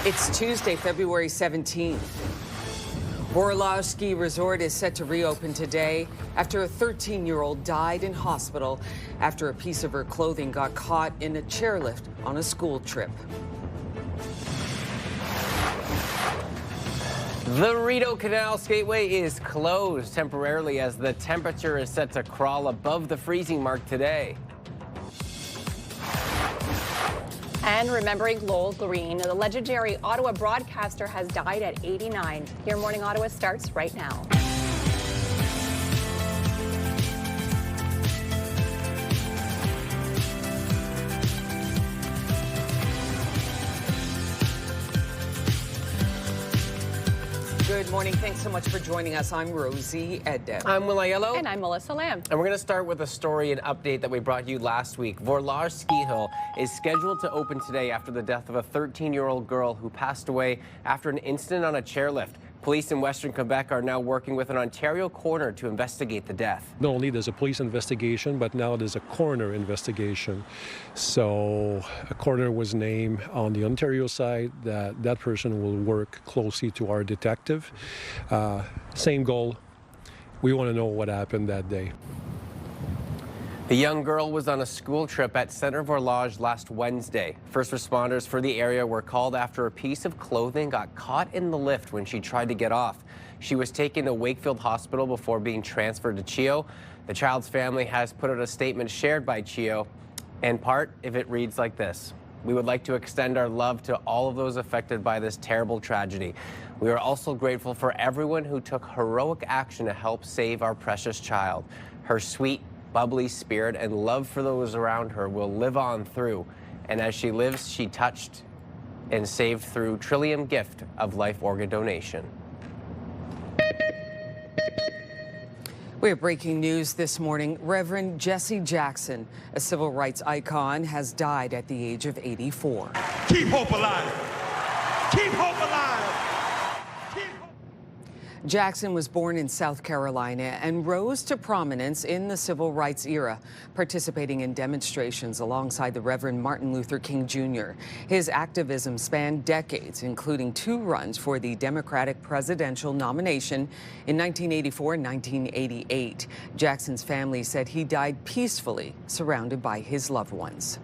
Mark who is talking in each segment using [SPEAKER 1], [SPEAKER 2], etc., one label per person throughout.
[SPEAKER 1] It's Tuesday, February 17th. Vorlage Ski Resort is set to reopen today after a 13-year-old died in hospital after a piece of her clothing got caught in a chairlift on a school trip.
[SPEAKER 2] The Rideau Canal Skateway is closed temporarily as the temperature is set to crawl above the freezing mark today.
[SPEAKER 3] And remembering Lowell Green, the legendary Ottawa broadcaster has died at 89. Your Morning Ottawa starts right now.
[SPEAKER 1] Good morning. Thanks so much for joining us. I'm Rosie Edda.
[SPEAKER 2] I'm Will Aiello.
[SPEAKER 3] And I'm Melissa Lamb.
[SPEAKER 2] And we're going to start with a story and update that we brought you last week. Vorlage Ski Hill is scheduled to open today after the death of a 13-year-old girl who passed away after an incident on a chairlift. Police in Western Quebec are now working with an Ontario coroner to investigate the death.
[SPEAKER 4] Not only there's a police investigation, but now there's a coroner investigation. So a coroner was named on the Ontario side. That person will work closely to our detective. Same goal. We want to know what happened that day.
[SPEAKER 2] The young girl was on a school trip at Centre Vorlage last Wednesday. First responders for the area were called after a piece of clothing got caught in the lift when she tried to get off. She was taken to Wakefield Hospital before being transferred to CHEO. The child's family has put out a statement shared by CHEO. In part, if it reads like this: "We would like to extend our love to all of those affected by this terrible tragedy. We are also grateful for everyone who took heroic action to help save our precious child. Her sweet, bubbly spirit and love for those around her will live on through. And as she lives, she touched and saved through Trillium gift of life organ donation."
[SPEAKER 1] We have breaking news this morning. Reverend Jesse Jackson, a civil rights icon, has died at the age of 84.
[SPEAKER 5] Keep hope alive. Keep hope alive.
[SPEAKER 1] Jackson was born in South Carolina and rose to prominence in the civil rights era, participating in demonstrations alongside the Reverend Martin Luther King Jr. His activism spanned decades, including 2 runs for the Democratic presidential nomination in 1984 and 1988. Jackson's family said he died peacefully, surrounded by his loved ones.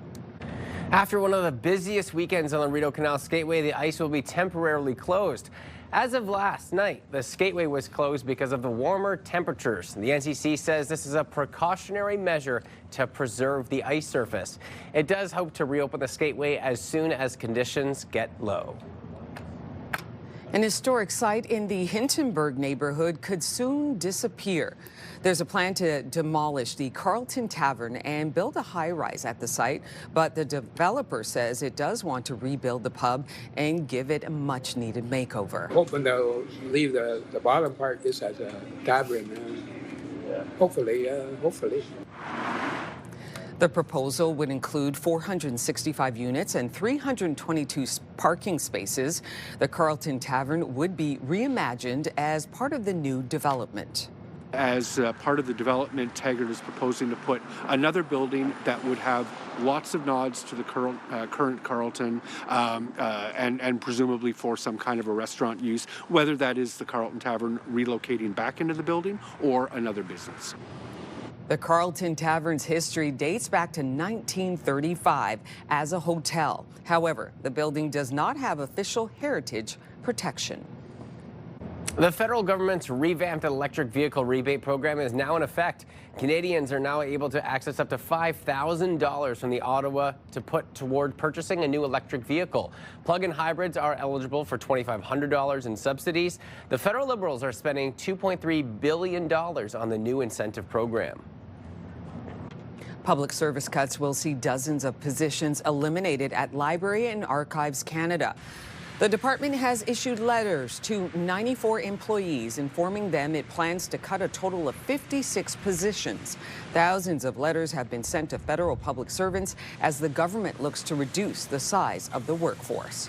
[SPEAKER 2] After one of the busiest weekends on the Rideau Canal Skateway, the ice will be temporarily closed. As of last night, the skateway was closed because of the warmer temperatures. The NCC says this is a precautionary measure to preserve the ice surface. It does hope to reopen the skateway as soon as conditions get low.
[SPEAKER 1] An historic site in the Hintonburg neighborhood could soon disappear. There's a plan to demolish the Carlton Tavern and build a high-rise at the site, but the developer says it does want to rebuild the pub and give it a much-needed makeover.
[SPEAKER 6] Hoping they'll leave the bottom part just as a tavern. Hopefully.
[SPEAKER 1] The proposal would include 465 units and 322 parking spaces. The Carlton Tavern would be reimagined as part of the new development.
[SPEAKER 7] As part of the development, Taggart is proposing to put another building that would have lots of nods to the current Carlton and presumably for some kind of a restaurant use, whether that is the Carlton Tavern relocating back into the building or another business.
[SPEAKER 1] The Carlton Tavern's history dates back to 1935 as a hotel. However, the building does not have official heritage protection.
[SPEAKER 2] The federal government's revamped electric vehicle rebate program is now in effect. Canadians are now able to access up to $5,000 from the Ottawa to put toward purchasing a new electric vehicle. Plug-in hybrids are eligible for $2,500 in subsidies. The federal Liberals are spending $2.3 billion on the new incentive program.
[SPEAKER 1] Public service cuts will see dozens of positions eliminated at Library and Archives Canada. The department has issued letters to 94 employees informing them it plans to cut a total of 56 positions. Thousands of letters have been sent to federal public servants as the government looks to reduce the size of the workforce.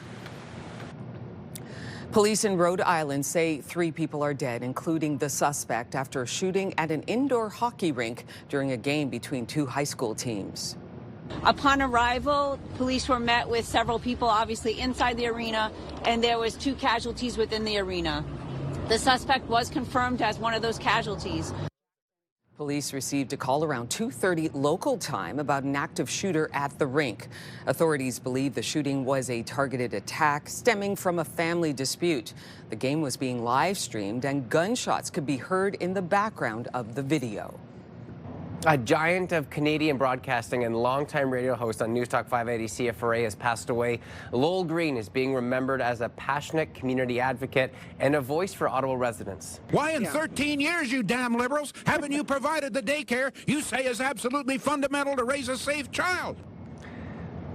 [SPEAKER 1] Police in Rhode Island say 3 people are dead, including the suspect, after a shooting at an indoor hockey rink during a game between 2 high school teams.
[SPEAKER 8] Upon arrival, police were met with several people obviously inside the arena, and there was 2 casualties within the arena. The suspect was confirmed as one of those casualties.
[SPEAKER 1] Police received a call around 2:30 local time about an active shooter at the rink. Authorities believe the shooting was a targeted attack stemming from a family dispute. The game was being live streamed and gunshots could be heard in the background of the video.
[SPEAKER 2] A giant of Canadian broadcasting and longtime radio host on Newstalk 580 CFRA has passed away. Lowell Green is being remembered as a passionate community advocate and a voice for Ottawa residents.
[SPEAKER 9] Why in 13 years, you damn Liberals, haven't you provided the daycare you say is absolutely fundamental to raise a safe child?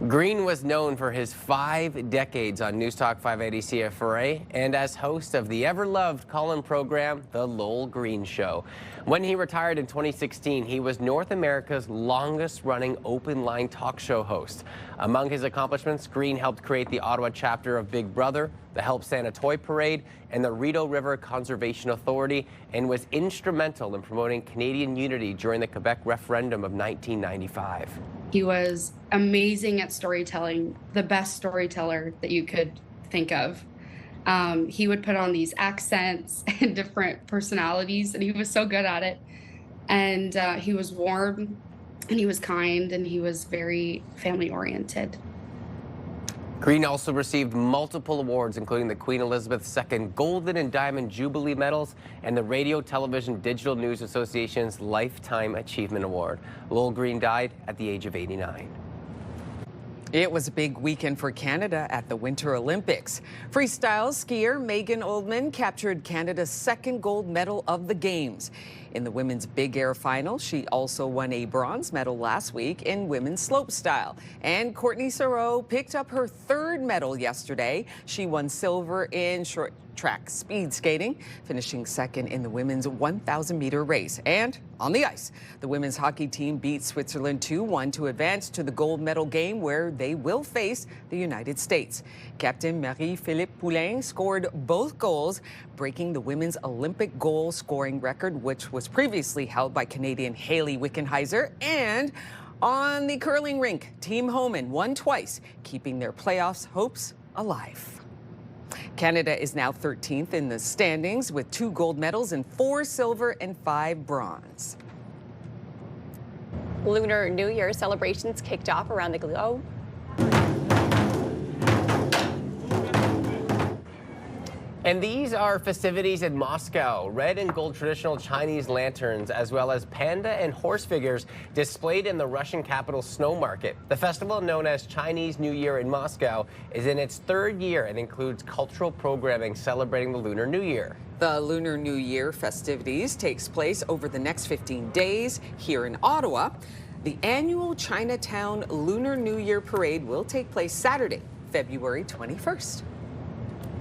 [SPEAKER 2] Green was known for his 5 decades on Newstalk 580 CFRA and as host of the ever-loved call-in program, The Lowell Green Show. When he retired in 2016, he was North America's longest-running open-line talk show host. Among his accomplishments, Green helped create the Ottawa chapter of Big Brother, the Help Santa Toy Parade, and the Rideau River Conservation Authority, and was instrumental in promoting Canadian unity during the Quebec referendum of 1995.
[SPEAKER 10] He was amazing at storytelling, the best storyteller that you could think of. He would put on these accents and different personalities, and he was so good at it. And he was warm, and he was kind, and he was very family-oriented.
[SPEAKER 2] Green also received multiple awards, including the Queen Elizabeth II Golden and Diamond Jubilee Medals and the Radio Television Digital News Association's Lifetime Achievement Award. Lowell Green died at the age of 89.
[SPEAKER 1] It was a big weekend for Canada at the Winter Olympics. Freestyle skier Megan Oldman captured Canada's 2nd gold medal of the Games. In the women's big air final, she also won a bronze medal last week in women's slopestyle. And Courtney Saroux picked up her 3rd medal yesterday. She won silver in short track speed skating, finishing 2nd in the women's 1,000-meter race. And on the ice, the women's hockey team beat Switzerland 2-1 to advance to the gold medal game where they will face the United States. Captain Marie-Philippe Poulin scored both goals, breaking the women's Olympic goal scoring record, which was previously held by Canadian Hayley Wickenheiser. And on the curling rink, Team Homan won twice, keeping their playoffs hopes alive. Canada is now 13th in the standings with 2 gold medals and 4 silver and 5 bronze.
[SPEAKER 3] Lunar New Year celebrations kicked off around the globe.
[SPEAKER 2] And these are festivities in Moscow. Red and gold traditional Chinese lanterns, as well as panda and horse figures displayed in the Russian capital snow market. The festival, known as Chinese New Year in Moscow, is in its 3rd year and includes cultural programming celebrating the Lunar New Year.
[SPEAKER 1] The Lunar New Year festivities takes place over the next 15 days here in Ottawa. The annual Chinatown Lunar New Year parade will take place Saturday, February 21st.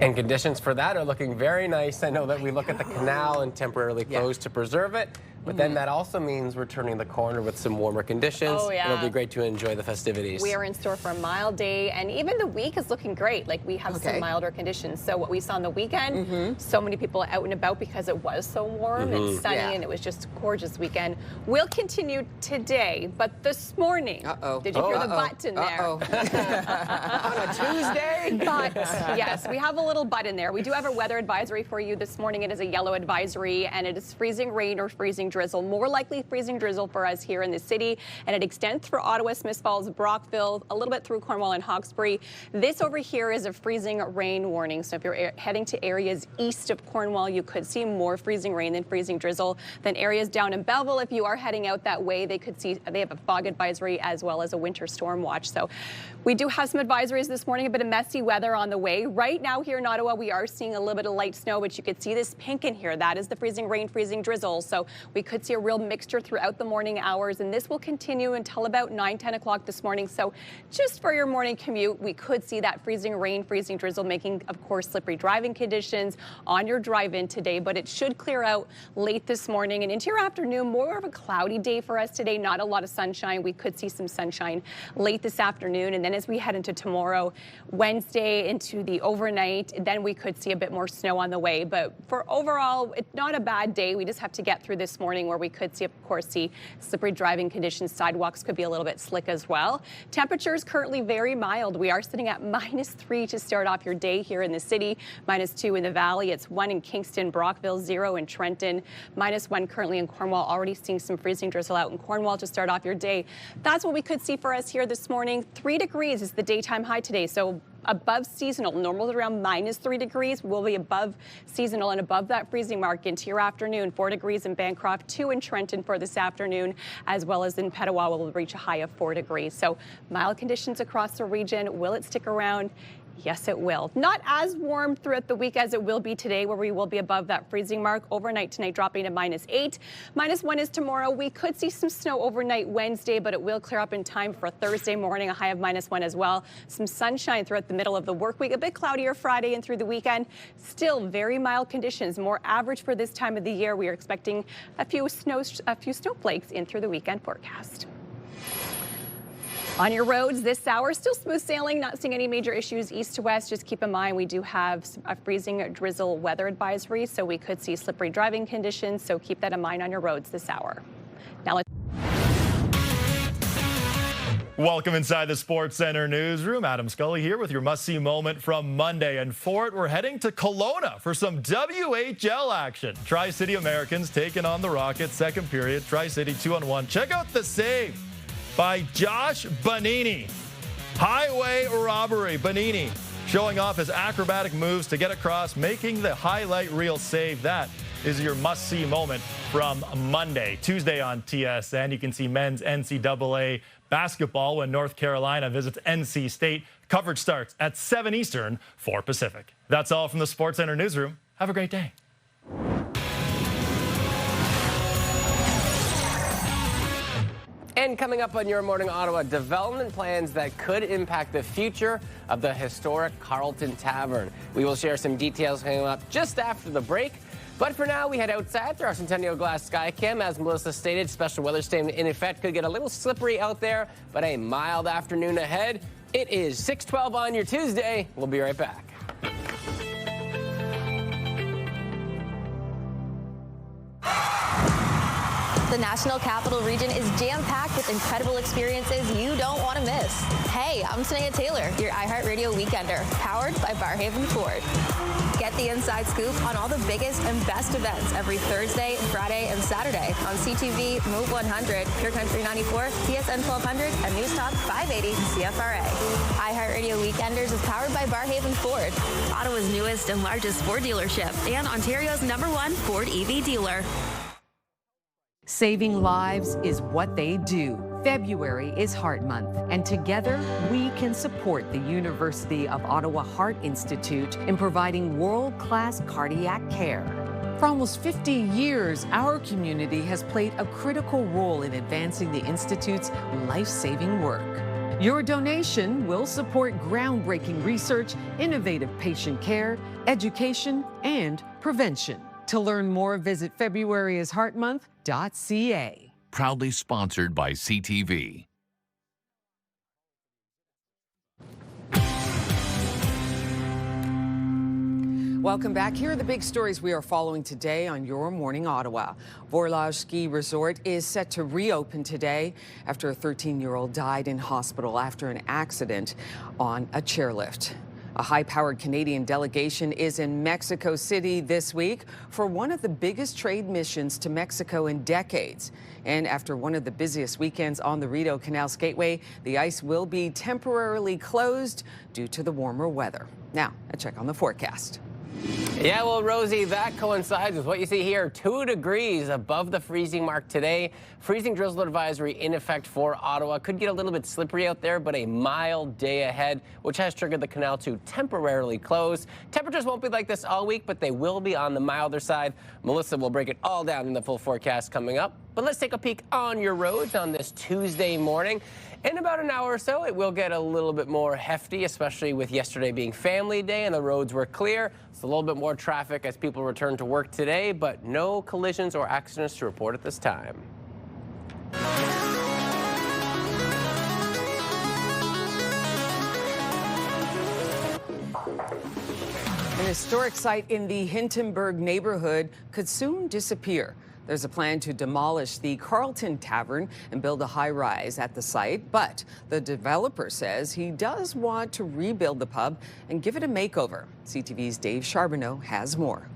[SPEAKER 2] And conditions for that are looking very nice. I know that we look at the canal and temporarily closed to preserve it, but then that also means we're turning the corner with some warmer conditions.
[SPEAKER 3] Oh, yeah.
[SPEAKER 2] It'll be great to enjoy the festivities.
[SPEAKER 3] We are in store for a mild day, and even the week is looking great. Like, we have some milder conditions. So what we saw on the weekend, so many people out and about because it was so warm and sunny, and it was just a gorgeous weekend. We'll continue today, but this morning, did you hear the but in there?
[SPEAKER 2] On a Tuesday?
[SPEAKER 3] But, yes, we have a little but in there. We do have a weather advisory for you this morning. It is a yellow advisory, and it is freezing rain or freezing drizzle. More likely freezing drizzle for us here in the city, and it extends through Ottawa, Smiths Falls, Brockville, a little bit through Cornwall and Hawkesbury. This over here is a freezing rain warning. So if you're heading to areas east of Cornwall, you could see more freezing rain than freezing drizzle. Then areas down in Belleville, if you are heading out that way, they have a fog advisory as well as a winter storm watch. So we do have some advisories this morning, a bit of messy weather on the way. Right now here in Ottawa, we are seeing a little bit of light snow, but you could see this pink in here. That is the freezing rain, freezing drizzle. So we could see a real mixture throughout the morning hours, and this will continue until about 9-10 o'clock this morning. So just for your morning commute, we could see that freezing rain, freezing drizzle, making, of course, slippery driving conditions on your drive-in today, but it should clear out late this morning and into your afternoon. More of a cloudy day for us today, not a lot of sunshine. We could see some sunshine late this afternoon, and then as we head into tomorrow, Wednesday, Wednesday into the overnight. Then we could see a bit more snow on the way. But for overall, it's not a bad day. We just have to get through this morning where we could see, of course, see slippery driving conditions. Sidewalks could be a little bit slick as well. Temperatures currently very mild. We are sitting at -3 to start off your day here in the city, -2 in the valley. It's 1 in Kingston, Brockville, 0 in Trenton, -1 currently in Cornwall. Already seeing some freezing drizzle out in Cornwall to start off your day. That's what we could see for us here this morning. 3 degrees is the daytime high today, so above seasonal. Normal is around -3 degrees. We'll be above seasonal and above that freezing mark into your afternoon. 4 degrees in Bancroft, 2 in Trenton for this afternoon, as well as in Petawawa will reach a high of 4 degrees. So mild conditions across the region. Will it stick around? Yes, it will. Not as warm throughout the week as it will be today, where we will be above that freezing mark. Overnight tonight dropping to -8. -1 is tomorrow. We could see some snow overnight Wednesday, but it will clear up in time for Thursday morning, a high of -1 as well. Some sunshine throughout the middle of the work week. A bit cloudier Friday and through the weekend. Still very mild conditions, more average for this time of the year. We are expecting a few snowflakes in through the weekend forecast. On your roads this hour, still smooth sailing, not seeing any major issues east to west. Just keep in mind we do have a freezing drizzle weather advisory, so we could see slippery driving conditions, so keep that in mind on your roads this hour. Now let's
[SPEAKER 11] Welcome inside the Sports Center newsroom. Adam Scully here with your must-see moment from Monday. And for it, we're heading to Kelowna for some WHL action. Tri-City Americans taking on the Rockets, second period. Tri-City 2-on-1. Check out the save by Josh Bonini. Highway robbery. Bonini showing off his acrobatic moves to get across, making the highlight reel save. That is your must-see moment from Monday. Tuesday on TSN, you can see men's NCAA basketball when North Carolina visits NC State. Coverage starts at 7 Eastern, 4 Pacific. That's all from the Sports Center newsroom. Have a great day.
[SPEAKER 2] And coming up on Your Morning Ottawa, development plans that could impact the future of the historic Carlton Tavern. We will share some details coming up just after the break. But for now, we head outside through our Centennial Glass Skycam. As Melissa stated, special weather statement in effect. Could get a little slippery out there, but a mild afternoon ahead. It is 6:12 on your Tuesday. We'll be right back.
[SPEAKER 12] The National Capital Region is jam-packed with incredible experiences you don't want to miss. Hey, I'm Sanaya Taylor, your iHeartRadio Weekender, powered by Barrhaven Ford. Get the inside scoop on all the biggest and best events every Thursday, Friday, and Saturday on CTV, Move 100, Pure Country 94, TSN 1200, and News Talk 580 CFRA. iHeartRadio Weekenders is powered by Barrhaven Ford, Ottawa's newest and largest Ford dealership, and Ontario's #1 Ford EV dealer.
[SPEAKER 1] Saving lives is what they do. February is Heart Month, and together we can support the University of Ottawa Heart Institute in providing world-class cardiac care. For almost 50 years, our community has played a critical role in advancing the Institute's life-saving work. Your donation will support groundbreaking research, innovative patient care, education, and prevention. To learn more, visit FebruaryIsHeartMonth.ca.
[SPEAKER 13] Proudly sponsored by CTV.
[SPEAKER 1] Welcome back. Here are the big stories we are following today on Your Morning Ottawa. Vorlage Ski Resort is set to reopen today after a 13-year-old died in hospital after an accident on a chairlift. A high-powered Canadian delegation is in Mexico City this week for one of the biggest trade missions to Mexico in decades. And after one of the busiest weekends on the Rideau Canal Skateway, the ice will be temporarily closed due to the warmer weather. Now, a check on the forecast.
[SPEAKER 2] Yeah, well, Rosie, that coincides with what you see here. 2 degrees above the freezing mark today. Freezing drizzle advisory in effect for Ottawa. Could get a little bit slippery out there, but a mild day ahead, which has triggered the canal to temporarily close. Temperatures won't be like this all week, but they will be on the milder side. Melissa will break it all down in the full forecast coming up. But let's take a peek on your roads on this Tuesday morning. In about an hour or so, it will get a little bit more hefty, especially with yesterday being Family Day and the roads were clear. It's a little bit more traffic as people return to work today, but no collisions or accidents to report at this time.
[SPEAKER 1] An historic site in the Hintonburg neighborhood could soon disappear. There's a plan to demolish the Carlton Tavern and build a high-rise at the site, but the developer says he does want to rebuild the pub and give it a makeover. CTV's Dave Charbonneau has more.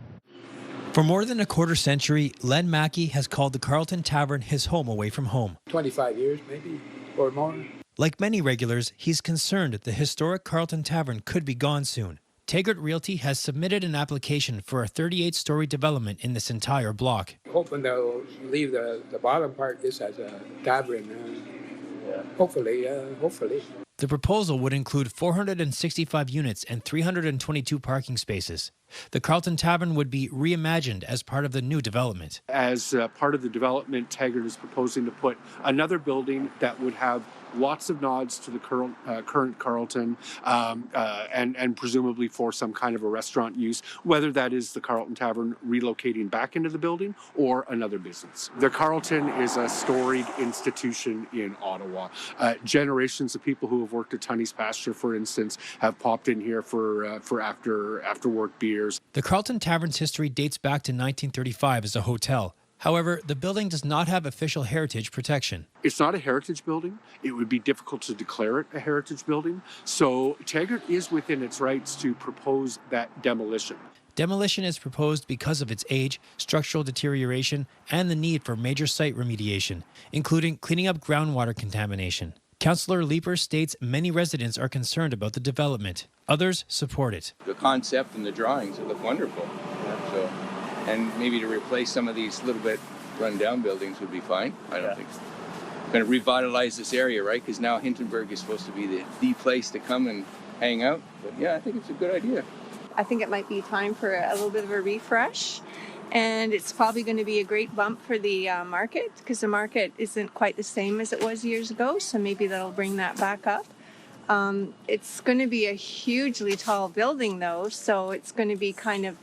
[SPEAKER 14] For more than a quarter century, Len Mackey has called the Carlton Tavern his home away from home.
[SPEAKER 6] 25 years, maybe, or more.
[SPEAKER 14] Like many regulars, he's concerned the historic Carlton Tavern could be gone soon. Taggart Realty has submitted an application for a 38-story development in this entire block.
[SPEAKER 6] Hoping they'll leave the bottom part just as a tavern. Hopefully.
[SPEAKER 14] The proposal would include 465 units and 322 parking spaces. The Carlton Tavern would be reimagined as part of the new development.
[SPEAKER 7] As part of the development, Taggart is proposing to put another building that would have lots of nods to the current Carlton and presumably for some kind of a restaurant use, whether that is the Carlton Tavern relocating back into the building or another business. The Carlton is a storied institution in Ottawa. Generations of people who have worked at Tunney's Pasture, for instance, have popped in here for after work beers.
[SPEAKER 14] The Carlton Tavern's history dates back to 1935 as a hotel. However, the building does not have official heritage protection.
[SPEAKER 7] It's not a heritage building. It would be difficult to declare it a heritage building. So Taggart is within its rights to propose that demolition.
[SPEAKER 14] Demolition is proposed because of its age, structural deterioration, and the need for major site remediation, including cleaning up groundwater contamination. Councillor Leeper states many residents are concerned about the development. Others support it.
[SPEAKER 15] The concept and the drawings look wonderful. And maybe to replace some of these little bit run-down buildings would be fine. I don't think so. Going to revitalize this area, right? Because now Hintonburg is supposed to be the place to come and hang out. But yeah, I think it's a good idea.
[SPEAKER 16] I think it might be time for a little bit of a refresh. And it's probably going to be a great bump for the market, because the market isn't quite the same as it was years ago. So maybe that'll bring that back up. It's going to be a hugely tall building, though. So it's going to be kind of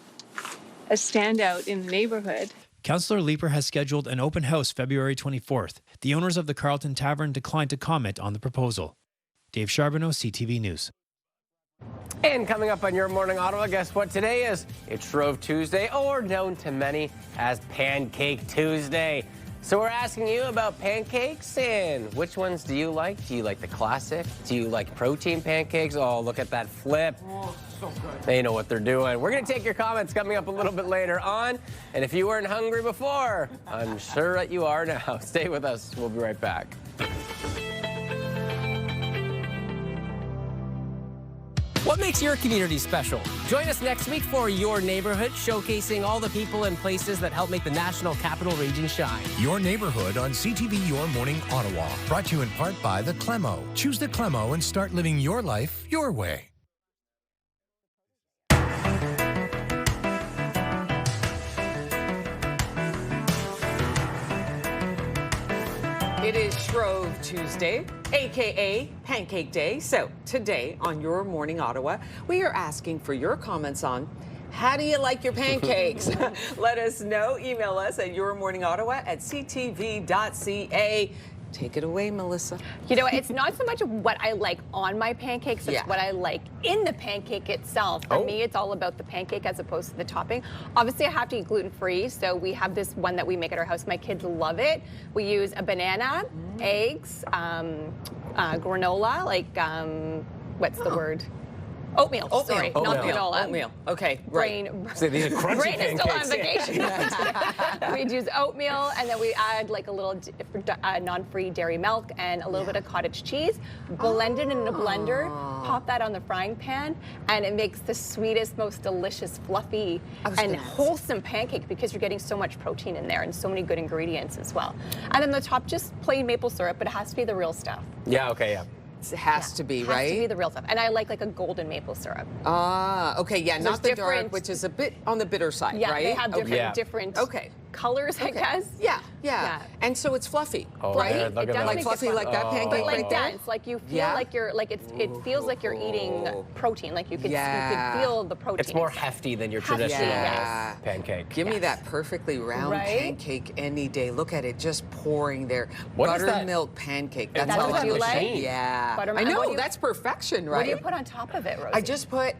[SPEAKER 16] a standout in the neighborhood.
[SPEAKER 14] Councillor Leeper has scheduled an open house February 24th. The owners of the Carlton Tavern declined to comment on the proposal. Dave Charbonneau, CTV News.
[SPEAKER 2] And coming up on Your Morning Ottawa, guess what today is? It's Shrove Tuesday, or known to many as Pancake Tuesday. So we're asking you about pancakes, and which ones do you like? Do you like the classic? Do you like protein pancakes? Oh, look at that flip.
[SPEAKER 5] Oh, so good.
[SPEAKER 2] They know what they're doing. We're going to take your comments coming up a little bit later on. And if you weren't hungry before, I'm sure that you are now. Stay with us. We'll be right back. What makes your community special? Join us next week for Your Neighborhood, showcasing all the people and places that help make the National Capital Region shine.
[SPEAKER 17] Your Neighborhood on CTV Your Morning Ottawa. Brought to you in part by the Clemo. Choose the Clemo and start living your life your way.
[SPEAKER 1] It is Shrove Tuesday, a.k.a. Pancake Day. So today on Your Morning Ottawa, we are asking for your comments on how do you like your pancakes? Let us know. Email us at yourmorningottawa@ctv.ca. Take it away, Melissa.
[SPEAKER 3] You know, it's not so much what I like on my pancakes, it's what I like in the pancake itself. For me, it's all about the pancake as opposed to the topping. Obviously, I have to eat gluten-free, so we have this one that we make at our house. My kids love it. We use a banana, eggs, granola, like, what's the word? Oatmeal. Sorry, not granola.
[SPEAKER 1] Oatmeal. Okay, right.
[SPEAKER 2] So these are crunchy
[SPEAKER 3] Brain is still on
[SPEAKER 2] pancakes.
[SPEAKER 3] vacation. We'd use oatmeal, and then we add like a little non-free dairy milk and a little bit of cottage cheese. Blend it in a blender, pop that on the frying pan, and it makes the sweetest, most delicious, fluffy, and wholesome pancake because you're getting so much protein in there and so many good ingredients as well. And then the top, just plain maple syrup, but it has to be the real stuff.
[SPEAKER 2] Yeah, okay, yeah.
[SPEAKER 1] It has to be, right?
[SPEAKER 3] It has to be the real stuff. And I like a golden maple syrup.
[SPEAKER 1] Ah, okay, yeah, not the dark, which is a bit on the bitter side, right?
[SPEAKER 3] Yeah, they have different colors, I guess.
[SPEAKER 1] Yeah, Yeah. And so it's fluffy,
[SPEAKER 3] Right?
[SPEAKER 2] Yeah, look
[SPEAKER 3] It
[SPEAKER 2] at
[SPEAKER 3] does
[SPEAKER 2] that.
[SPEAKER 1] like
[SPEAKER 3] make it
[SPEAKER 1] fluffy, like that pancake
[SPEAKER 3] But like
[SPEAKER 1] right there.
[SPEAKER 3] dense, like you feel
[SPEAKER 1] Yeah.
[SPEAKER 3] like you're like it feels like you're eating protein. Like you could feel the protein.
[SPEAKER 2] It's more hefty than your traditional
[SPEAKER 1] Yeah.
[SPEAKER 2] pancake.
[SPEAKER 1] Give me that perfectly round
[SPEAKER 3] Right?
[SPEAKER 1] pancake any day. Look at it just pouring there.
[SPEAKER 2] What is that?
[SPEAKER 1] Buttermilk pancake.
[SPEAKER 2] That's
[SPEAKER 1] That's all
[SPEAKER 3] what
[SPEAKER 1] I'm
[SPEAKER 3] you
[SPEAKER 1] looking
[SPEAKER 3] like?
[SPEAKER 1] for. Yeah.
[SPEAKER 3] Buttermilk.
[SPEAKER 1] I
[SPEAKER 3] And what
[SPEAKER 1] know,
[SPEAKER 3] do you-
[SPEAKER 1] that's perfection, right?
[SPEAKER 3] What do you put on top of it, Rosie?
[SPEAKER 1] I just put,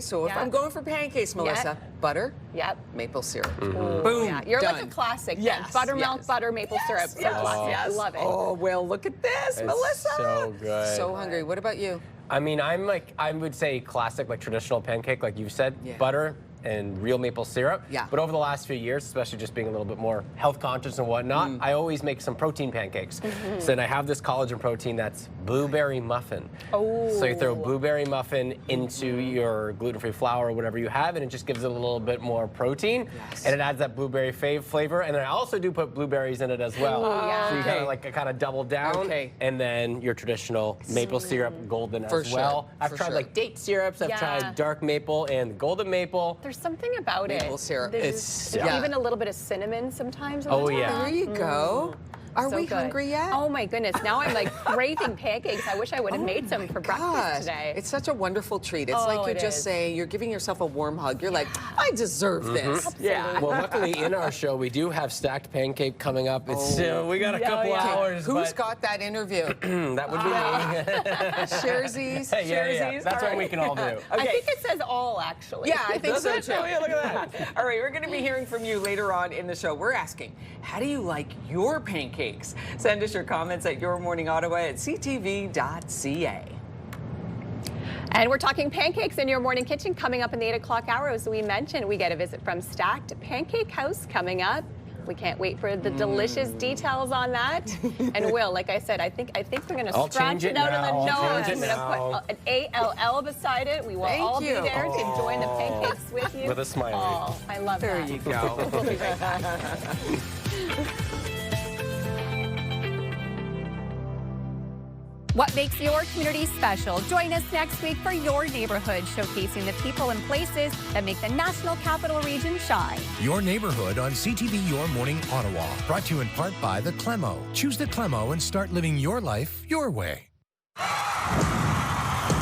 [SPEAKER 1] so if
[SPEAKER 3] Yeah.
[SPEAKER 1] I'm going for pancakes, Melissa, butter,
[SPEAKER 3] Yep.
[SPEAKER 1] maple syrup.
[SPEAKER 2] Mm-hmm.
[SPEAKER 1] Boom.
[SPEAKER 3] Yeah. You're like a
[SPEAKER 1] done.
[SPEAKER 3] classic. then.
[SPEAKER 1] Yes,
[SPEAKER 3] Buttermilk,
[SPEAKER 1] yes.
[SPEAKER 3] butter, maple syrup. So classic. I love it.
[SPEAKER 1] Oh, well, look at this,
[SPEAKER 2] It's
[SPEAKER 1] Melissa.
[SPEAKER 2] so good.
[SPEAKER 1] So hungry. What about you?
[SPEAKER 2] I mean, I would say classic, like traditional pancake, like you said,
[SPEAKER 1] Yeah.
[SPEAKER 2] butter and real maple syrup.
[SPEAKER 1] Yeah.
[SPEAKER 2] But over the last few years, especially just being a little bit more health conscious and whatnot, I always make some protein pancakes. So then I have this collagen protein that's blueberry muffin.
[SPEAKER 3] Oh.
[SPEAKER 2] So you throw blueberry muffin into your gluten-free flour or whatever you have, and it just gives it a little bit more protein.
[SPEAKER 1] Yes.
[SPEAKER 2] And it adds that blueberry flavor. And then I also do put blueberries in it as well.
[SPEAKER 3] Oh, yeah.
[SPEAKER 2] So you
[SPEAKER 1] Okay.
[SPEAKER 2] kind of double down.
[SPEAKER 1] Okay.
[SPEAKER 2] And then your traditional maple syrup golden
[SPEAKER 1] For
[SPEAKER 2] as
[SPEAKER 1] sure,
[SPEAKER 2] well. I've
[SPEAKER 1] for
[SPEAKER 2] tried
[SPEAKER 1] sure.
[SPEAKER 2] like date syrups. I've
[SPEAKER 3] Yeah.
[SPEAKER 2] tried dark maple and golden maple.
[SPEAKER 3] There's something about
[SPEAKER 1] Maple
[SPEAKER 3] it.
[SPEAKER 1] syrup.
[SPEAKER 3] There's
[SPEAKER 2] Yeah.
[SPEAKER 3] even a little bit of cinnamon sometimes. on
[SPEAKER 2] Oh,
[SPEAKER 3] the top.
[SPEAKER 2] yeah.
[SPEAKER 1] There you go. Are
[SPEAKER 3] So
[SPEAKER 1] we
[SPEAKER 3] good.
[SPEAKER 1] hungry yet?
[SPEAKER 3] Oh my goodness! Now I'm like craving pancakes. I wish I would have made some for breakfast
[SPEAKER 1] Gosh,
[SPEAKER 3] today.
[SPEAKER 1] it's such a wonderful treat. It's
[SPEAKER 3] Oh,
[SPEAKER 1] like you're
[SPEAKER 3] it
[SPEAKER 1] just
[SPEAKER 3] is.
[SPEAKER 1] saying, you're giving yourself a warm hug. You're like, I deserve this. Yeah.
[SPEAKER 2] Well, luckily in our show we do have stacked pancake coming up. It's we got a
[SPEAKER 3] Yeah,
[SPEAKER 2] couple
[SPEAKER 3] yeah.
[SPEAKER 2] hours.
[SPEAKER 1] Who's
[SPEAKER 2] but
[SPEAKER 1] got that interview?
[SPEAKER 2] that would be me.
[SPEAKER 1] Sharesies?
[SPEAKER 2] Hey, yeah.
[SPEAKER 1] Sharesies?
[SPEAKER 2] That's
[SPEAKER 1] All
[SPEAKER 2] what
[SPEAKER 1] right.
[SPEAKER 2] we can all do.
[SPEAKER 3] I think it says all actually.
[SPEAKER 1] Yeah, I think
[SPEAKER 2] Does
[SPEAKER 1] so
[SPEAKER 2] it?
[SPEAKER 1] too.
[SPEAKER 2] Oh, yeah, look at that.
[SPEAKER 1] All right, we're going to be hearing from you later on in the show. We're asking, how do you like your pancakes? Send us your comments at yourmorningottawa@ctv.ca.
[SPEAKER 3] And we're talking pancakes in your morning kitchen coming up in the 8 o'clock hour. As we mentioned, we get a visit from Stacked Pancake House coming up. We can't wait for the delicious details on that. And Will, like I said, I think we're going to
[SPEAKER 2] I'll
[SPEAKER 3] scratch
[SPEAKER 2] change
[SPEAKER 3] it
[SPEAKER 2] it
[SPEAKER 3] out
[SPEAKER 2] now.
[SPEAKER 3] of the
[SPEAKER 2] I'll
[SPEAKER 3] nose.
[SPEAKER 2] change it
[SPEAKER 3] I'm going to put an ALL beside it. We will
[SPEAKER 1] Thank
[SPEAKER 3] all
[SPEAKER 1] you.
[SPEAKER 3] be there to enjoy the pancakes with you.
[SPEAKER 2] With a smiley.
[SPEAKER 3] Oh, I love
[SPEAKER 1] There
[SPEAKER 3] that.
[SPEAKER 1] you go.
[SPEAKER 3] We'll be right back. What makes your community special? Join us next week for Your Neighborhood, showcasing the people and places that make the National Capital Region shine.
[SPEAKER 17] Your Neighborhood on CTV Your Morning Ottawa. Brought to you in part by the Clemo. Choose the Clemo and start living your life your way.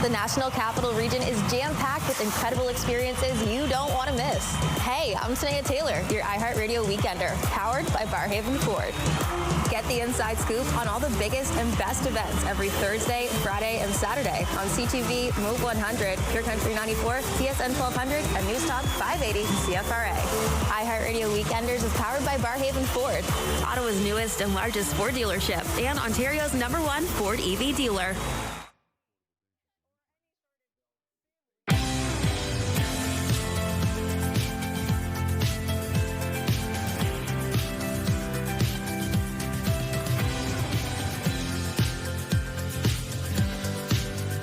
[SPEAKER 12] The National Capital Region is jam-packed with incredible experiences you don't want to miss. Hey, I'm Sneha Taylor, your iHeartRadio Weekender, powered by Barhaven Ford. Get the inside scoop on all the biggest and best events every Thursday, Friday, and Saturday on CTV, Move 100, Pure Country 94, TSN 1200, and News Talk 580 CFRA. iHeartRadio Weekenders is powered by Barhaven Ford, Ottawa's newest and largest Ford dealership, and Ontario's #1 Ford EV dealer.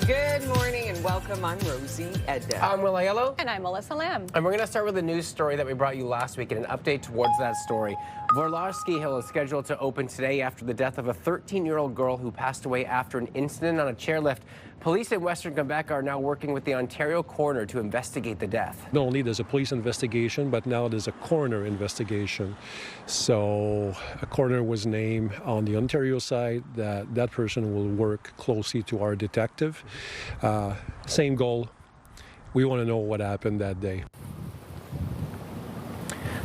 [SPEAKER 1] Good morning and welcome. I'm Rosie Edda.
[SPEAKER 2] I'm Will Aiello.
[SPEAKER 3] And I'm Melissa Lamb.
[SPEAKER 2] And we're going to start with a news story that we brought you last week and an update towards that story. Vorlage Ski Hill is scheduled to open today after the death of a 13-year-old girl who passed away after an incident on a chairlift. Police in Western Quebec are now working with the Ontario coroner to investigate the death.
[SPEAKER 4] Not only there's a police investigation, but now there's a coroner investigation. So a coroner was named on the Ontario side. That person will work closely to our detective. Same goal. We want to know what happened that day.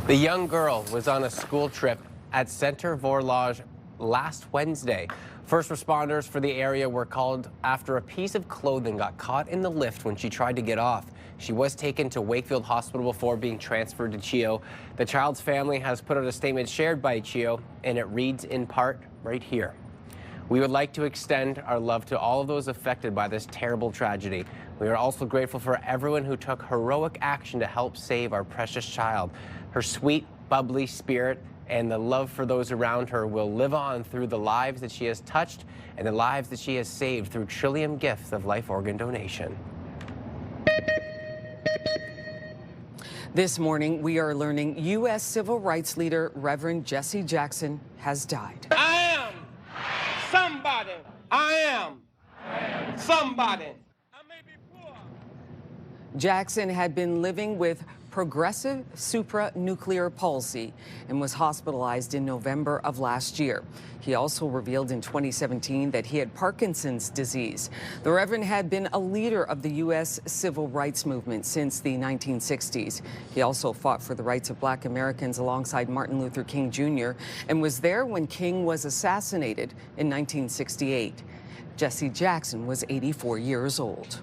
[SPEAKER 2] The young girl was on a school trip at Centre Vorlage last Wednesday. First responders for the area were called after a piece of clothing got caught in the lift when she tried to get off. She was taken to Wakefield Hospital before being transferred to CHEO. The child's family has put out a statement shared by CHEO, and it reads in part right here. We would like to extend our love to all of those affected by this terrible tragedy. We are also grateful for everyone who took heroic action to help save our precious child. Her sweet, bubbly spirit and the love for those around her will live on through the lives that she has touched and the lives that she has saved through Trillium gifts of life organ donation.
[SPEAKER 1] This morning, we are learning U.S. civil rights leader Reverend Jesse Jackson has died.
[SPEAKER 5] I am somebody. I am somebody.
[SPEAKER 1] Jackson had been living with progressive supranuclear palsy and was hospitalized in November of last year. He also revealed in 2017 that he had Parkinson's disease. The Reverend had been a leader of the U.S. civil rights movement since the 1960s. He also fought for the rights of Black Americans alongside Martin Luther King Jr. and was there when King was assassinated in 1968. Jesse Jackson was 84 years old.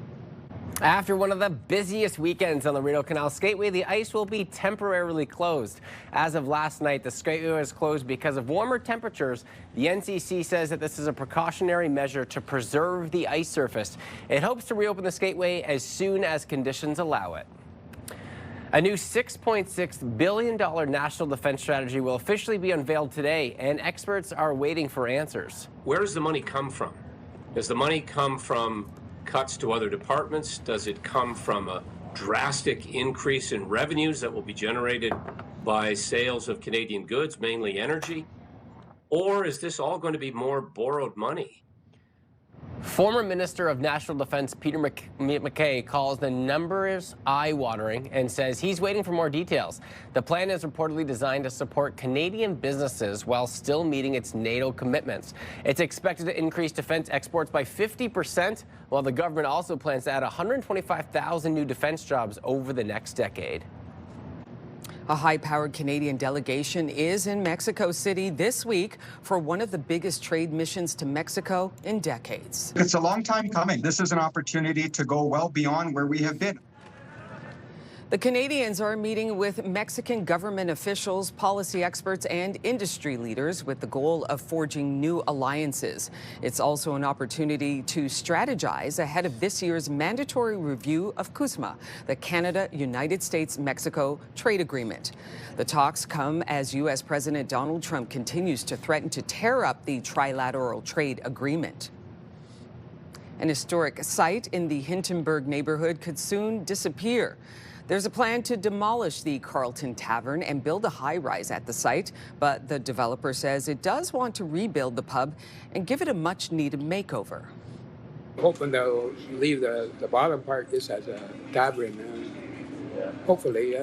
[SPEAKER 2] After one of the busiest weekends on the Rideau Canal Skateway, the ice will be temporarily closed. As of last night, the Skateway was closed because of warmer temperatures. The NCC says that this is a precautionary measure to preserve the ice surface. It hopes to reopen the Skateway as soon as conditions allow it. A new $6.6 billion national defense strategy will officially be unveiled today, and experts are waiting for answers.
[SPEAKER 18] Where does the money come from? Does the money come from cuts to other departments? Does it come from a drastic increase in revenues that will be generated by sales of Canadian goods, mainly energy? Or is this all going to be more borrowed money?
[SPEAKER 2] Former Minister of National Defense Peter MacKay calls the numbers eye-watering and says he's waiting for more details. The plan is reportedly designed to support Canadian businesses while still meeting its NATO commitments. It's expected to increase defense exports by 50%, while the government also plans to add 125,000 new defense jobs over the next decade.
[SPEAKER 1] A high-powered Canadian delegation is in Mexico City this week for one of the biggest trade missions to Mexico in decades.
[SPEAKER 19] It's a long time coming. This is an opportunity to go well beyond where we have been.
[SPEAKER 1] The Canadians are meeting with Mexican government officials, policy experts, and industry leaders with the goal of forging new alliances. It's also an opportunity to strategize ahead of this year's mandatory review of CUSMA, the Canada-United States-Mexico trade agreement. The talks come as U.S. President Donald Trump continues to threaten to tear up the trilateral trade agreement. An historic site in the Hintonburg neighborhood could soon disappear. There's a plan to demolish the Carlton Tavern and build a high-rise at the site, but the developer says it does want to rebuild the pub and give it a much-needed makeover.
[SPEAKER 6] Hoping they'll leave the bottom part just as a tavern. Hopefully.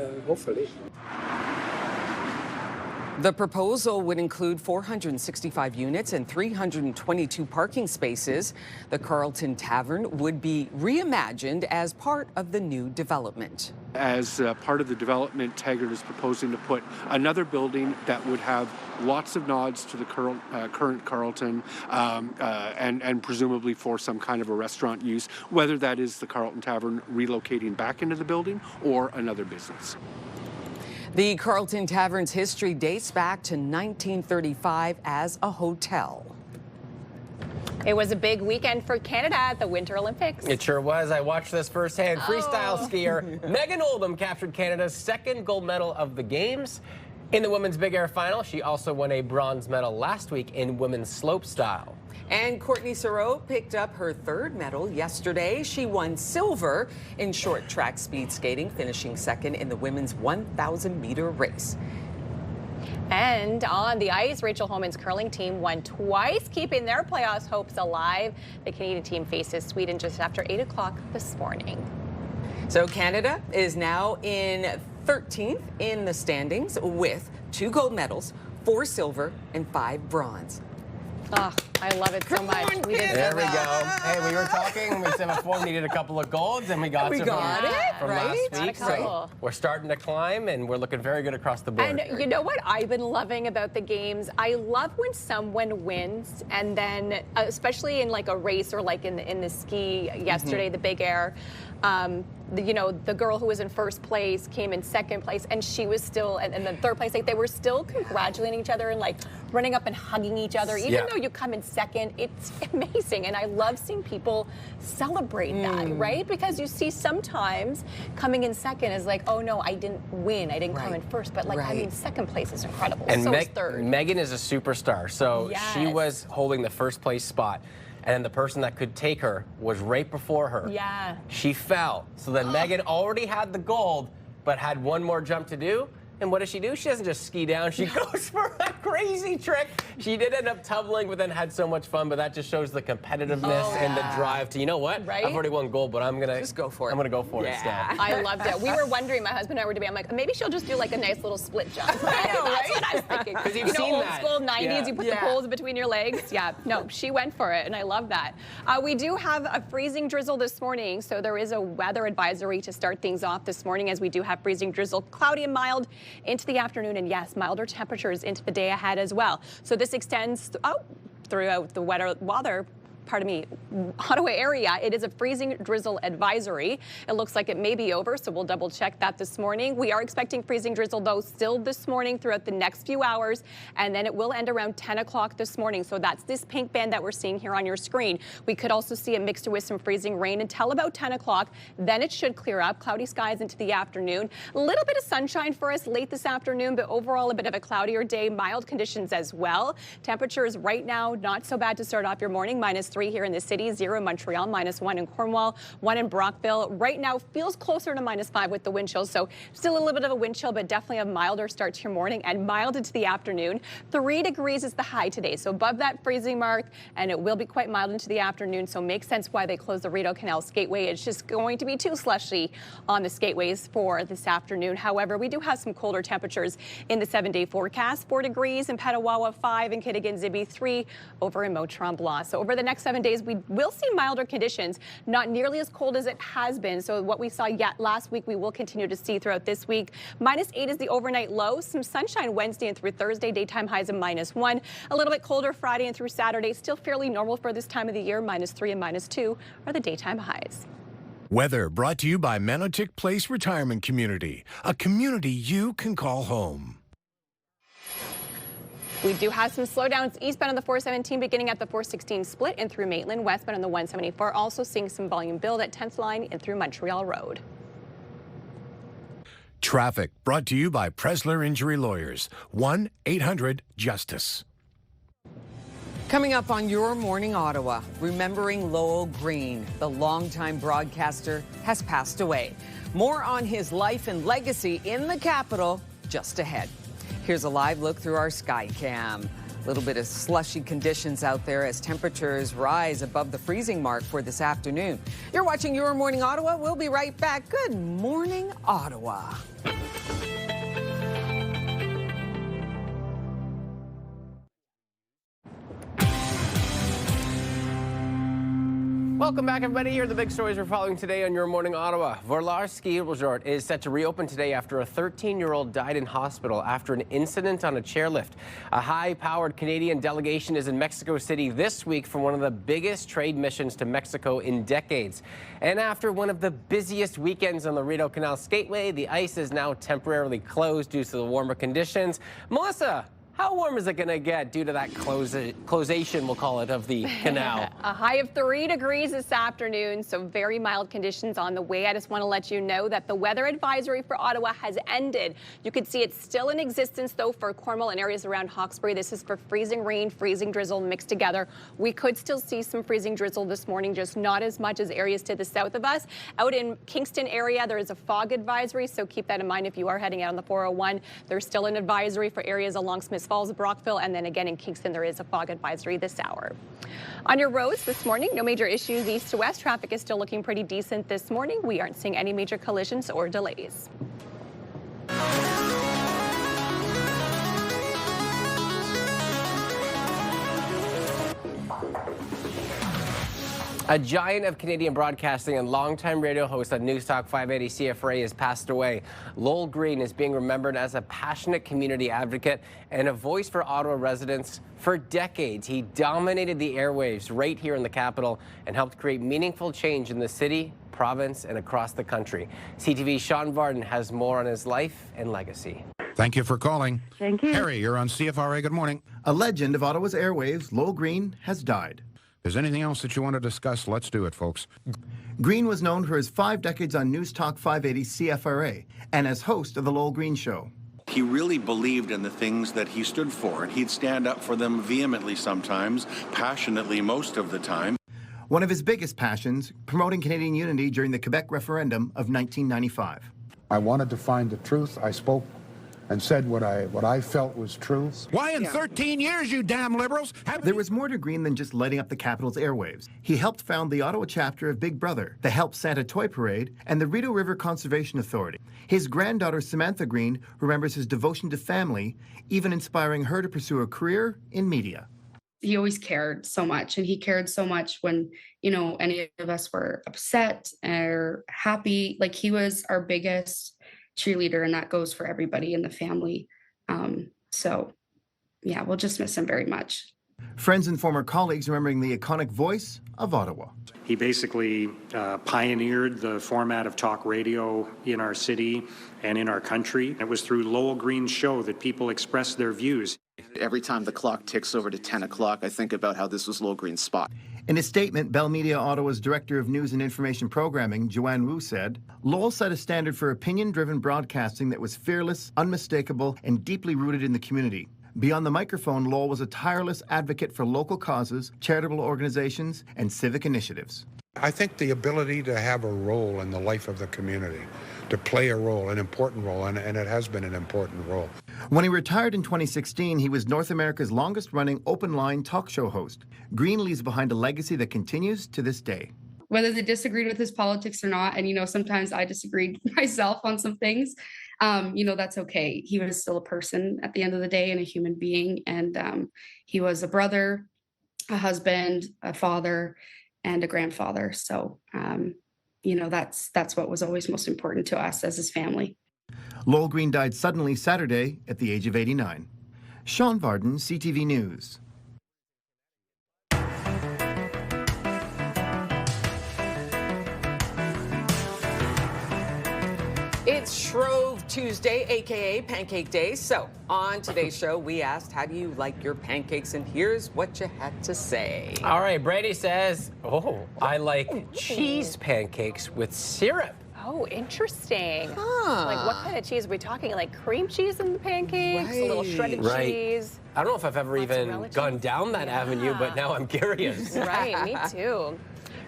[SPEAKER 1] The proposal would include 465 units and 322 parking spaces. The Carlton Tavern would be reimagined as part of the new development.
[SPEAKER 7] As part of the development, Taggart is proposing to put another building that would have lots of nods to the current Carlton and presumably for some kind of a restaurant use, whether that is the Carlton Tavern relocating back into the building or another business.
[SPEAKER 1] The Carlton Tavern's history dates back to 1935 as a hotel.
[SPEAKER 3] It was a big weekend for Canada at the Winter Olympics.
[SPEAKER 2] It sure was. I watched this firsthand. Freestyle skier Megan Oldham captured Canada's second gold medal of the Games. In the women's big air final, she also won a bronze medal last week in women's slopestyle.
[SPEAKER 1] And Courtney Sarot picked up her third medal yesterday. She won silver in short track speed skating, finishing second in the women's 1,000-meter race.
[SPEAKER 3] And on the ice, Rachel Homan's curling team won twice, keeping their playoffs hopes alive. The Canadian team faces Sweden just after 8 o'clock this morning.
[SPEAKER 1] So Canada is now in 13th in the standings with 2 gold medals, 4 silver, and 5 bronze.
[SPEAKER 3] Oh, I love it so much.
[SPEAKER 2] There we go. Hey, we were talking. We said before we needed a couple of golds, and we got some from last week. So we're starting to climb, and we're looking very good across the board.
[SPEAKER 3] And you know what I've been loving about the games? I love when someone wins, and then especially in like a race or like in the ski yesterday, the big air. The girl who was in first place came in second place, and she was still in the third place. Like, they were still congratulating each other and like running up and hugging each other. Even though you come in second, it's amazing. And I love seeing people celebrate that, right? Because you see sometimes coming in second is like, oh no, I didn't win. I didn't come in first. But like, I mean, second place is incredible.
[SPEAKER 2] And
[SPEAKER 3] so is third.
[SPEAKER 2] Megan is a superstar. So she was holding the first place spot. And the person that could take her was right before her.
[SPEAKER 3] Yeah.
[SPEAKER 2] She fell. So then Megan already had the gold, but had one more jump to do. And what does she do? She doesn't just ski down. She goes for a crazy trick She did end up tumbling, but then had so much fun. But that just shows the competitiveness and the drive to, you know what?
[SPEAKER 3] Right?
[SPEAKER 2] I've already won gold, but I'm gonna
[SPEAKER 1] just go for it.
[SPEAKER 2] I'm gonna go for it instead.
[SPEAKER 3] I loved it. We were wondering, my husband and I were debating, I'm like, maybe she'll just do like a nice little split jump. I know, right? That's what I was thinking.
[SPEAKER 2] Because you've
[SPEAKER 3] you know,
[SPEAKER 2] seen
[SPEAKER 3] old
[SPEAKER 2] that.
[SPEAKER 3] school 90s, you put the poles between your legs. Yeah, no, she went for it, and I love that. We do have a freezing drizzle this morning, so there is a weather advisory to start things off this morning, as we do have freezing drizzle, cloudy and mild into the afternoon, and yes, milder temperatures into the day ahead as well. So this extends throughout the Ottawa area. It is a freezing drizzle advisory. It looks like it may be over, so we'll double check that this morning. We are expecting freezing drizzle, though, still this morning throughout the next few hours, and then it will end around 10 o'clock this morning. So that's this pink band that we're seeing here on your screen. We could also see it mixed with some freezing rain until about 10 o'clock. Then it should clear up. Cloudy skies into the afternoon. A little bit of sunshine for us late this afternoon, but overall a bit of a cloudier day. Mild conditions as well. Temperatures right now not so bad to start off your morning. -3 here in the city, 0 in Montreal, -1 in Cornwall, 1 in Brockville. Right now feels closer to -5 with the wind chill, so still a little bit of a wind chill, but definitely a milder start to your morning and mild into the afternoon. 3 degrees is the high today, so above that freezing mark, and it will be quite mild into the afternoon, so makes sense why they closed the Rideau Canal Skateway. It's just going to be too slushy on the skateways for this afternoon. However, we do have some colder temperatures in the 7-day forecast. 4 degrees in Petawawa, 5 in Kittagan-Zibi, 3 over in Mont-Tremblant. So over the next 7 days, we will see milder conditions, not nearly as cold as it has been. So what we saw last week, we will continue to see throughout this week. -8 is the overnight low. Some sunshine Wednesday and through Thursday. Daytime highs of -1. A little bit colder Friday and through Saturday. Still fairly normal for this time of the year. -3 and -2 are the daytime highs.
[SPEAKER 17] Weather brought to you by Manotick Place Retirement Community, a community you can call home.
[SPEAKER 3] We do have some slowdowns eastbound on the 417 beginning at the 416 split and through Maitland, westbound on the 174. Also seeing some volume build at 10th line and through Montreal Road.
[SPEAKER 17] Traffic brought to you by Presler Injury Lawyers, 1-800-JUSTICE.
[SPEAKER 1] Coming up on Your Morning Ottawa, remembering Lowell Green, the longtime broadcaster, has passed away. More on his life and legacy in the capital just ahead. Here's a live look through our sky cam. A little bit of slushy conditions out there as temperatures rise above the freezing mark for this afternoon. You're watching Your Morning Ottawa. We'll be right back. Good morning, Ottawa.
[SPEAKER 2] Welcome back, everybody. Here are the big stories we're following today on Your Morning Ottawa. Vorlar Ski Resort is set to reopen today after a 13-year-old died in hospital after an incident on a chairlift. A high-powered Canadian delegation is in Mexico City this week for one of the biggest trade missions to Mexico in decades. And after one of the busiest weekends on the Rideau Canal Skateway, the ice is now temporarily closed due to the warmer conditions. Melissa, how warm is it going to get due to that closation, we'll call it, of the canal?
[SPEAKER 3] A high of 3 degrees this afternoon, so very mild conditions on the way. I just want to let you know that the weather advisory for Ottawa has ended. You can see it's still in existence, though, for Cornwall and areas around Hawkesbury. This is for freezing rain, freezing drizzle mixed together. We could still see some freezing drizzle this morning, just not as much as areas to the south of us. Out in Kingston area, there is a fog advisory, so keep that in mind if you are heading out on the 401. There's still an advisory for areas along Smiths Falls, Brockville, and then again in Kingston, there is a fog advisory this hour. On your roads this morning, no major issues east to west. Traffic is still looking pretty decent this morning. We aren't seeing any major collisions or delays.
[SPEAKER 2] A giant of Canadian broadcasting and longtime radio host on News Talk 580 CFRA has passed away. Lowell Green is being remembered as a passionate community advocate and a voice for Ottawa residents. For decades, he dominated the airwaves right here in the capital and helped create meaningful change in the city, province, and across the country. CTV's Sean Varden has more on his life and legacy.
[SPEAKER 9] Thank you for calling.
[SPEAKER 20] Thank you.
[SPEAKER 9] Harry, you're on CFRA. Good morning.
[SPEAKER 20] A legend of Ottawa's airwaves, Lowell Green, has died.
[SPEAKER 9] If there's anything else that you want to discuss, let's do it, folks.
[SPEAKER 20] Green was known for his 5 decades on News Talk 580 CFRA and as host of The Lowell Green Show.
[SPEAKER 21] He really believed in the things that he stood for, and he'd stand up for them vehemently sometimes, passionately most of the time.
[SPEAKER 20] One of his biggest passions, promoting Canadian unity during the Quebec referendum of 1995.
[SPEAKER 22] I wanted to find the truth. I spoke
[SPEAKER 9] and said what I felt was true. Why in 13 years, you damn liberals?
[SPEAKER 20] There was more to Green than just lighting up the capital's airwaves. He helped found the Ottawa chapter of Big Brother, the Help Santa Toy Parade, and the Rideau River Conservation Authority. His granddaughter, Samantha Green, remembers his devotion to family, even inspiring her to pursue a career in media.
[SPEAKER 10] He always cared so much, and he cared so much when, you know, any of us were upset or happy. Like, he was our biggest cheerleader, and that goes for everybody in the family. So yeah, we'll just miss him very much.
[SPEAKER 20] Friends and former colleagues remembering the iconic voice of Ottawa.
[SPEAKER 8] He basically pioneered the format of talk radio in our city and in our country. It was through Lowell Green's show that people expressed their views.
[SPEAKER 22] Every time the clock ticks over to 10 o'clock, I think about how this was Lowell Green's spot.
[SPEAKER 20] In a statement, Bell Media Ottawa's Director of News and Information Programming, Joanne Wu, said, Lowell set a standard for opinion-driven broadcasting that was fearless, unmistakable, and deeply rooted in the community. Beyond the microphone, Lowell was a tireless advocate for local causes, charitable organizations, and civic initiatives.
[SPEAKER 9] I think the ability to have a role in the life of the community, to play a role, an important role, and it has been an important role.
[SPEAKER 20] When he retired in 2016, he was North America's longest-running open-line talk show host. Green leaves behind a legacy that continues to this day.
[SPEAKER 10] Whether they disagreed with his politics or not, and, you know, sometimes I disagreed myself on some things, you know, that's okay. He was still a person at the end of the day and a human being. And he was a brother, a husband, a father, and a grandfather. So, you know, that's what was always most important to us as his family.
[SPEAKER 20] Lowell Green died suddenly Saturday at the age of 89. Sean Varden, CTV News.
[SPEAKER 1] It's Shrove Tuesday, aka Pancake Day. So on today's show, we asked, how do you like your pancakes? And here's what you had to say.
[SPEAKER 2] All right, Brady says, I like cheese pancakes with syrup.
[SPEAKER 3] Oh, interesting.
[SPEAKER 1] Huh.
[SPEAKER 3] Like, what kind of cheese are we talking? Like cream cheese in the pancakes? A little shredded cheese?
[SPEAKER 2] I don't know if I've ever even gone down that avenue, but now I'm curious.
[SPEAKER 3] Right, me too.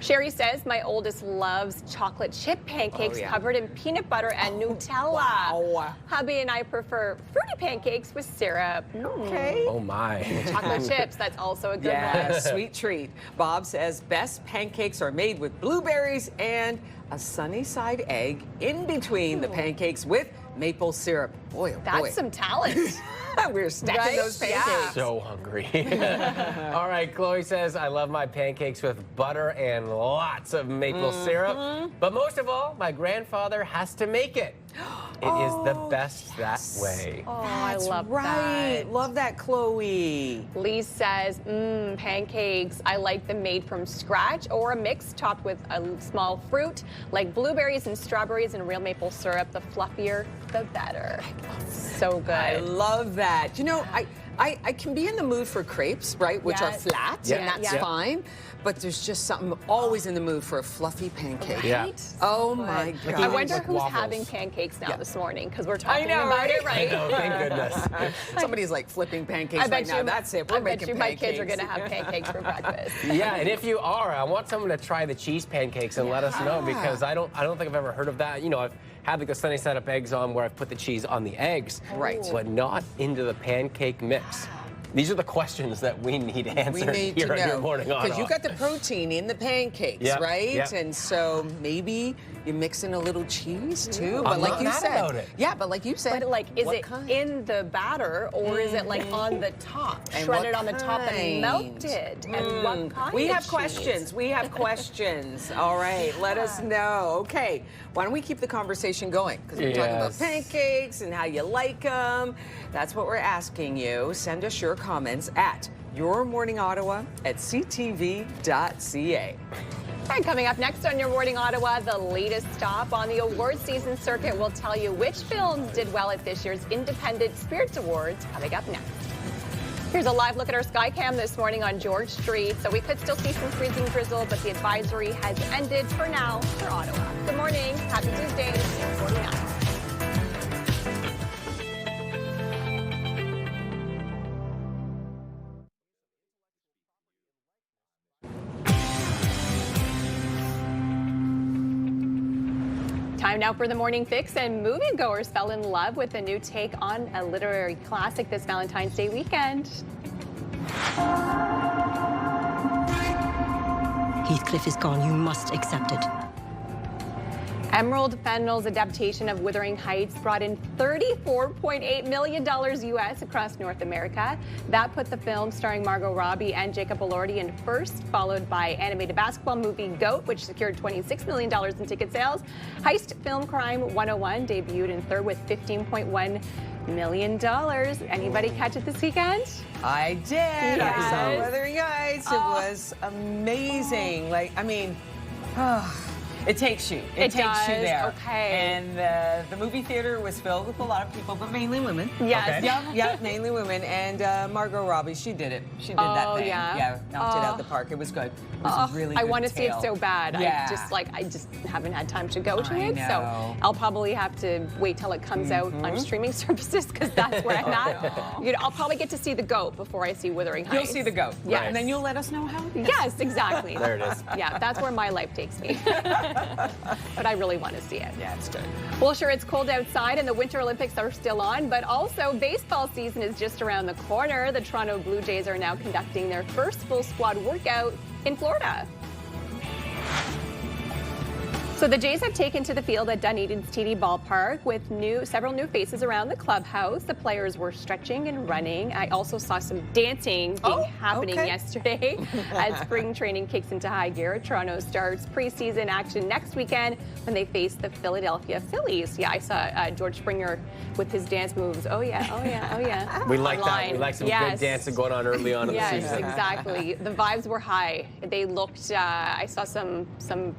[SPEAKER 3] Sherry says, my oldest loves chocolate chip pancakes covered in peanut butter and Nutella.
[SPEAKER 1] Wow.
[SPEAKER 3] Hubby and I prefer fruity pancakes with syrup.
[SPEAKER 1] Okay.
[SPEAKER 2] Oh, my.
[SPEAKER 3] Chocolate chips, that's also a good one.
[SPEAKER 1] Sweet treat. Bob says, best pancakes are made with blueberries and a sunny side egg in between the pancakes with maple syrup. Boy, oh boy.
[SPEAKER 3] That's some talent.
[SPEAKER 1] We're stacking those pancakes.
[SPEAKER 3] Yeah.
[SPEAKER 2] So hungry. All right, Chloe says, I love my pancakes with butter and lots of maple syrup. But most of all, my grandfather has to make it. It is the best that way.
[SPEAKER 3] Oh,
[SPEAKER 1] That's
[SPEAKER 3] I love
[SPEAKER 1] right.
[SPEAKER 3] that.
[SPEAKER 1] Love that, Chloe.
[SPEAKER 3] Lee says, pancakes. I like them made from scratch or a mix topped with a small fruit like blueberries and strawberries and real maple syrup. The fluffier, the better. So good.
[SPEAKER 1] I love that. You know, I can be in the mood for crepes, right, which are flat, and that's fine. But there's just something always in the mood for a fluffy pancake.
[SPEAKER 3] Right?
[SPEAKER 1] Oh my God.
[SPEAKER 3] I wonder who's having pancakes now this morning, because we're talking about it, right?
[SPEAKER 2] I know, thank goodness.
[SPEAKER 1] Somebody's like flipping pancakes right now. That's it. We're making pancakes.
[SPEAKER 3] My kids are going to have pancakes for breakfast.
[SPEAKER 2] Yeah, and if you are, I want someone to try the cheese pancakes and let us know, because I don't think I've ever heard of that. You know, I've had like the sunny side up eggs on where I've put the cheese on the eggs, but not into the pancake mix. These are the questions that we need answered here on Your Morning Ottawa.
[SPEAKER 1] Because you got the protein in the pancakes, right? Yep. And so maybe you mix in a little cheese too. But like you said, but like you said,
[SPEAKER 3] but like, is it in the batter or is it like on the top, shredded on the top and melted? And what kind?
[SPEAKER 1] We
[SPEAKER 3] of
[SPEAKER 1] have
[SPEAKER 3] cheese?
[SPEAKER 1] questions. We have questions. All right, let us know. Okay, why don't we keep the conversation going? Because we're talking about pancakes and how you like them. That's what we're asking you. Send us your comments at yourmorningottawa@ctv.ca.
[SPEAKER 3] And coming up next on Your Morning Ottawa, the latest stop on the award season circuit will tell you which films did well at this year's Independent Spirits Awards. Coming up next. Here's a live look at our sky cam this morning on George Street. So we could still see some freezing drizzle, but the advisory has ended for now for Ottawa. Good morning. Happy Tuesday. 6:49. Time Time now for the morning fix, and moviegoers fell in love with a new take on a literary classic this Valentine's Day weekend.
[SPEAKER 11] Heathcliff is gone. You must accept it.
[SPEAKER 3] Emerald Fennell's adaptation of Wuthering Heights brought in $34.8 million US across North America. That put the film starring Margot Robbie and Jacob Elordi in first, followed by animated basketball movie GOAT, which secured $26 million in ticket sales. Heist film Crime 101 debuted in third with $15.1 million. Anybody catch it this weekend?
[SPEAKER 1] I did.
[SPEAKER 3] Yes.
[SPEAKER 1] I saw Wuthering Heights. It was amazing. Like, I mean, it takes you. It takes you there.
[SPEAKER 3] Okay.
[SPEAKER 1] And the movie theater was filled with a lot of people, but mainly women.
[SPEAKER 3] Yes.
[SPEAKER 1] Okay. Yeah, mainly women. And Margot Robbie, she did it. She did that thing.
[SPEAKER 3] Yeah.
[SPEAKER 1] Knocked it out the park. It was good. It was a really good
[SPEAKER 3] I want to see it
[SPEAKER 1] tale.
[SPEAKER 3] so bad.
[SPEAKER 1] Yeah.
[SPEAKER 3] I just haven't had time to go to
[SPEAKER 1] I
[SPEAKER 3] it.
[SPEAKER 1] know.
[SPEAKER 3] So I'll probably have to wait till it comes out on streaming services, because that's where I'm at. You know, I'll probably get to see the GOAT before I see Wuthering Heights.
[SPEAKER 1] You'll see the GOAT.
[SPEAKER 3] Yes.
[SPEAKER 1] And then you'll let us know how it is.
[SPEAKER 3] Yes, exactly.
[SPEAKER 2] There it is.
[SPEAKER 3] Yeah, that's where my life takes me. But I really want to see it.
[SPEAKER 1] Yeah, it's good.
[SPEAKER 3] Well, sure, it's cold outside and the Winter Olympics are still on, but also baseball season is just around the corner. The Toronto Blue Jays are now conducting their first full squad workout in Florida. So the Jays have taken to the field at Dunedin's TD Ballpark with several new faces around the clubhouse. The players were stretching and running. I also saw some dancing happening yesterday as spring training kicks into high gear. Toronto starts preseason action next weekend when they face the Philadelphia Phillies. Yeah, I saw George Springer with his dance moves. Oh yeah.
[SPEAKER 2] We like that.
[SPEAKER 3] Online.
[SPEAKER 2] We like some good dancing going on early on in the season.
[SPEAKER 3] Yes, exactly. The vibes were high. They looked, I saw some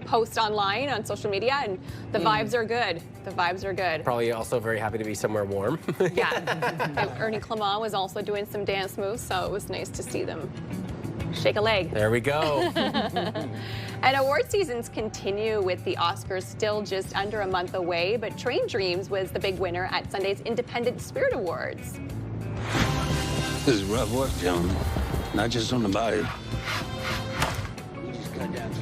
[SPEAKER 3] posts online on social media, and the vibes are good. The vibes are good.
[SPEAKER 2] Probably also very happy to be somewhere warm.
[SPEAKER 3] Yeah. Ernie Clement was also doing some dance moves, so it was nice to see them shake a leg.
[SPEAKER 2] There we go.
[SPEAKER 3] And award seasons continue with the Oscars still just under a month away, but Train Dreams was the big winner at Sunday's Independent Spirit Awards.
[SPEAKER 13] This is rough work, John. Not just on the body.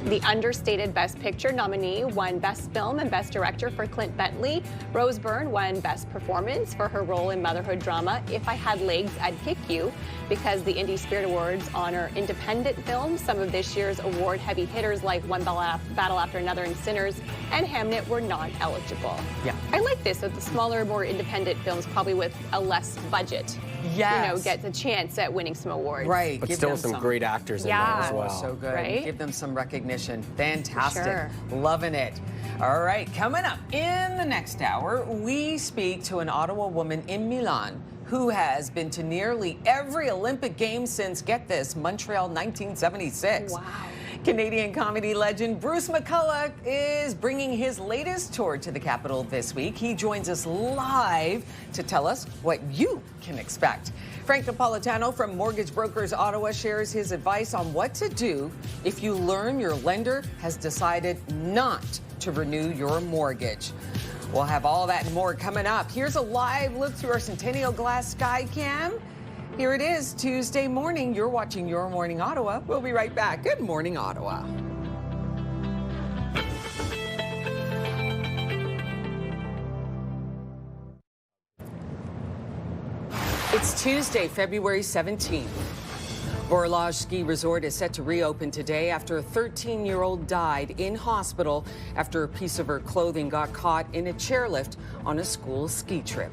[SPEAKER 3] The understated Best Picture nominee won Best Film and Best Director for Clint Bentley. Rose Byrne won Best Performance for her role in motherhood drama If I Had Legs, I'd Kick You, because the Indie Spirit Awards honor independent films. Some of this year's award heavy hitters like One Battle After Another and Sinners and Hamnet were not eligible.
[SPEAKER 1] Yeah.
[SPEAKER 3] I like this, that the smaller, more independent films, probably with a less budget, gets a chance at winning some awards.
[SPEAKER 1] Right.
[SPEAKER 2] But still some great actors in there as well.
[SPEAKER 1] So good.
[SPEAKER 3] Right?
[SPEAKER 1] Give them some recognition. Fantastic.
[SPEAKER 3] Sure.
[SPEAKER 1] Loving it. All right. Coming up in the next hour, we speak to an Ottawa woman in Milan who has been to nearly every Olympic Games since, get this, Montreal 1976.
[SPEAKER 3] Wow.
[SPEAKER 1] Canadian comedy legend Bruce McCulloch is bringing his latest tour to the capital this week. He joins us live to tell us what you can expect. Frank Napolitano from Mortgage Brokers Ottawa shares his advice on what to do if you learn your lender has decided not to renew your mortgage. We'll have all that and more coming up. Here's a live look through our Centennial Glass Sky Cam. Here it is, Tuesday morning. You're watching Your Morning Ottawa. We'll be right back. Good morning, Ottawa. It's Tuesday, February 17th. Borlage Ski Resort is set to reopen today after a 13-year-old died in hospital after a piece of her clothing got caught in a chairlift on a school ski trip.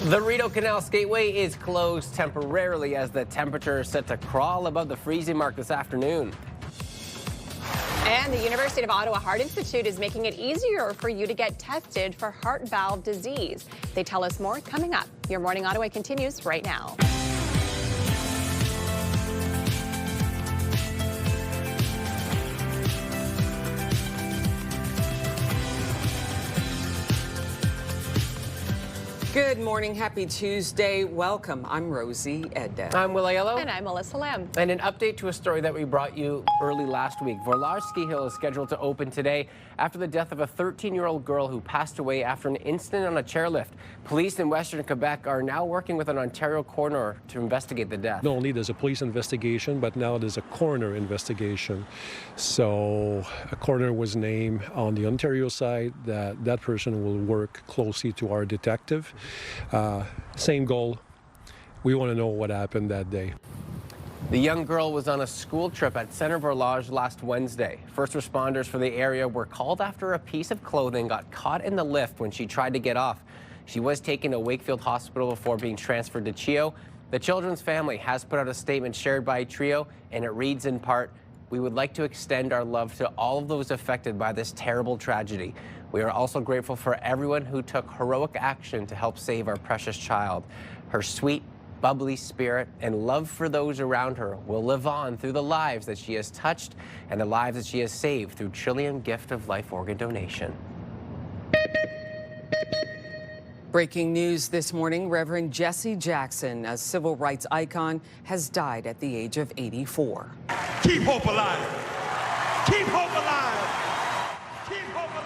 [SPEAKER 2] The Rideau Canal Skateway is closed temporarily as the temperature is set to crawl above the freezing mark this afternoon.
[SPEAKER 3] And the University of Ottawa Heart Institute is making it easier for you to get tested for heart valve disease. They tell us more coming up. Your Morning Ottawa continues right now.
[SPEAKER 1] Good morning. Happy Tuesday. Welcome. I'm Rosie Edda.
[SPEAKER 2] I'm Will Aiello.
[SPEAKER 3] And I'm Melissa Lamb.
[SPEAKER 2] And an update to a story that we brought you early last week. Vorlage Ski Hill is scheduled to open today after the death of a 13-year-old girl who passed away after an incident on a chairlift. Police in Western Quebec are now working with an Ontario coroner to investigate the death.
[SPEAKER 4] Not only there's a police investigation, but now there's a coroner investigation. So a coroner was named on the Ontario side. That person will work closely to our detective. Same goal. We want to know what happened that day.
[SPEAKER 2] The young girl was on a school trip at Centre Vorlage last Wednesday. First responders for the area were called after a piece of clothing got caught in the lift when she tried to get off. She was taken to Wakefield Hospital before being transferred to CHEO. The children's family has put out a statement shared by CHEO, and it reads in part, "We would like to extend our love to all of those affected by this terrible tragedy. We are also grateful for everyone who took heroic action to help save our precious child. Her sweet, bubbly spirit and love for those around her will live on through the lives that she has touched and the lives that she has saved through Trillium Gift of Life organ donation."
[SPEAKER 1] Breaking news this morning, Reverend Jesse Jackson, a civil rights icon, has died at the age of 84.
[SPEAKER 5] Keep hope alive. Keep hope alive. Keep hope alive.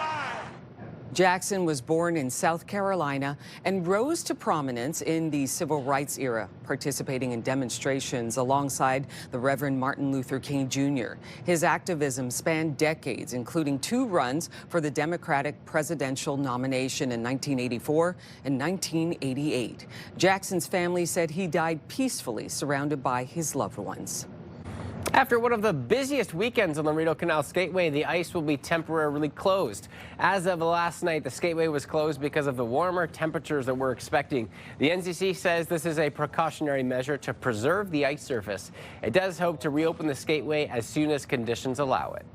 [SPEAKER 1] Jackson was born in South Carolina and rose to prominence in the civil rights era, participating in demonstrations alongside the Reverend Martin Luther King Jr. His activism spanned decades, including 2 runs for the Democratic presidential nomination in 1984 and 1988. Jackson's family said he died peacefully, surrounded by his loved ones.
[SPEAKER 2] After one of the busiest weekends on the Rideau Canal Skateway, the ice will be temporarily closed. As of last night, the skateway was closed because of the warmer temperatures that we're expecting. The NCC says this is a precautionary measure to preserve the ice surface. It does hope to reopen the skateway as soon as conditions allow it.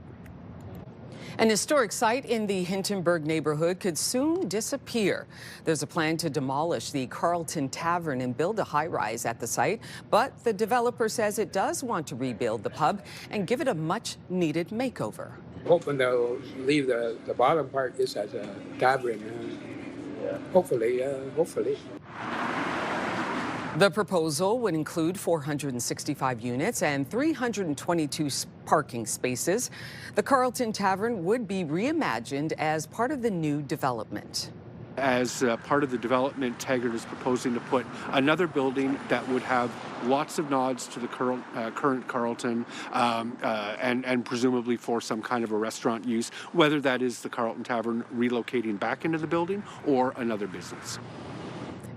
[SPEAKER 1] An historic site in the Hintonburg neighborhood could soon disappear. There's a plan to demolish the Carlton Tavern and build a high-rise at the site, but the developer says it does want to rebuild the pub and give it a much-needed makeover.
[SPEAKER 6] Hoping they'll leave the bottom part just as a tavern. Hopefully.
[SPEAKER 1] The proposal would include 465 units and 322 parking spaces. The Carlton Tavern would be reimagined as part of the new development.
[SPEAKER 7] As part of the development, Taggart is proposing to put another building that would have lots of nods to the current Carlton and presumably for some kind of a restaurant use, whether that is the Carlton Tavern relocating back into the building or another business.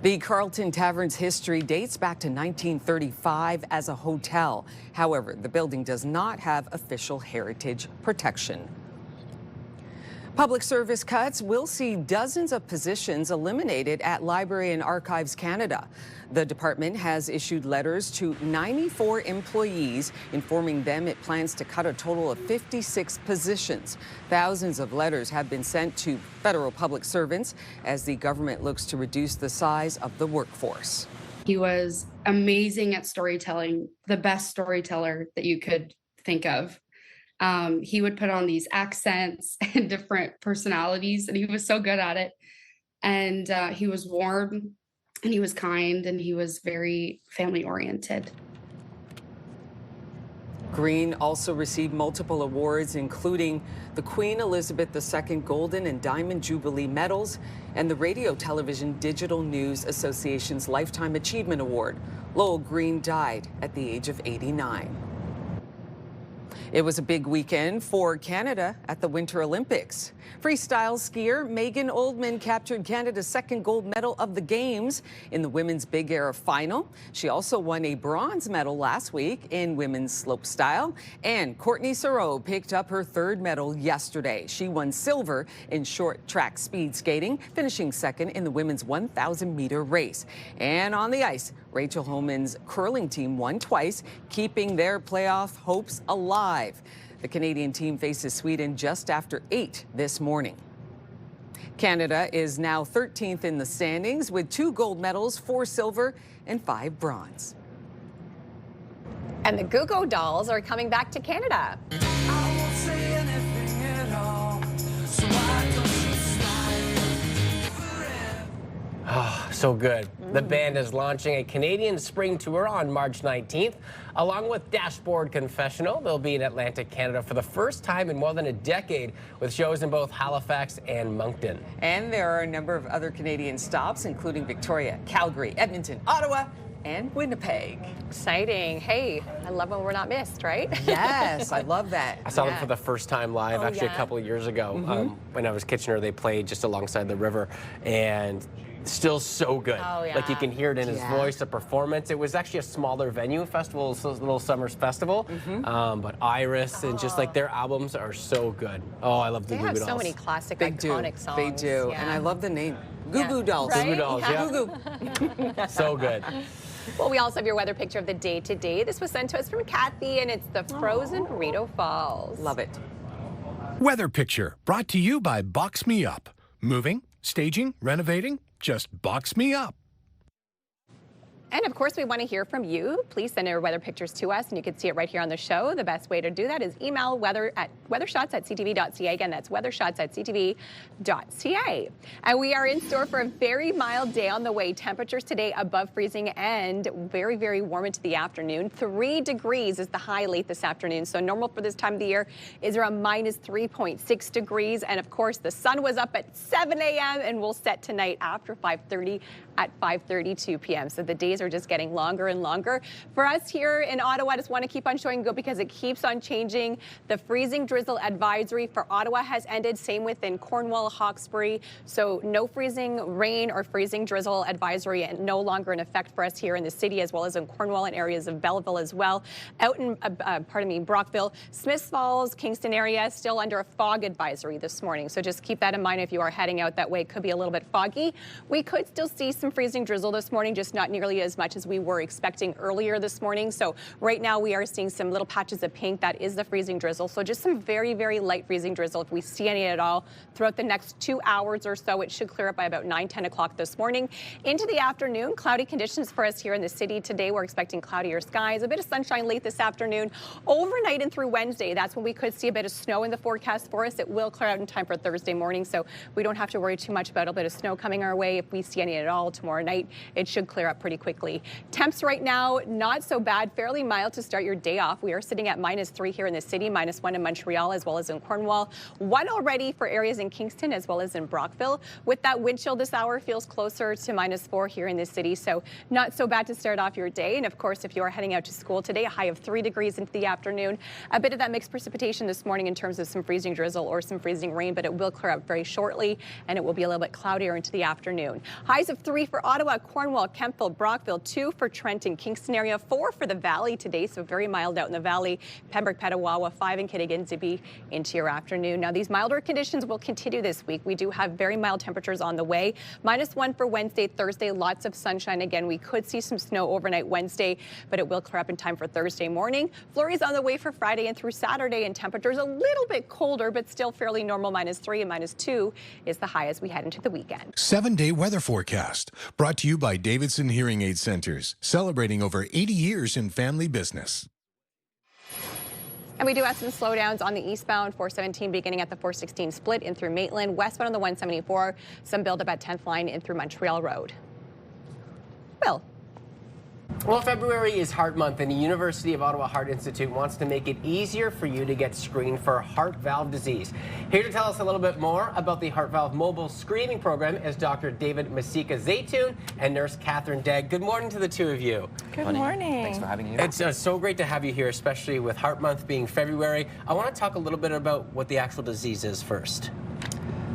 [SPEAKER 1] The Carlton Tavern's history dates back to 1935 as a hotel. However, the building does not have official heritage protection. Public service cuts will see dozens of positions eliminated at Library and Archives Canada. The department has issued letters to 94 employees informing them it plans to cut a total of 56 positions. Thousands of letters have been sent to federal public servants as the government looks to reduce the size of the workforce.
[SPEAKER 10] He was amazing at storytelling, the best storyteller that you could think of. He would put on these accents and different personalities, and he was so good at it. And he was warm, and he was kind, and he was very family-oriented.
[SPEAKER 1] Green also received multiple awards, including the Queen Elizabeth II Golden and Diamond Jubilee Medals and the Radio Television Digital News Association's Lifetime Achievement Award. Lowell Green died at the age of 89. It was a big weekend for Canada at the Winter Olympics. Freestyle skier Megan Oldman captured Canada's second gold medal of the Games in the women's big air final. She also won a bronze medal last week in women's slopestyle. And Courtney Saroux picked up her third medal yesterday. She won silver in short track speed skating, finishing second in the women's 1,000-meter race. And on the ice, Rachel Homan's curling team won twice, keeping their playoff hopes alive. The Canadian team faces Sweden just after 8 this morning. Canada is now 13th in the standings with 2 gold medals, 4 silver, and 5 bronze.
[SPEAKER 3] And the Goo Goo Dolls are coming back to Canada.
[SPEAKER 15] I won't say anything at all, so why don't you smile forever?
[SPEAKER 2] So good. The band is launching a Canadian spring tour on March 19th. Along with Dashboard Confessional, they'll be in Atlantic Canada for the first time in more than a decade, with shows in both Halifax and Moncton.
[SPEAKER 1] And there are a number of other Canadian stops, including Victoria, Calgary, Edmonton, Ottawa, and Winnipeg.
[SPEAKER 3] Exciting. Hey, I love when we're not missed, right?
[SPEAKER 1] Yes, I love that.
[SPEAKER 2] I saw them for the first time live, actually a couple of years ago. When I was Kitchener, they played just alongside the river, and still so good.
[SPEAKER 3] Oh, yeah.
[SPEAKER 2] Like you can hear it in his voice, the performance. It was actually a smaller venue festival, it's a little Summers Festival. But Iris and just like their albums are so good. Oh, I love the Goo Goo Dolls.
[SPEAKER 3] They have so many classic, iconic songs.
[SPEAKER 1] They do, and I love the name. Goo Goo Dolls.
[SPEAKER 3] Right?
[SPEAKER 2] Goo Goo Dolls, yeah.
[SPEAKER 1] Goo Goo.
[SPEAKER 2] So good.
[SPEAKER 3] Well, we also have your weather picture of the day today. This was sent to us from Kathy, and it's the frozen Burrito Falls.
[SPEAKER 1] Love it.
[SPEAKER 17] Weather picture brought to you by Box Me Up. Moving, staging, renovating, just box me up.
[SPEAKER 3] And of course, we want to hear from you. Please send your weather pictures to us, and you can see it right here on the show. The best way to do that is email weathershots@ctv.ca. Again, that's weathershots@ctv.ca. And we are in store for a very mild day on the way. Temperatures today above freezing and very, very warm into the afternoon. 3 degrees is the high late this afternoon. So normal for this time of the year is around minus 3.6 degrees. And of course, the sun was up at 7 a.m. and will set tonight after 5:30 at 5:32 p.m. So the days are just getting longer and longer. For us here in Ottawa, I just want to keep on showing good because it keeps on changing. The freezing drizzle advisory for Ottawa has ended. Same within Cornwall, Hawkesbury. So no freezing rain or freezing drizzle advisory and no longer in effect for us here in the city, as well as in Cornwall and areas of Belleville as well. Out in, Brockville, Smiths Falls, Kingston area, still under a fog advisory this morning. So just keep that in mind if you are heading out that way. It could be a little bit foggy. We could still see some freezing drizzle this morning, just not nearly as much as we were expecting earlier this morning. So right now we are seeing some little patches of pink. That is the freezing drizzle. So just some very, very light freezing drizzle. If we see any at all throughout the next 2 hours or so, it should clear up by about 9-10 o'clock this morning. Into the afternoon, cloudy conditions for us here in the city today. We're expecting cloudier skies, a bit of sunshine late this afternoon. Overnight and through Wednesday, that's when we could see a bit of snow in the forecast for us. It will clear out in time for Thursday morning, so we don't have to worry too much about a bit of snow coming our way. If we see any at all tomorrow night, it should clear up pretty quickly. Temps right now, not so bad, fairly mild to start your day off. We are sitting at -3 here in the city, -1 in Montreal, as well as in Cornwall. 1 already for areas in Kingston, as well as in Brockville. With that wind chill this hour, feels closer to -4 here in the city, so not so bad to start off your day. And of course, if you are heading out to school today, a high of 3 degrees into the afternoon. A bit of that mixed precipitation this morning in terms of some freezing drizzle or some freezing rain, but it will clear up very shortly, and it will be a little bit cloudier into the afternoon. Highs of 3 for Ottawa, Cornwall, Kemptville, Brockville, 2 for Trenton, Kingston area, 4 for the Valley today, so very mild out in the Valley. Pembroke, Petawawa, 5 in Kittaginzibi into your afternoon. Now, these milder conditions will continue this week. We do have very mild temperatures on the way. -1 for Wednesday, Thursday, lots of sunshine again. We could see some snow overnight Wednesday, but it will clear up in time for Thursday morning. Flurries on the way for Friday and through Saturday, and temperatures a little bit colder, but still fairly normal. -3 and -2 is the high as we head into the weekend.
[SPEAKER 17] 7-day weather forecast brought to you by Davidson Hearing Aid Centers, celebrating over 80 years in family business.
[SPEAKER 3] And we do have some slowdowns on the eastbound 417 beginning at the 416 split in through Maitland, westbound on the 174, some buildup at 10th line in through Montreal Road. Will.
[SPEAKER 2] Well, February is Heart Month, and the University of Ottawa Heart Institute wants to make it easier for you to get screened for heart valve disease. Here to tell us a little bit more about the heart valve mobile screening program is Dr. David Masika-Zaytoun and Nurse Catherine Degg. Good morning to the two of you.
[SPEAKER 14] Good morning.
[SPEAKER 2] Thanks for having me. It's so great to have you here, especially with Heart Month being February. I want to talk a little bit about what the actual disease is first.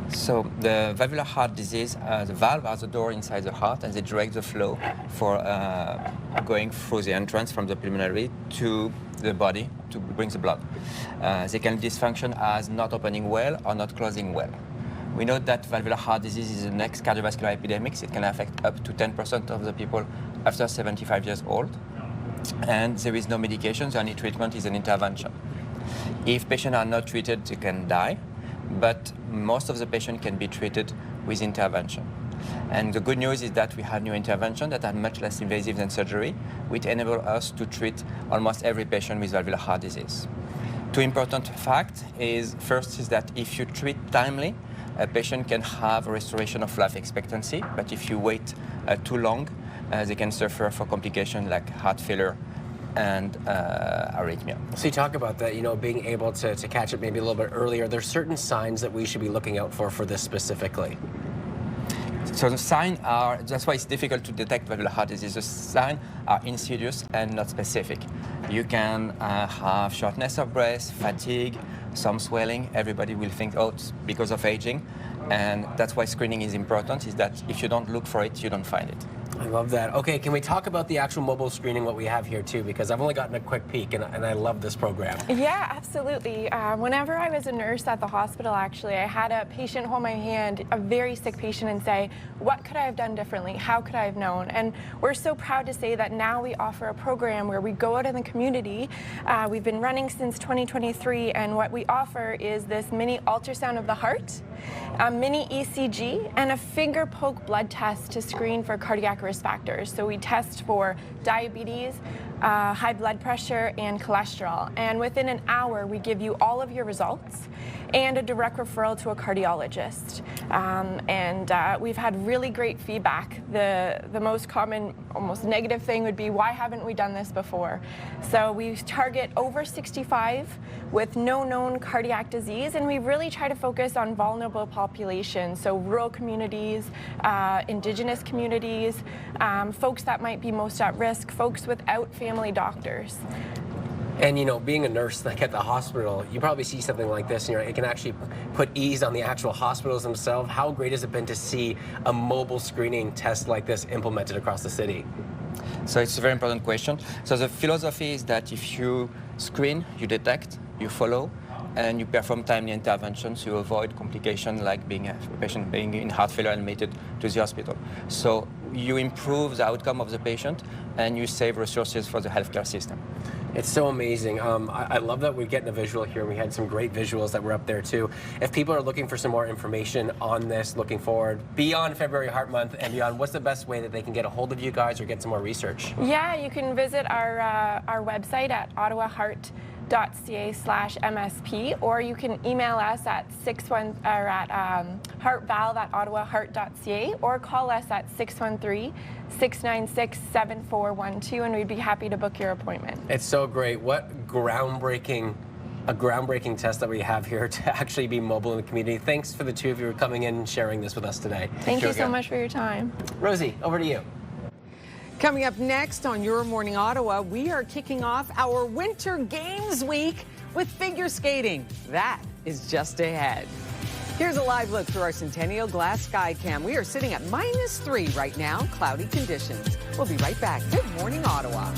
[SPEAKER 14] So the valvular heart disease, the valve has a door inside the heart, and they direct the flow for going through the entrance from the pulmonary to the body to bring the blood. They can dysfunction as not opening well or not closing well. We know that valvular heart disease is the next cardiovascular epidemic. It can affect up to 10% of the people after 75 years old. And there is no medication, the only treatment is an intervention. If patients are not treated, they can die. But most of the patients can be treated with intervention. And the good news is that we have new interventions that are much less invasive than surgery, which enable us to treat almost every patient with valvular heart disease. Two important facts is, first is that if you treat timely, a patient can have a restoration of life expectancy, but if you wait too long, they can suffer for complications like heart failure and arrhythmia.
[SPEAKER 2] So you talk about that, you know, being able to catch it maybe a little bit earlier. There's certain signs that we should be looking out for this specifically.
[SPEAKER 14] So the signs are, that's why it's difficult to detect valvular heart disease. The signs are insidious and not specific. You can have shortness of breath, fatigue, some swelling. Everybody will think, oh, it's because of aging. And that's why screening is important, is that if you don't look for it, you don't find it.
[SPEAKER 2] I love that. Okay, can we talk about the actual mobile screening, what we have here too? Because I've only gotten a quick peek and I love this program.
[SPEAKER 12] Yeah, absolutely. Whenever I was a nurse at the hospital, actually, I had a patient hold my hand, a very sick patient, and say, what could I have done differently? How could I have known? And we're so proud to say that now we offer a program where we go out in the community. We've been running since 2023, and what we offer is this mini ultrasound of the heart, a mini ECG, and a finger poke blood test to screen for cardiac risk factors. So we test for diabetes, high blood pressure, and cholesterol. And within an hour, we give you all of your results and a direct referral to a cardiologist. We've had really great feedback. The most common, almost negative thing would be, why haven't we done this before? So we target over 65 with no known cardiac disease, and we really try to focus on vulnerable populations, so rural communities, Indigenous communities, folks that might be most at risk, folks without family doctors.
[SPEAKER 2] And you know, being a nurse like at the hospital, you probably see something like this, and it can actually put ease on the actual hospitals themselves. How great has it been to see a mobile screening test like this implemented across the city?
[SPEAKER 14] So it's a very important question. So the philosophy is that if you screen, you detect, you follow, and you perform timely interventions, you avoid complications like being a patient being in heart failure and admitted to the hospital. So you improve the outcome of the patient and you save resources for the healthcare system.
[SPEAKER 2] It's so amazing. I love that we're getting a visual here. We had some great visuals that were up there too. If people are looking for some more information on this, looking forward, beyond February Heart Month and beyond, what's the best way that they can get a hold of you guys or get some more research?
[SPEAKER 12] Yeah, you can visit our website at ottawaheart.ca/MSP, or you can email us at heartvalve@ottawaheart.ca, or call us at 613-696-7412, and we'd be happy to book your appointment.
[SPEAKER 2] It's so great. What a groundbreaking test that we have here to actually be mobile in the community. Thanks for the two of you for coming in and sharing this with us today.
[SPEAKER 12] Thank you so much for your time.
[SPEAKER 2] Rosie, over to you.
[SPEAKER 1] Coming up next on Your Morning Ottawa, we are kicking off our Winter Games Week with figure skating. That is just ahead. Here's a live look through our Centennial Glass Sky Cam. We are sitting at -3 right now, cloudy conditions. We'll be right back. Good morning, Ottawa.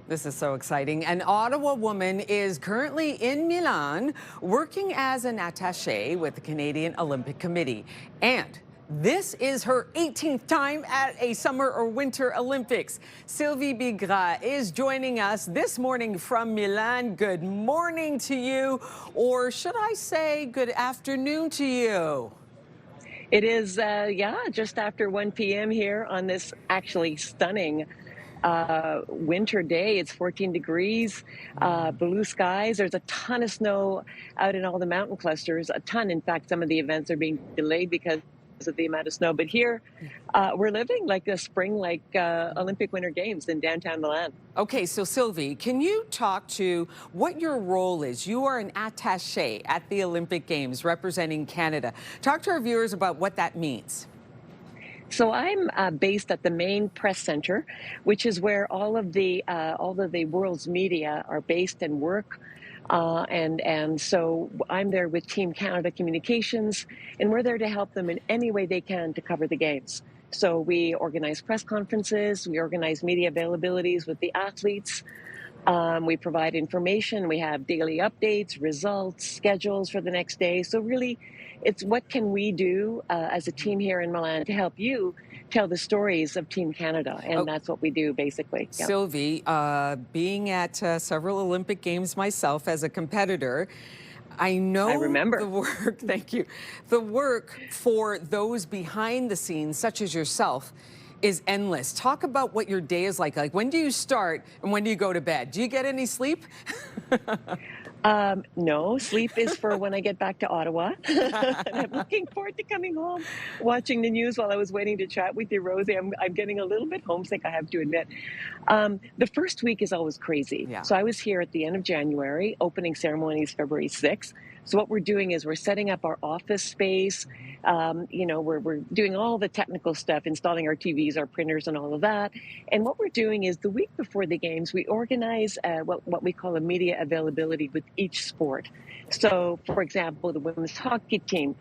[SPEAKER 1] This is so exciting. An Ottawa woman is currently in Milan working as an attaché with the Canadian Olympic Committee. And this is her 18th time at a Summer or Winter Olympics. Sylvie Bigras is joining us this morning from Milan. Good morning to you, or should I say good afternoon to you?
[SPEAKER 16] It is, just after 1 p.m. here on this actually stunning winter day. It's 14 degrees, blue skies. There's a ton of snow out in all the mountain clusters, a ton. In fact, some of the events are being delayed because of the amount of snow. But here, we're living like a spring, like Olympic Winter Games in downtown Milan.
[SPEAKER 1] Okay, so Sylvie, can you talk to what your role is? You are an attaché at the Olympic Games representing Canada. Talk to our viewers about what that means.
[SPEAKER 16] So I'm based at the main press center, which is where all of the world's media are based and work. And so I'm there with Team Canada Communications, and we're there to help them in any way they can to cover the games. So we organize press conferences, we organize media availabilities with the athletes. We provide information, we have daily updates, results, schedules for the next day. So really, it's what can we do as a team here in Milan to help you tell the stories of Team Canada, and that's what we do basically. Yeah.
[SPEAKER 1] Sylvie, being at several Olympic Games myself as a competitor, I know the work, thank you, the work for those behind the scenes, such as yourself, is endless. Talk about what your day is like. Like, when do you start and when do you go to bed? Do you get any sleep?
[SPEAKER 16] No, sleep is for when I get back to Ottawa. And I'm looking forward to coming home, watching the news while I was waiting to chat with you, Rosie. I'm getting a little bit homesick, I have to admit. The first week is always crazy.
[SPEAKER 1] Yeah.
[SPEAKER 16] So I was here at the end of January, opening ceremonies February 6th. So what we're doing is we're setting up our office space. We're doing all the technical stuff, installing our TVs, our printers, and all of that. And what we're doing is the week before the games, we organize what we call a media availability with each sport. So, for example, the women's hockey team,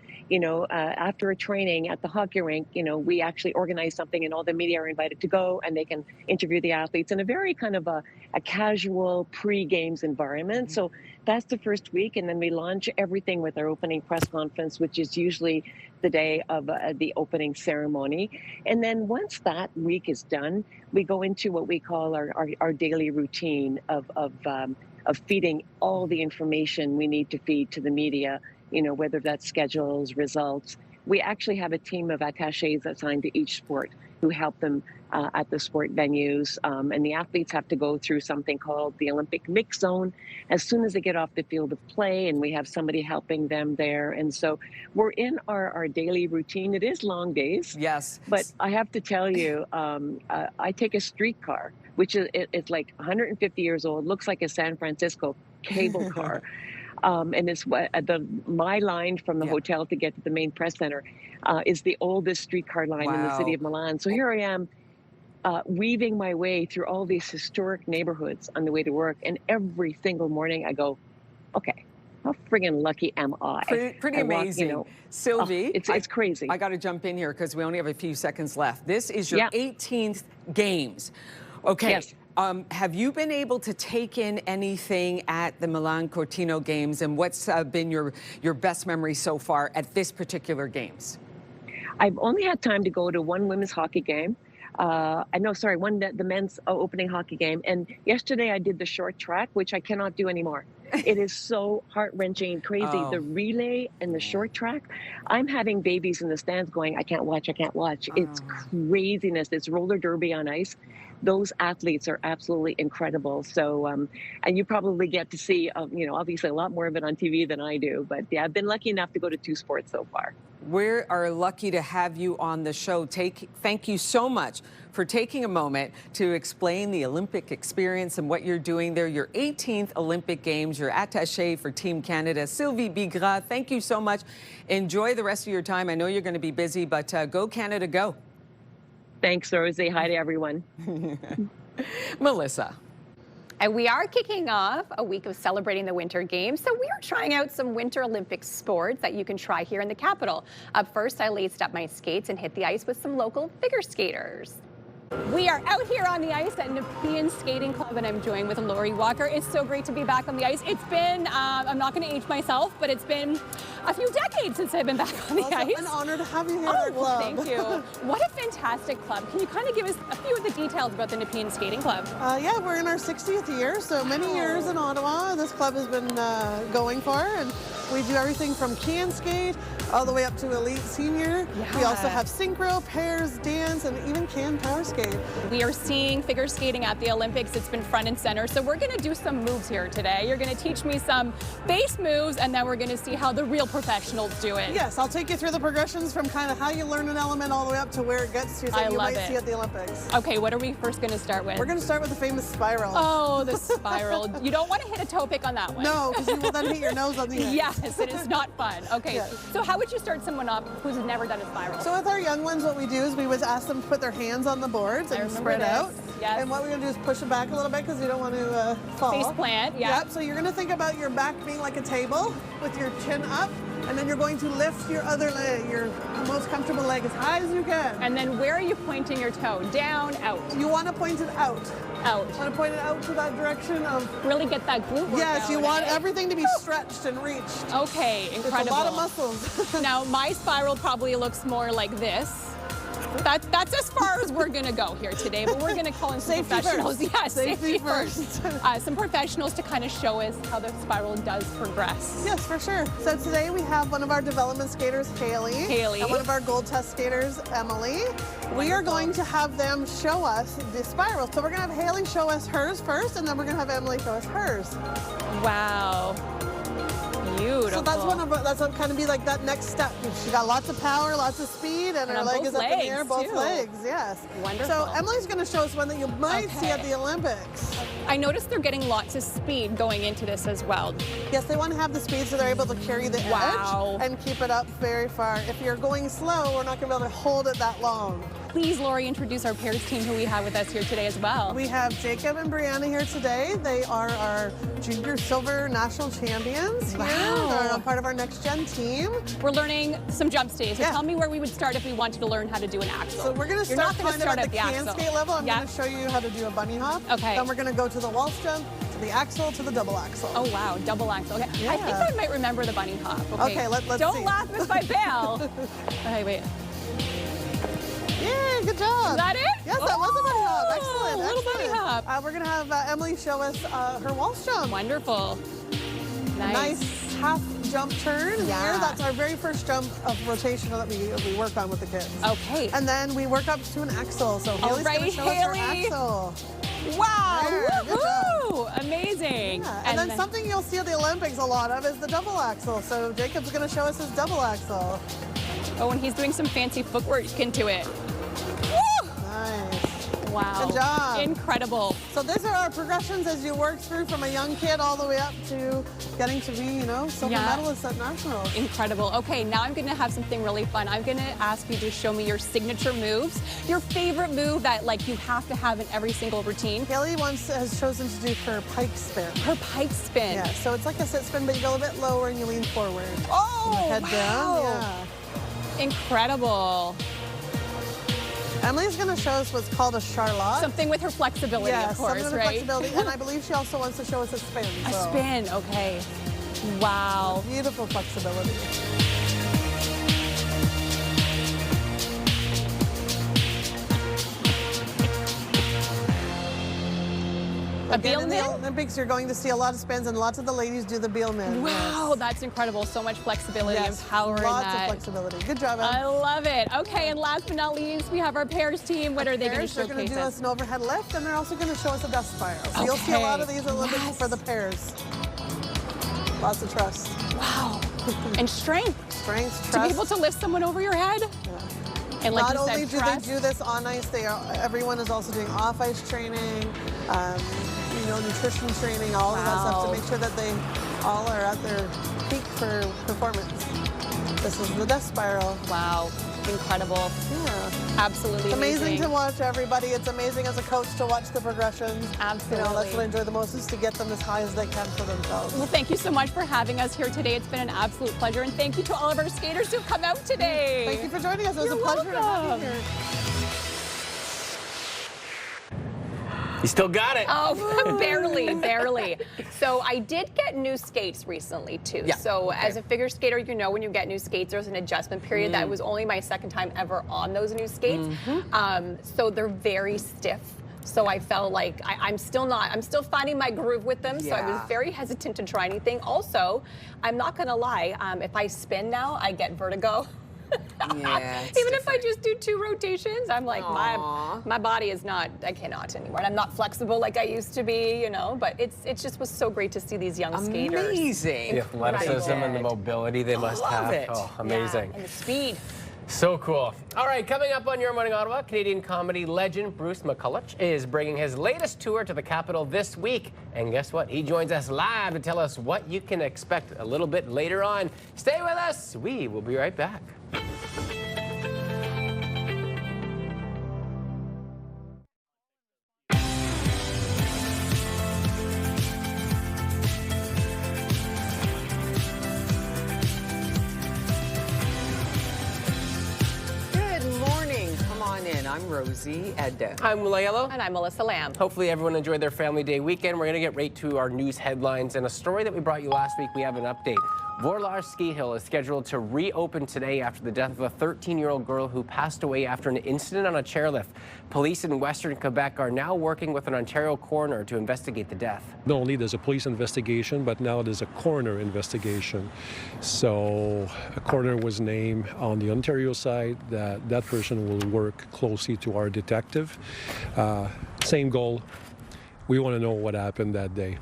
[SPEAKER 16] after a training at the hockey rink, we actually organize something and all the media are invited to go and they can interview the athletes in a very kind of a casual pre-games environment. So that's the first week. And then we launch everything with our opening press conference, which is usually the day of the opening ceremony. And then once that week is done, we go into what we call our daily routine of feeding all the information we need to feed to the media, whether that's schedules, results. We actually have a team of attachés assigned to each sport who help them at the sport venues. And the athletes have to go through something called the Olympic mix zone as soon as they get off the field of play, and we have somebody helping them there. And so we're in our daily routine. It is long days.
[SPEAKER 1] Yes.
[SPEAKER 16] But I have to tell you, I take a streetcar, which is it's like 150 years old, looks like a San Francisco cable car. And it's my line from the hotel to get to the main press center is the oldest streetcar line in the city of Milan. So here I am weaving my way through all these historic neighborhoods on the way to work. And every single morning I go, okay, how friggin' lucky am I?
[SPEAKER 1] Pretty amazing. Sylvie,
[SPEAKER 16] it's crazy.
[SPEAKER 1] I got to jump in here because we only have a few seconds left. This is your 18th games. Okay.
[SPEAKER 16] Yes.
[SPEAKER 1] Have you been able to take in anything at the Milan Cortina games, and what's been your best memory so far at this particular games?
[SPEAKER 16] I've only had time to go to one women's hockey game. The men's opening hockey game. And yesterday I did the short track, which I cannot do anymore. It is so heart-wrenching and crazy.
[SPEAKER 1] Oh.
[SPEAKER 16] The relay and the short track, I'm having babies in the stands going, I can't watch. It's craziness. It's roller derby on ice. Those athletes are absolutely incredible. So, and you probably get to see, obviously a lot more of it on TV than I do. But yeah, I've been lucky enough to go to 2 sports so far.
[SPEAKER 1] We are lucky to have you on the show. Thank you so much for taking a moment to explain the Olympic experience and what you're doing there. Your 18th Olympic Games, your attaché for Team Canada, Sylvie Bigras. Thank you so much. Enjoy the rest of your time. I know you're going to be busy, but go Canada, go.
[SPEAKER 16] Thanks, Rosie. Hi to everyone.
[SPEAKER 1] Melissa.
[SPEAKER 3] And we are kicking off a week of celebrating the Winter Games, so we are trying out some Winter Olympic sports that you can try here in the capital. Up first, I laced up my skates and hit the ice with some local figure skaters. We are out here on the ice at Nepean Skating Club, and I'm joined with Lori Walker. It's so great to be back on the ice. It's been, I'm not going to age myself, but it's been a few decades since I've been back on the ice.
[SPEAKER 18] It's an honor to have you here at our club.
[SPEAKER 3] Thank you. What a fantastic club. Can you kind of give us a few of the details about the Nepean Skating Club?
[SPEAKER 18] Yeah, we're in our 60th year, so many years in Ottawa. This club has been going for, and we do everything from can skate all the way up to elite senior.
[SPEAKER 3] Yeah.
[SPEAKER 18] We also have synchro, pairs, dance, and even can power skate.
[SPEAKER 3] We are seeing figure skating at the Olympics. It's been front and center. So we're going to do some moves here today. You're going to teach me some base moves, and then we're going to see how the real professionals do it.
[SPEAKER 18] Yes, I'll take you through the progressions from kind of how you learn an element all the way up to where it gets to that you might see at the Olympics.
[SPEAKER 3] Okay, what are we first going to start with?
[SPEAKER 18] We're going to start with the famous spiral.
[SPEAKER 3] Oh, the spiral. You don't want to hit a toe pick on that one.
[SPEAKER 18] No, because you will then hit your nose on the end.
[SPEAKER 3] Yes, it is not fun. Okay, so how would you start someone up who's never done a spiral?
[SPEAKER 18] So with our young ones, what we do is we would ask them to put their hands on the boards and spread out.
[SPEAKER 3] Yes.
[SPEAKER 18] And what we're going to do is push it back a little bit because you don't want to fall.
[SPEAKER 3] Face plant, yeah.
[SPEAKER 18] Yep, so you're going to think about your back being like a table with your chin up, and then you're going to lift your other leg, your most comfortable leg, as high as you can.
[SPEAKER 3] And then where are you pointing your toe? Down, out?
[SPEAKER 18] You want to point it out.
[SPEAKER 3] Out.
[SPEAKER 18] You want to point it out to that direction of...
[SPEAKER 3] Really get that glute work
[SPEAKER 18] Yes, you
[SPEAKER 3] out,
[SPEAKER 18] want everything to be stretched and reached.
[SPEAKER 3] Okay, incredible.
[SPEAKER 18] It's a lot of muscles.
[SPEAKER 3] Now, my spiral probably looks more like this. That's as far as we're going to go here today, but we're going to call in some professionals.
[SPEAKER 18] First.
[SPEAKER 3] Yeah,
[SPEAKER 18] safety first.
[SPEAKER 3] Some professionals to kind of show us how the spiral does progress.
[SPEAKER 18] Yes, for sure. So today we have one of our development skaters, Haley. And one of our gold test skaters, Emily. We are going to have them show us the spiral. So we're going to have Haley show us hers first, and then we're going to have Emily show us hers.
[SPEAKER 3] Wow. Beautiful.
[SPEAKER 18] So that's what kind of be like that next step. She got lots of power, lots of speed, and her leg is up in the air, both legs, yes.
[SPEAKER 3] Wonderful.
[SPEAKER 18] So Emily's going to show us one that you might see at the Olympics.
[SPEAKER 3] I noticed they're getting lots of speed going into this as well.
[SPEAKER 18] Yes, they want to have the speed so they're able to carry the edge and keep it up very far. If you're going slow, we're not going to be able to hold it that long.
[SPEAKER 3] Please, Lori, introduce our pairs team who we have with us here today as well.
[SPEAKER 18] We have Jacob and Brianna here today. They are our junior silver national champions.
[SPEAKER 3] Wow.
[SPEAKER 18] Here. They're a part of our next gen team.
[SPEAKER 3] We're learning some jump stays. So tell me where we would start if we wanted to learn how to do an axle.
[SPEAKER 18] So we're going to start kind of at the can skate level. I'm going to show you how to do a bunny hop.
[SPEAKER 3] Okay.
[SPEAKER 18] Then we're going to go to the waltz jump, to the axle, to the double axle.
[SPEAKER 3] Oh, wow. Double axle. Okay. Yeah. I think I might remember the bunny hop.
[SPEAKER 18] Okay, let's see.
[SPEAKER 3] Don't laugh if I fail. Okay, wait.
[SPEAKER 18] Yeah, good job.
[SPEAKER 3] Is that it?
[SPEAKER 18] Yes, that was a bunny hop. Excellent.
[SPEAKER 3] A little bunny hop.
[SPEAKER 18] We're going to have Emily show us her waltz jump.
[SPEAKER 3] Wonderful.
[SPEAKER 18] Nice half jump turn in the air. That's our very first jump of rotational that we work on with the kids.
[SPEAKER 3] Okay.
[SPEAKER 18] And then we work up to an axle. So Haley's going to show us her axle.
[SPEAKER 3] Wow.
[SPEAKER 18] There,
[SPEAKER 3] woohoo! Amazing.
[SPEAKER 18] Yeah. And then something you'll see at the Olympics a lot of is the double axle. So Jacob's going to show us his double axle.
[SPEAKER 3] Oh, and he's doing some fancy footwork into it. Woo!
[SPEAKER 18] Nice.
[SPEAKER 3] Wow.
[SPEAKER 18] Good job.
[SPEAKER 3] Incredible.
[SPEAKER 18] So these are our progressions as you work through from a young kid all the way up to getting to be, silver medalists at nationals.
[SPEAKER 3] Incredible. Okay, now I'm going to have something really fun. I'm going to ask you to show me your signature moves, your favorite move that you have to have in every single routine.
[SPEAKER 18] Haley has chosen to do her pike spin.
[SPEAKER 3] Her pike spin.
[SPEAKER 18] Yeah, so it's like a sit spin, but you go a bit lower and you lean forward.
[SPEAKER 3] Oh,
[SPEAKER 18] head down. Yeah.
[SPEAKER 3] Incredible.
[SPEAKER 18] Emily's going to show us what's called a charlotte.
[SPEAKER 3] Something with her flexibility, of course,
[SPEAKER 18] something with her flexibility, and I believe she also wants to show us a spin.
[SPEAKER 3] A spin, okay. Wow.
[SPEAKER 18] Beautiful flexibility. Again, in the Olympics, you're going to see a lot of spins, and lots of the ladies do the Bielman.
[SPEAKER 3] Wow, that's incredible. So much flexibility and power in that.
[SPEAKER 18] Lots of flexibility. Good job, Em.
[SPEAKER 3] I love it. Okay, and last but not least, we have our pairs team. What are they going to showcase?
[SPEAKER 18] They're going to do us an overhead lift, and they're also going to show us a death spiral. So you'll see a lot of these Olympics for the pairs. Lots of trust.
[SPEAKER 3] Wow. And strength.
[SPEAKER 18] Strength, trust.
[SPEAKER 3] To be able to lift someone over your head.
[SPEAKER 18] Yeah.
[SPEAKER 3] And like
[SPEAKER 18] not
[SPEAKER 3] you
[SPEAKER 18] only
[SPEAKER 3] said,
[SPEAKER 18] do
[SPEAKER 3] trust.
[SPEAKER 18] they do this on ice, everyone is also doing off ice training, nutrition training, all of that stuff to make sure that they all are at their peak for performance. This is the death spiral.
[SPEAKER 3] Wow, incredible.
[SPEAKER 18] Yeah,
[SPEAKER 3] absolutely.
[SPEAKER 18] It's amazing to watch everybody. It's amazing as a coach to watch the progressions.
[SPEAKER 3] Absolutely.
[SPEAKER 18] That's what I enjoy the most, is to get them as high as they can for themselves.
[SPEAKER 3] Well, thank you so much for having us here today. It's been an absolute pleasure, and thank you to all of our skaters who have come out today.
[SPEAKER 18] Thank you for joining us. It was a pleasure to have you here.
[SPEAKER 2] You still got it.
[SPEAKER 3] Oh, barely. So I did get new skates recently too.
[SPEAKER 2] Yeah.
[SPEAKER 3] So as a figure skater, when you get new skates, there's an adjustment period. That was only my second time ever on those new skates. So they're very stiff. So I felt like I'm still finding my groove with them. So I was very hesitant to try anything. Also, I'm not gonna lie, if I spin now, I get vertigo.
[SPEAKER 1] Yeah,
[SPEAKER 3] even if I just do 2 rotations, I'm like, my body is not, I cannot anymore. And I'm not flexible like I used to be, but it just was so great to see these young skaters.
[SPEAKER 1] Amazing.
[SPEAKER 2] The athleticism and the mobility they must have.
[SPEAKER 1] It.
[SPEAKER 2] Oh, amazing.
[SPEAKER 3] Yeah, and the speed.
[SPEAKER 2] So cool. All right, coming up on Your Morning Ottawa, Canadian comedy legend Bruce McCulloch is bringing his latest tour to the capital this week. And guess what? He joins us live to tell us what you can expect a little bit later on. Stay with us. We will be right back.
[SPEAKER 1] I'm Rosie Edda.
[SPEAKER 2] I'm Layello.
[SPEAKER 3] And I'm Melissa Lamb.
[SPEAKER 2] Hopefully everyone enjoyed their Family Day weekend. We're going to get right to our news headlines and a story that we brought you last week. We have an update. Vorlar Ski Hill is scheduled to reopen today after the death of a 13-year-old girl who passed away after an incident on a chairlift. Police in Western Quebec are now working with an Ontario coroner to investigate the death.
[SPEAKER 4] Not only there's a police investigation, but now there's a coroner investigation. So a coroner was named on the Ontario side. That person will work closely to our detective. Same goal. We want to know what happened that day.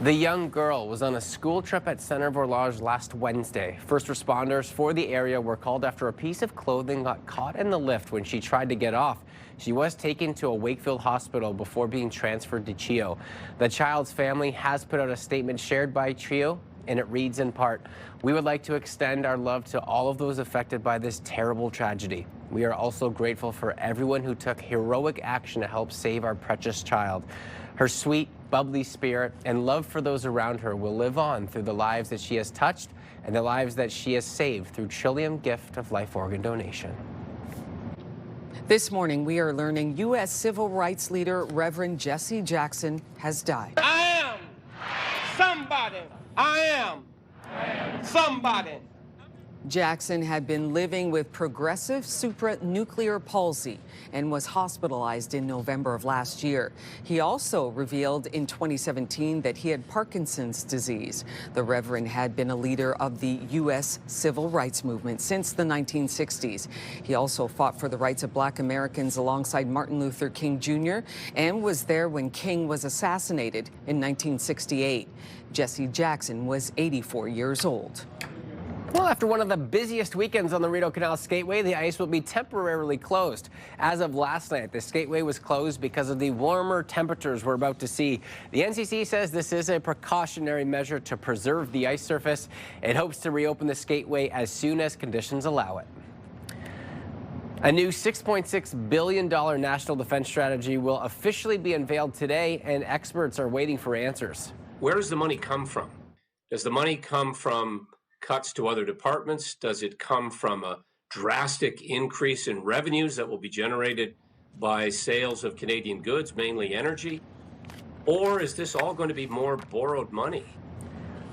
[SPEAKER 2] The young girl was on a school trip at Centre Vorlage last Wednesday. First responders for the area were called after a piece of clothing got caught in the lift when she tried to get off. She was taken to a Wakefield hospital before being transferred to CHEO. The child's family has put out a statement shared by CHEO, and it reads in part, "We would like to extend our love to all of those affected by this terrible tragedy. We are also grateful for everyone who took heroic action to help save our precious child. Her sweet, bubbly spirit and love for those around her will live on through the lives that she has touched and the lives that she has saved through Trillium Gift of Life organ donation."
[SPEAKER 1] This morning, we are learning U.S. civil rights leader Reverend Jesse Jackson has died.
[SPEAKER 5] I am somebody. I am somebody.
[SPEAKER 1] Jackson had been living with progressive supranuclear palsy and was hospitalized in November of last year. He also revealed in 2017 that he had Parkinson's disease. The Reverend had been a leader of the U.S. civil rights movement since the 1960s. He also fought for the rights of Black Americans alongside Martin Luther King Jr. and was there when King was assassinated in 1968. Jesse Jackson was 84 years old.
[SPEAKER 2] Well, after one of the busiest weekends on the Rideau Canal Skateway, the ice will be temporarily closed. As of last night, the skateway was closed because of the warmer temperatures we're about to see. The NCC says this is a precautionary measure to preserve the ice surface. It hopes to reopen the skateway as soon as conditions allow it. A new $6.6 billion national defense strategy will officially be unveiled today, and experts are waiting for answers.
[SPEAKER 19] Where does the money come from? Does the money come from cuts to other departments? Does it come from a drastic increase in revenues that will be generated by sales of Canadian goods, mainly energy? Or is this all going to be more borrowed money?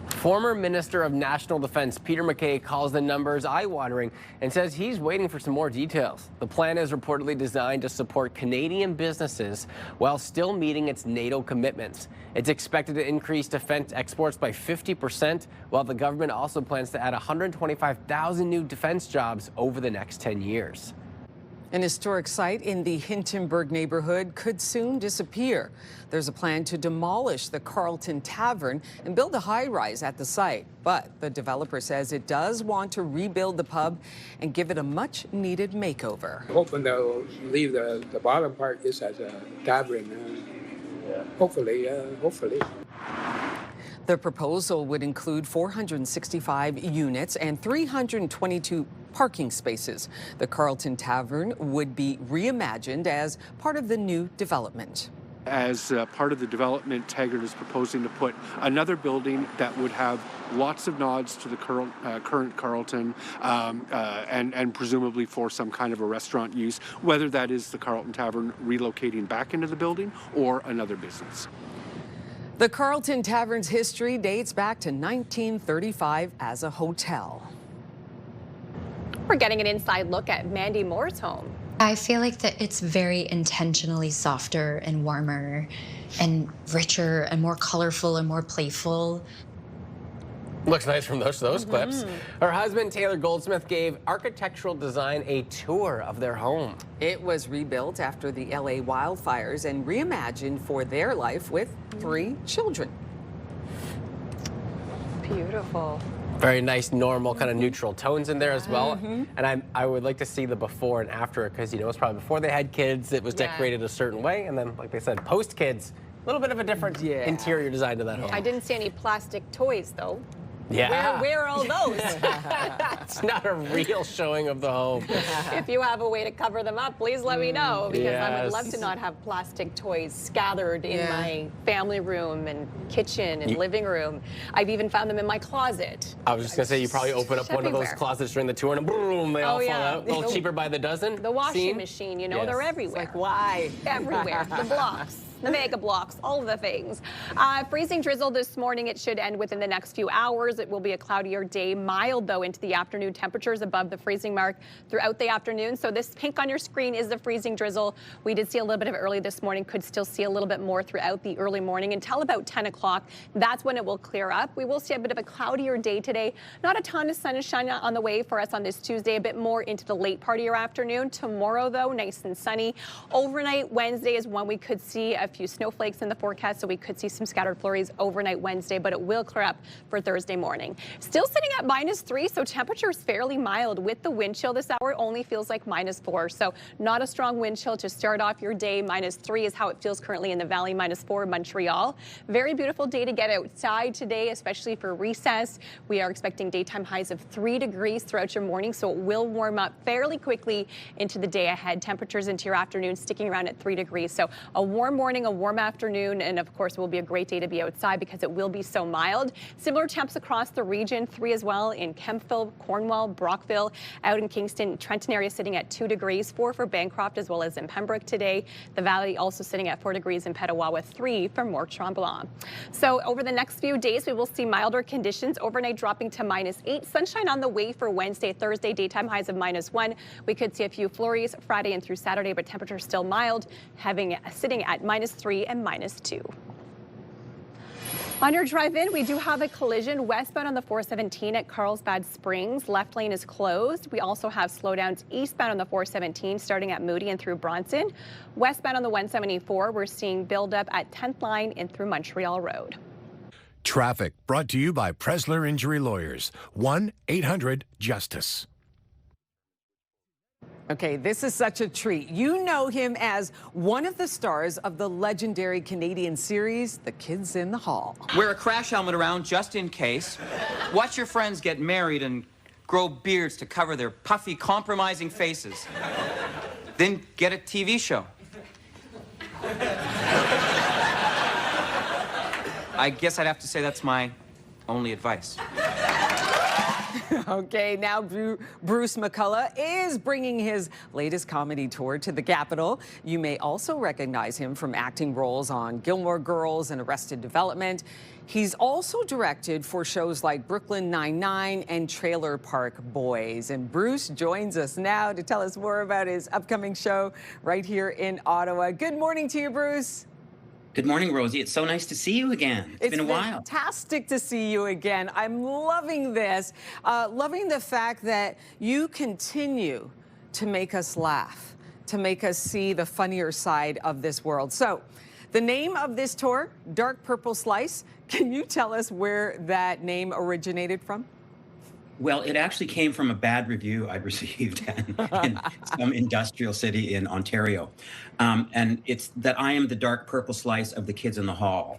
[SPEAKER 2] Former Minister of National Defense Peter MacKay calls the numbers eye-watering and says he's waiting for some more details. The plan is reportedly designed to support Canadian businesses while still meeting its NATO commitments. It's expected to increase defense exports by 50%, while the government also plans to add 125,000 new defense jobs over the next 10 years.
[SPEAKER 1] An historic site in the Hintonburg neighborhood could soon disappear. There's a plan to demolish the Carlton Tavern and build a high-rise at the site. But the developer says it does want to rebuild the pub and give it a much-needed makeover.
[SPEAKER 6] Hoping they'll leave the bottom part just as a tavern. Hopefully.
[SPEAKER 1] The proposal would include 465 units and 322 parking spaces. The Carlton Tavern would be reimagined as part of the new development.
[SPEAKER 7] As part of the development, Taggart is proposing to put another building that would have lots of nods to the current Carlton and presumably for some kind of a restaurant use, whether that is the Carlton Tavern relocating back into the building or another business.
[SPEAKER 1] The Carlton Tavern's history dates back to 1935 as a hotel.
[SPEAKER 3] We're getting an inside look at Mandy Moore's home.
[SPEAKER 21] I feel like that it's very intentionally softer and warmer and richer and more colorful and more playful.
[SPEAKER 2] Looks nice from those clips. Her husband, Taylor Goldsmith, gave architectural design a tour of their home.
[SPEAKER 1] It was rebuilt after the LA wildfires and reimagined for their life with 3 children.
[SPEAKER 3] Beautiful.
[SPEAKER 2] Very nice, normal, kind of neutral tones in there as well. And I would like to see the before and after, because, you know, it's probably before they had kids, it was decorated a certain way. And then, like they said, post-kids, a little bit of a different interior design to that home.
[SPEAKER 3] I didn't see any plastic toys, though.
[SPEAKER 2] Yeah.
[SPEAKER 3] Where are all those?
[SPEAKER 2] It's not a real showing of the home.
[SPEAKER 3] If you have a way to cover them up, please let me know, because I would love to not have plastic toys scattered in my family room and kitchen and living room. I've even found them in my closet.
[SPEAKER 2] I was just going to say, you probably open up one of those closets during the tour and boom, they all fall out. A little cheaper by the dozen.
[SPEAKER 3] The washing machine, you know, they're everywhere.
[SPEAKER 1] Like, why?
[SPEAKER 3] Everywhere. The blocks. The mega blocks, all of the things. Freezing drizzle this morning. It should end within the next few hours. temperatures. It will be a cloudier day, mild though into the afternoon. Temperatures above the freezing mark throughout the afternoon. So this pink on your screen is the freezing drizzle. We did see a little bit of it early this morning, could still see a little bit more throughout the early morning until about 10 o'clock. That's when it will clear up. We will see a bit of a cloudier day today. Not a ton of sunshine on the way for us on this Tuesday, a bit more into the late part of your afternoon. Tomorrow though, nice and sunny. Overnight Wednesday is when we could see a few snowflakes in the forecast, so we could see some scattered flurries overnight Wednesday, but it will clear up for Thursday morning. Still sitting at -3, so temperature is fairly mild. With the wind chill this hour, only feels like -4, so not a strong wind chill to start off your day. -3 is how it feels currently in the valley, -4 Montreal. Very beautiful day to get outside today, especially for recess. We are expecting daytime highs of 3 degrees throughout your morning, so it will warm up fairly quickly into the day ahead. Temperatures into your afternoon sticking around at 3 degrees. So a warm morning, a warm afternoon, and of course it will be a great day to be outside because it will be so mild. Similar temps across the region, 3 as well in Kemptville, Cornwall, Brockville, out in Kingston, Trenton area sitting at 2 degrees, 4 for Bancroft as well as in Pembroke today. The Valley also sitting at 4 degrees in Petawawa, 3 for Mort Tremblant. So over the next few days, we will see milder conditions, overnight dropping to -8. Sunshine on the way for Wednesday, Thursday, daytime highs of -1. We could see a few flurries Friday and through Saturday, but temperatures still mild, sitting at -3 and -2. On your drive in, we do have a collision westbound on the 417 at Carlsbad Springs. Left lane is closed. We also have slowdowns eastbound on the 417 starting at Moody and through Bronson. Westbound on the 174, we're seeing buildup at 10th line and through Montreal Road.
[SPEAKER 17] Traffic brought to you by Presler Injury Lawyers. 1-800-JUSTICE.
[SPEAKER 1] Okay, this is such a treat. You know him as one of the stars of the legendary Canadian series, The Kids in the Hall.
[SPEAKER 8] Wear a crash helmet around just in case. Watch your friends get married and grow beards to cover their puffy, compromising faces. Then get a TV show. I guess I'd have to say that's my only advice.
[SPEAKER 1] Okay, now Bruce McCullough is bringing his latest comedy tour to the Capitol. You may also recognize him from acting roles on Gilmore Girls and Arrested Development. He's also directed for shows like Brooklyn Nine-Nine and Trailer Park Boys. And Bruce joins us now to tell us more about his upcoming show right here in Ottawa. Good morning to you, Bruce.
[SPEAKER 22] Good morning, Rosie. It's so nice to see you again. It's been a while.
[SPEAKER 1] It's fantastic to see you again. I'm loving this, loving the fact that you continue to make us laugh, to make us see the funnier side of this world. So the name of this tour, Dark Purple Slice, can you tell us where that name originated from?
[SPEAKER 22] Well, it actually came from a bad review I'd received in some industrial city in Ontario. And it's that I am the dark purple slice of the kids in the hall.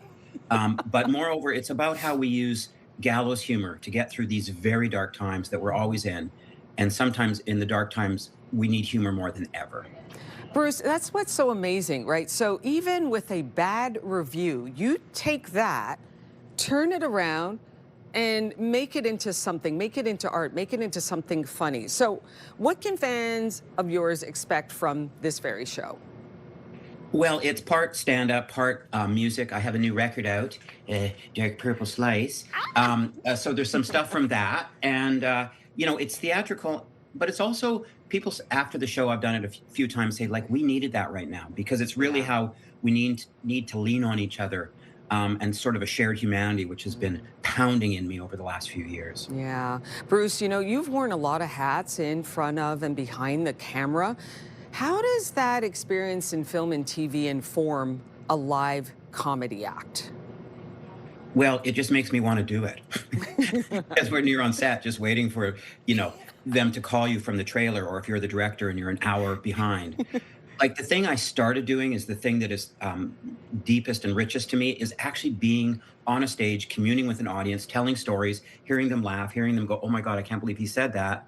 [SPEAKER 22] But moreover, it's about how we use gallows humor to get through these very dark times that we're always in. And sometimes in the dark times, we need humor more than ever.
[SPEAKER 1] Bruce, that's what's so amazing, right? So even with a bad review, you take that, turn it around, and make it into something, make it into art, make it into something funny. So what can fans of yours expect from this very show?
[SPEAKER 22] Well, it's part stand-up, part music. I have a new record out, Dark Purple Slice. So there's some stuff from that. And, you know, it's theatrical, but it's also people after the show, I've done it a few times, say, like, we needed that right now, because it's really how we need to lean on each other. And sort of a shared humanity, which has been pounding in me over the last few years.
[SPEAKER 1] Yeah. Bruce, you know, you've worn a lot of hats in front of and behind the camera. How does that experience in film and TV inform a live comedy act?
[SPEAKER 22] Well, it just makes me want to do it. Because when you're on set, just waiting for, you know, them to call you from the trailer, or if you're the director and you're an hour behind. Like, the thing I started doing is the thing that is deepest and richest to me, is actually being on a stage, communing with an audience, telling stories, hearing them laugh, hearing them go, oh my God, I can't believe he said that.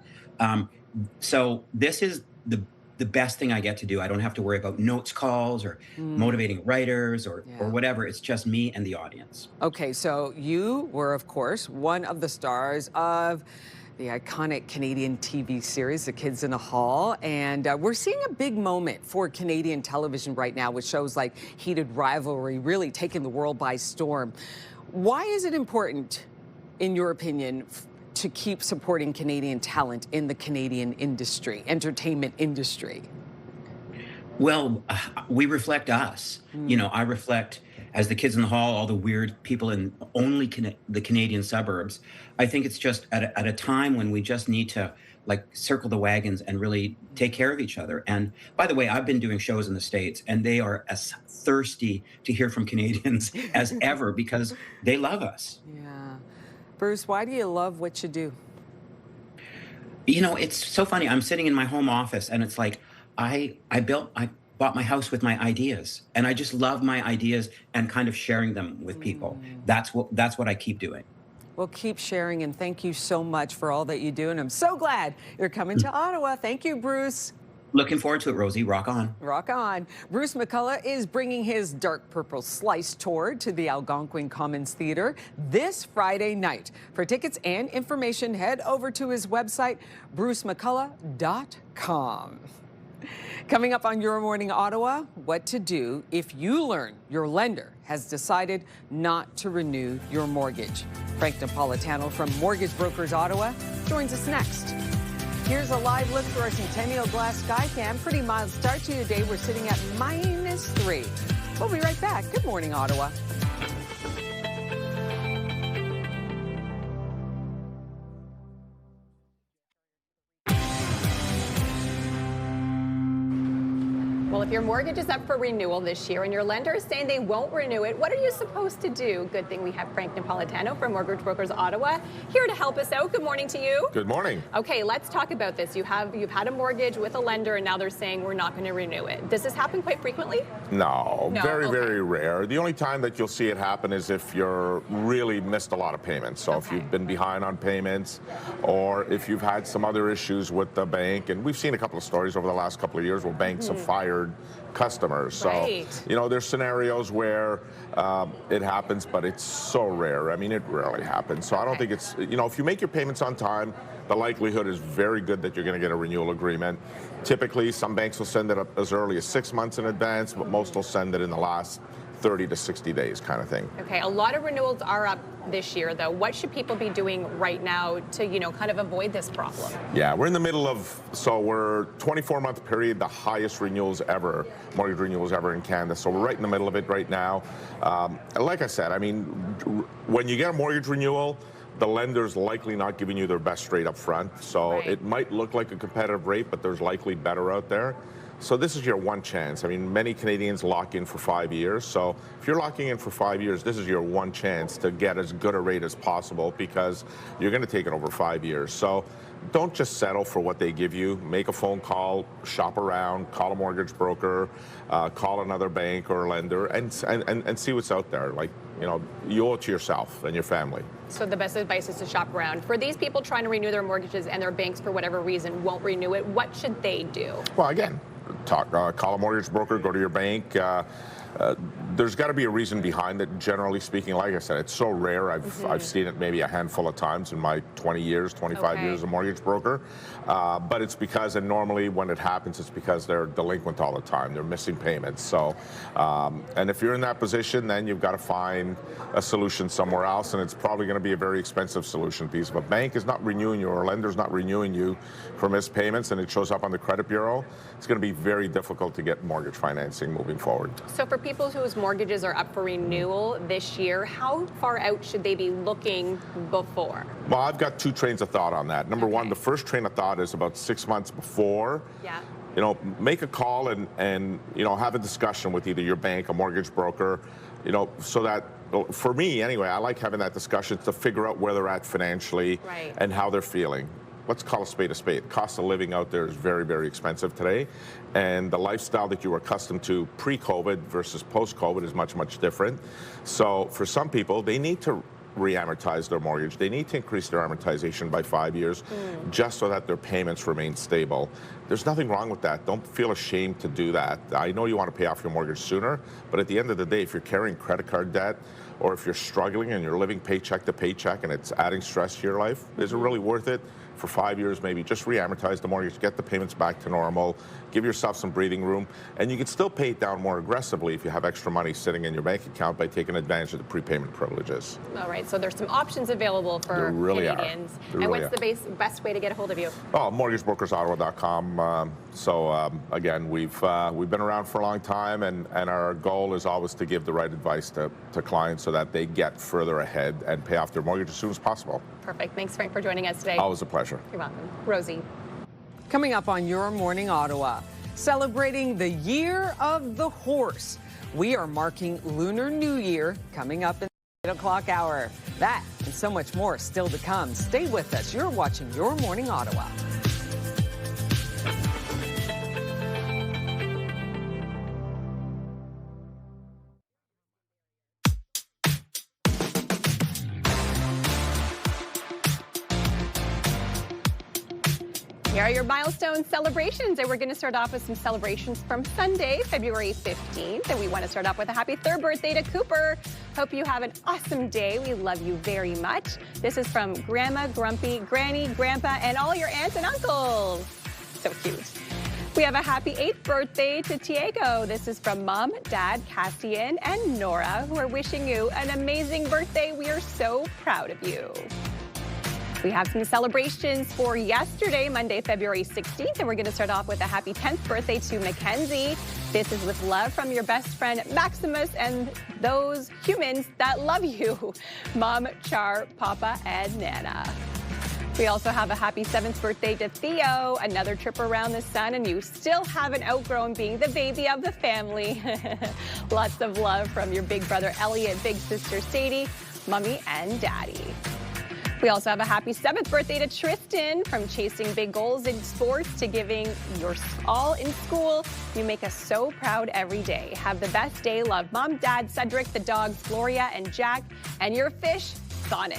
[SPEAKER 22] So this is the best thing I get to do. I don't have to worry about notes calls or motivating writers or whatever. It's just me and the audience.
[SPEAKER 1] Okay, so you were, of course, one of the stars of the iconic Canadian TV series, The Kids in the Hall. And we're seeing a big moment for Canadian television right now with shows like Heated Rivalry really taking the world by storm. Why is it important in your opinion, to keep supporting Canadian talent in the Canadian industry, entertainment industry?
[SPEAKER 22] Well, we reflect us. You know, I reflect, as the kids in the hall, all the weird people in only the Canadian suburbs. I think it's just at a time when we just need to like circle the wagons and really take care of each other. And by the way, I've been doing shows in the States, and they are as thirsty to hear from Canadians as ever because they love us.
[SPEAKER 1] Yeah. Bruce, why do you love what you do?
[SPEAKER 22] You know, it's so funny. I'm sitting in my home office, and it's like I bought my house with my ideas, and I just love my ideas and kind of sharing them with people. That's what I keep doing.
[SPEAKER 1] Well, keep sharing, and thank you so much for all that you do. And I'm so glad you're coming to Ottawa. Thank you, Bruce.
[SPEAKER 22] Looking forward to it, Rosie. Rock on.
[SPEAKER 1] Rock on. Bruce McCullough is bringing his Dark Purple Slice tour to the Algonquin Commons Theatre this Friday night. For tickets and information, head over to his website, brucemccullough.com. Coming up on Your Morning Ottawa, what to do if you learn your lender has decided not to renew your mortgage. Frank Napolitano from Mortgage Brokers Ottawa joins us next. Here's a live look through our Centennial Glass Skycam. Pretty mild start to your day. We're sitting at -3. We'll be right back. Good morning, Ottawa.
[SPEAKER 3] Well, if your mortgage is up for renewal this year and your lender is saying they won't renew it, what are you supposed to do? Good thing we have Frank Napolitano from Mortgage Brokers Ottawa here to help us out. Good morning to you.
[SPEAKER 9] Good morning.
[SPEAKER 3] Okay, let's talk about this. You've had a mortgage with a lender and now they're saying we're not going to renew it. Does this happen quite frequently?
[SPEAKER 9] No, very,
[SPEAKER 3] okay.
[SPEAKER 9] very rare. The only time that you'll see it happen is if you're really missed a lot of payments. So if you've been behind on payments or if you've had some other issues with the bank, and we've seen a couple of stories over the last couple of years where banks have fired customers. So, you know, there's scenarios where it happens, but it's so rare. I mean, it rarely happens. So I don't think it's, you know, if you make your payments on time, the likelihood is very good that you're going to get a renewal agreement. Typically, some banks will send it up as early as 6 months in advance, but most will send it in the last 30 to 60 days kind of thing.
[SPEAKER 3] Okay, a lot of renewals are up this year, though. What should people be doing right now to, you know, kind of avoid this problem?
[SPEAKER 9] Yeah, we're in the middle of, so we're 24-month period, the highest renewals ever, mortgage renewals ever in Canada. So we're right in the middle of it right now. Like I said, I mean, when you get a mortgage renewal, the lender's likely not giving you their best rate up front. So it might look like a competitive rate, but there's likely better out there. So this is your one chance. I mean, many Canadians lock in for 5 years. So if you're locking in for 5 years, this is your one chance to get as good a rate as possible because you're going to take it over 5 years. So don't just settle for what they give you. Make a phone call, shop around, call a mortgage broker, call another bank or a lender, and see what's out there. Like, you know, you owe it to yourself and your family.
[SPEAKER 3] So the best advice is to shop around. For these people trying to renew their mortgages and their banks, for whatever reason, won't renew it, what should they do?
[SPEAKER 9] Well, again, call a mortgage broker, go to your bank. There's got to be a reason behind it, generally speaking. Like I said, it's so rare. I've seen it maybe a handful of times in my 20 years, 25 years as a mortgage broker. But it's because, and normally when it happens, it's because they're delinquent all the time. They're missing payments. So, and if you're in that position, then you've got to find a solution somewhere else, and it's probably going to be a very expensive solution. Because if a bank is not renewing you or a lender's not renewing you for missed payments and it shows up on the credit bureau, it's going to be very difficult to get mortgage financing moving forward.
[SPEAKER 3] So for people whose mortgages are up for renewal this year, how far out should they be looking before?
[SPEAKER 9] Well, I've got two trains of thought on that. Number one, the first train of thought is about 6 months before.
[SPEAKER 3] Yeah.
[SPEAKER 9] You know, make a call and you know, have a discussion with either your bank, a mortgage broker, you know, so that, for me anyway, I like having that discussion to figure out where they're at financially and how they're feeling. Let's call a spade a spade. The cost of living out there is very, very expensive today. And the lifestyle that you were accustomed to pre-COVID versus post-COVID is much, much different. So for some people, they need to re-amortize their mortgage. They need to increase their amortization by 5 years just so that their payments remain stable. There's nothing wrong with that. Don't feel ashamed to do that. I know you want to pay off your mortgage sooner, but at the end of the day, if you're carrying credit card debt or if you're struggling and you're living paycheck to paycheck and it's adding stress to your life, is it really worth it for 5 years maybe, just re-amortize the mortgage, get the payments back to normal, give yourself some breathing room, and you can still pay it down more aggressively if you have extra money sitting in your bank account by taking advantage of the prepayment privileges.
[SPEAKER 3] All right, so there's some options available for
[SPEAKER 9] There really
[SPEAKER 3] Canadians.
[SPEAKER 9] There
[SPEAKER 3] and
[SPEAKER 9] really
[SPEAKER 3] what's the best way to get a hold of you?
[SPEAKER 9] Oh, mortgagebrokersottawa.com. Again, we've been around for a long time, and our goal is always to give the right advice to clients so that they get further ahead and pay off their mortgage as soon as possible.
[SPEAKER 3] Perfect. Thanks, Frank, for joining us today.
[SPEAKER 9] Always a pleasure.
[SPEAKER 3] You're welcome. Rosie.
[SPEAKER 1] Coming up on Your Morning Ottawa, celebrating the Year of the Horse. We are marking Lunar New Year coming up in the 8 o'clock hour. That and so much more still to come. Stay with us. You're watching Your Morning Ottawa.
[SPEAKER 3] Here are your milestone celebrations, and we're going to start off with some celebrations from Sunday, February 15th, and we want to start off with a happy 3rd birthday to Cooper. Hope you have an awesome day. We love you very much. This is from Grandma, Grumpy, Granny, Grandpa, and all your aunts and uncles. So cute. We have a happy 8th birthday to Tiago. This is from Mom, Dad, Cassian, and Nora, who are wishing you an amazing birthday. We are so proud of you. We have some celebrations for yesterday, Monday, February 16th, and we're going to start off with a happy 10th birthday to Mackenzie. This is with love from your best friend Maximus and those humans that love you, Mom, Char, Papa, and Nana. We also have a happy 7th birthday to Theo, another trip around the sun, and you still haven't outgrown being the baby of the family. Lots of love from your big brother Elliot, big sister Sadie, Mommy, and Daddy. We also have a happy 7th birthday to Tristan. From chasing big goals in sports to giving your all in school, you make us so proud every day. Have the best day. Love Mom, Dad, Cedric, the dogs, Gloria and Jack, and your fish, Sonic.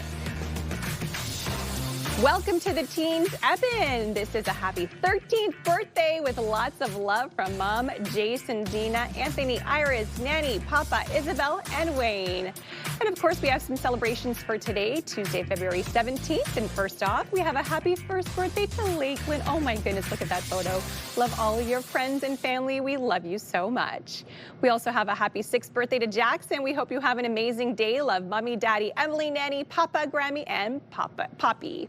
[SPEAKER 3] Welcome to the teens, Evan. This is a happy 13th birthday with lots of love from Mom, Jason, Dina, Anthony, Iris, Nanny, Papa, Isabel, and Wayne. And of course, we have some celebrations for today, Tuesday, February 17th. And first off, we have a happy 1st birthday to Lakeland. Oh my goodness, look at that photo. Love all of your friends and family. We love you so much. We also have a happy 6th birthday to Jackson. We hope you have an amazing day. Love Mommy, Daddy, Emily, Nanny, Papa, Grammy, and Poppy.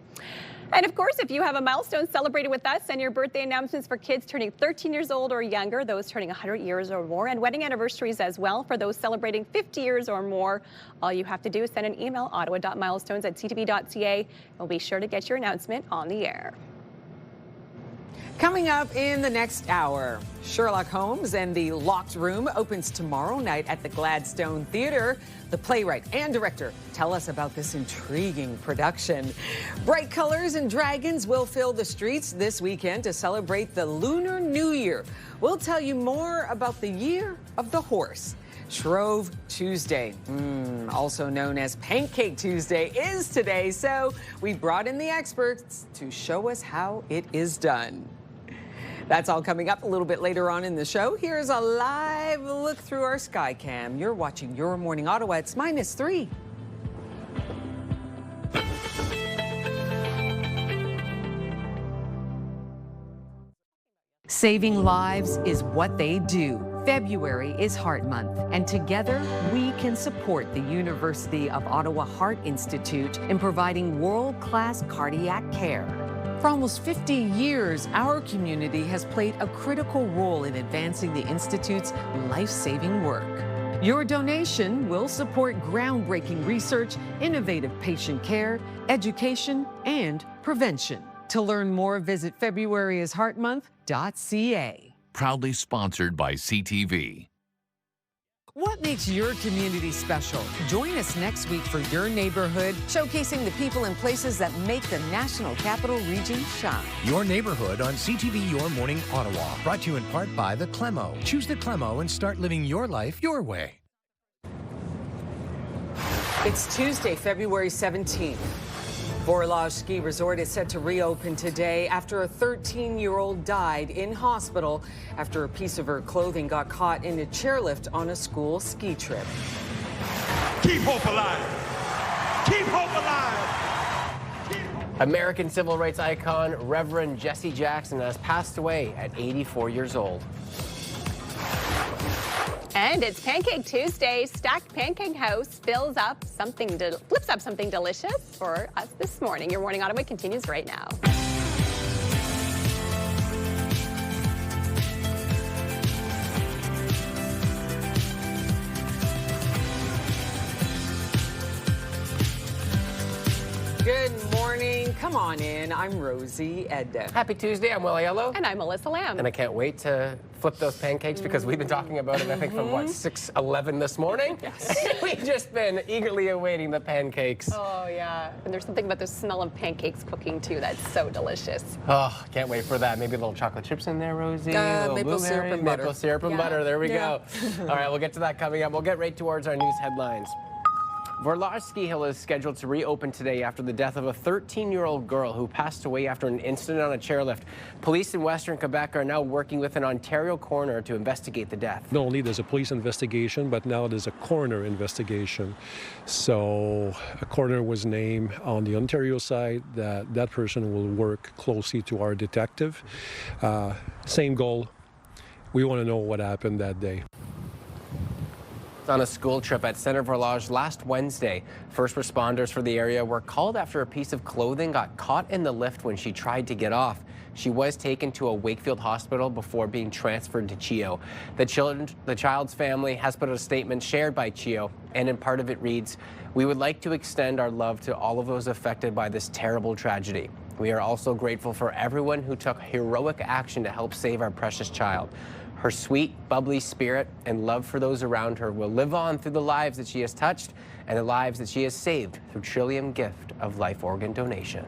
[SPEAKER 3] And of course, if you have a milestone celebrated with us, send your birthday announcements for kids turning 13 years old or younger, those turning 100 years or more, and wedding anniversaries as well for those celebrating 50 years or more. All you have to do is send an email, ottawa.milestones@ctv.ca. We'll be sure to get your announcement on the air.
[SPEAKER 1] Coming up in the next hour, Sherlock Holmes and the Locked Room opens tomorrow night at the Gladstone Theatre. The playwright and director tell us about this intriguing production. Bright colors and dragons will fill the streets this weekend to celebrate the Lunar New Year. We'll tell you more about the Year of the Horse. Shrove Tuesday, also known as Pancake Tuesday, is today, so we brought in the experts to show us how it is done. That's all coming up a little bit later on in the show. Here's a live look through our sky cam. You're watching Your Morning Ottawa. It's -3. Saving lives is what they do. February is Heart Month, and together we can support the University of Ottawa Heart Institute in providing world-class cardiac care. For almost 50 years, our community has played a critical role in advancing the Institute's life-saving work. Your donation will support groundbreaking research, innovative patient care, education, and prevention. To learn more, visit februaryisheartmonth.ca.
[SPEAKER 11] Proudly sponsored by CTV.
[SPEAKER 1] What makes your community special? Join us next week for Your Neighborhood, showcasing the people and places that make the National Capital Region shine.
[SPEAKER 17] Your Neighborhood on CTV Your Morning Ottawa. Brought to you in part by the Clemo. Choose the Clemo and start living your life your way.
[SPEAKER 1] It's Tuesday, February 17th. Borlage Ski Resort is set to reopen today after a 13-year-old died in hospital after a piece of her clothing got caught in a chairlift on a school ski trip.
[SPEAKER 5] Keep hope alive. Keep hope alive.
[SPEAKER 2] American civil rights icon Reverend Jesse Jackson has passed away at 84 years old.
[SPEAKER 3] And it's Pancake Tuesday. Stacked Pancake House flips up something delicious for us this morning. Your Morning Ottawa continues right now.
[SPEAKER 1] Good morning. Come on in. I'm Rosie Edda.
[SPEAKER 2] Happy Tuesday. I'm Willie Yellow.
[SPEAKER 3] And I'm Melissa Lamb.
[SPEAKER 2] And I can't wait to flip those pancakes because we've been talking about it, I think, from what, 6:11 this morning?
[SPEAKER 3] Yes.
[SPEAKER 2] We've just been eagerly awaiting the pancakes.
[SPEAKER 3] Oh, yeah. And there's something about the smell of pancakes cooking, too, that's so delicious.
[SPEAKER 2] Oh, can't wait for that. Maybe a little chocolate chips in there, Rosie.
[SPEAKER 1] Maple syrup and butter.
[SPEAKER 2] Maple syrup and butter. There we go. All right, we'll get to that coming up. We'll get right towards our news headlines. Vorlage Ski Hill is scheduled to reopen today after the death of a 13-year-old girl who passed away after an incident on a chairlift. Police in Western Quebec are now working with an Ontario coroner to investigate the death.
[SPEAKER 4] Not only there's a police investigation, but now there's a coroner investigation. So a coroner was named on the Ontario side. That person will work closely to our detective. Same goal. We want to know what happened that day.
[SPEAKER 2] On a school trip at Centre Vorlage last Wednesday, first responders for the area were called after a piece of clothing got caught in the lift when she tried to get off. She was taken to a Wakefield hospital before being transferred to CHEO. The child's family has put out a statement shared by CHEO, and in part of it reads, "We would like to extend our love to all of those affected by this terrible tragedy. We are also grateful for everyone who took heroic action to help save our precious child. Her sweet, bubbly spirit and love for those around her will live on through the lives that she has touched and the lives that she has saved through Trillium gift of life organ donation."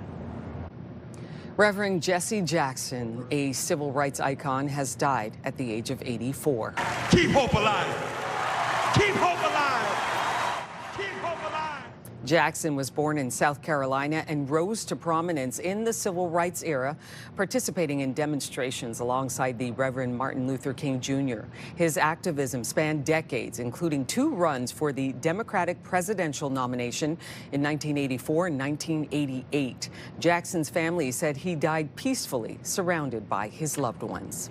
[SPEAKER 1] Reverend Jesse Jackson, a civil rights icon, has died at the age of 84.
[SPEAKER 5] Keep hope alive. Keep hope alive. Keep hope alive.
[SPEAKER 1] Jackson was born in South Carolina and rose to prominence in the civil rights era, participating in demonstrations alongside the Reverend Martin Luther King Jr. His activism spanned decades, including 2 runs for the Democratic presidential nomination in 1984 and 1988. Jackson's family said he died peacefully, surrounded by his loved ones.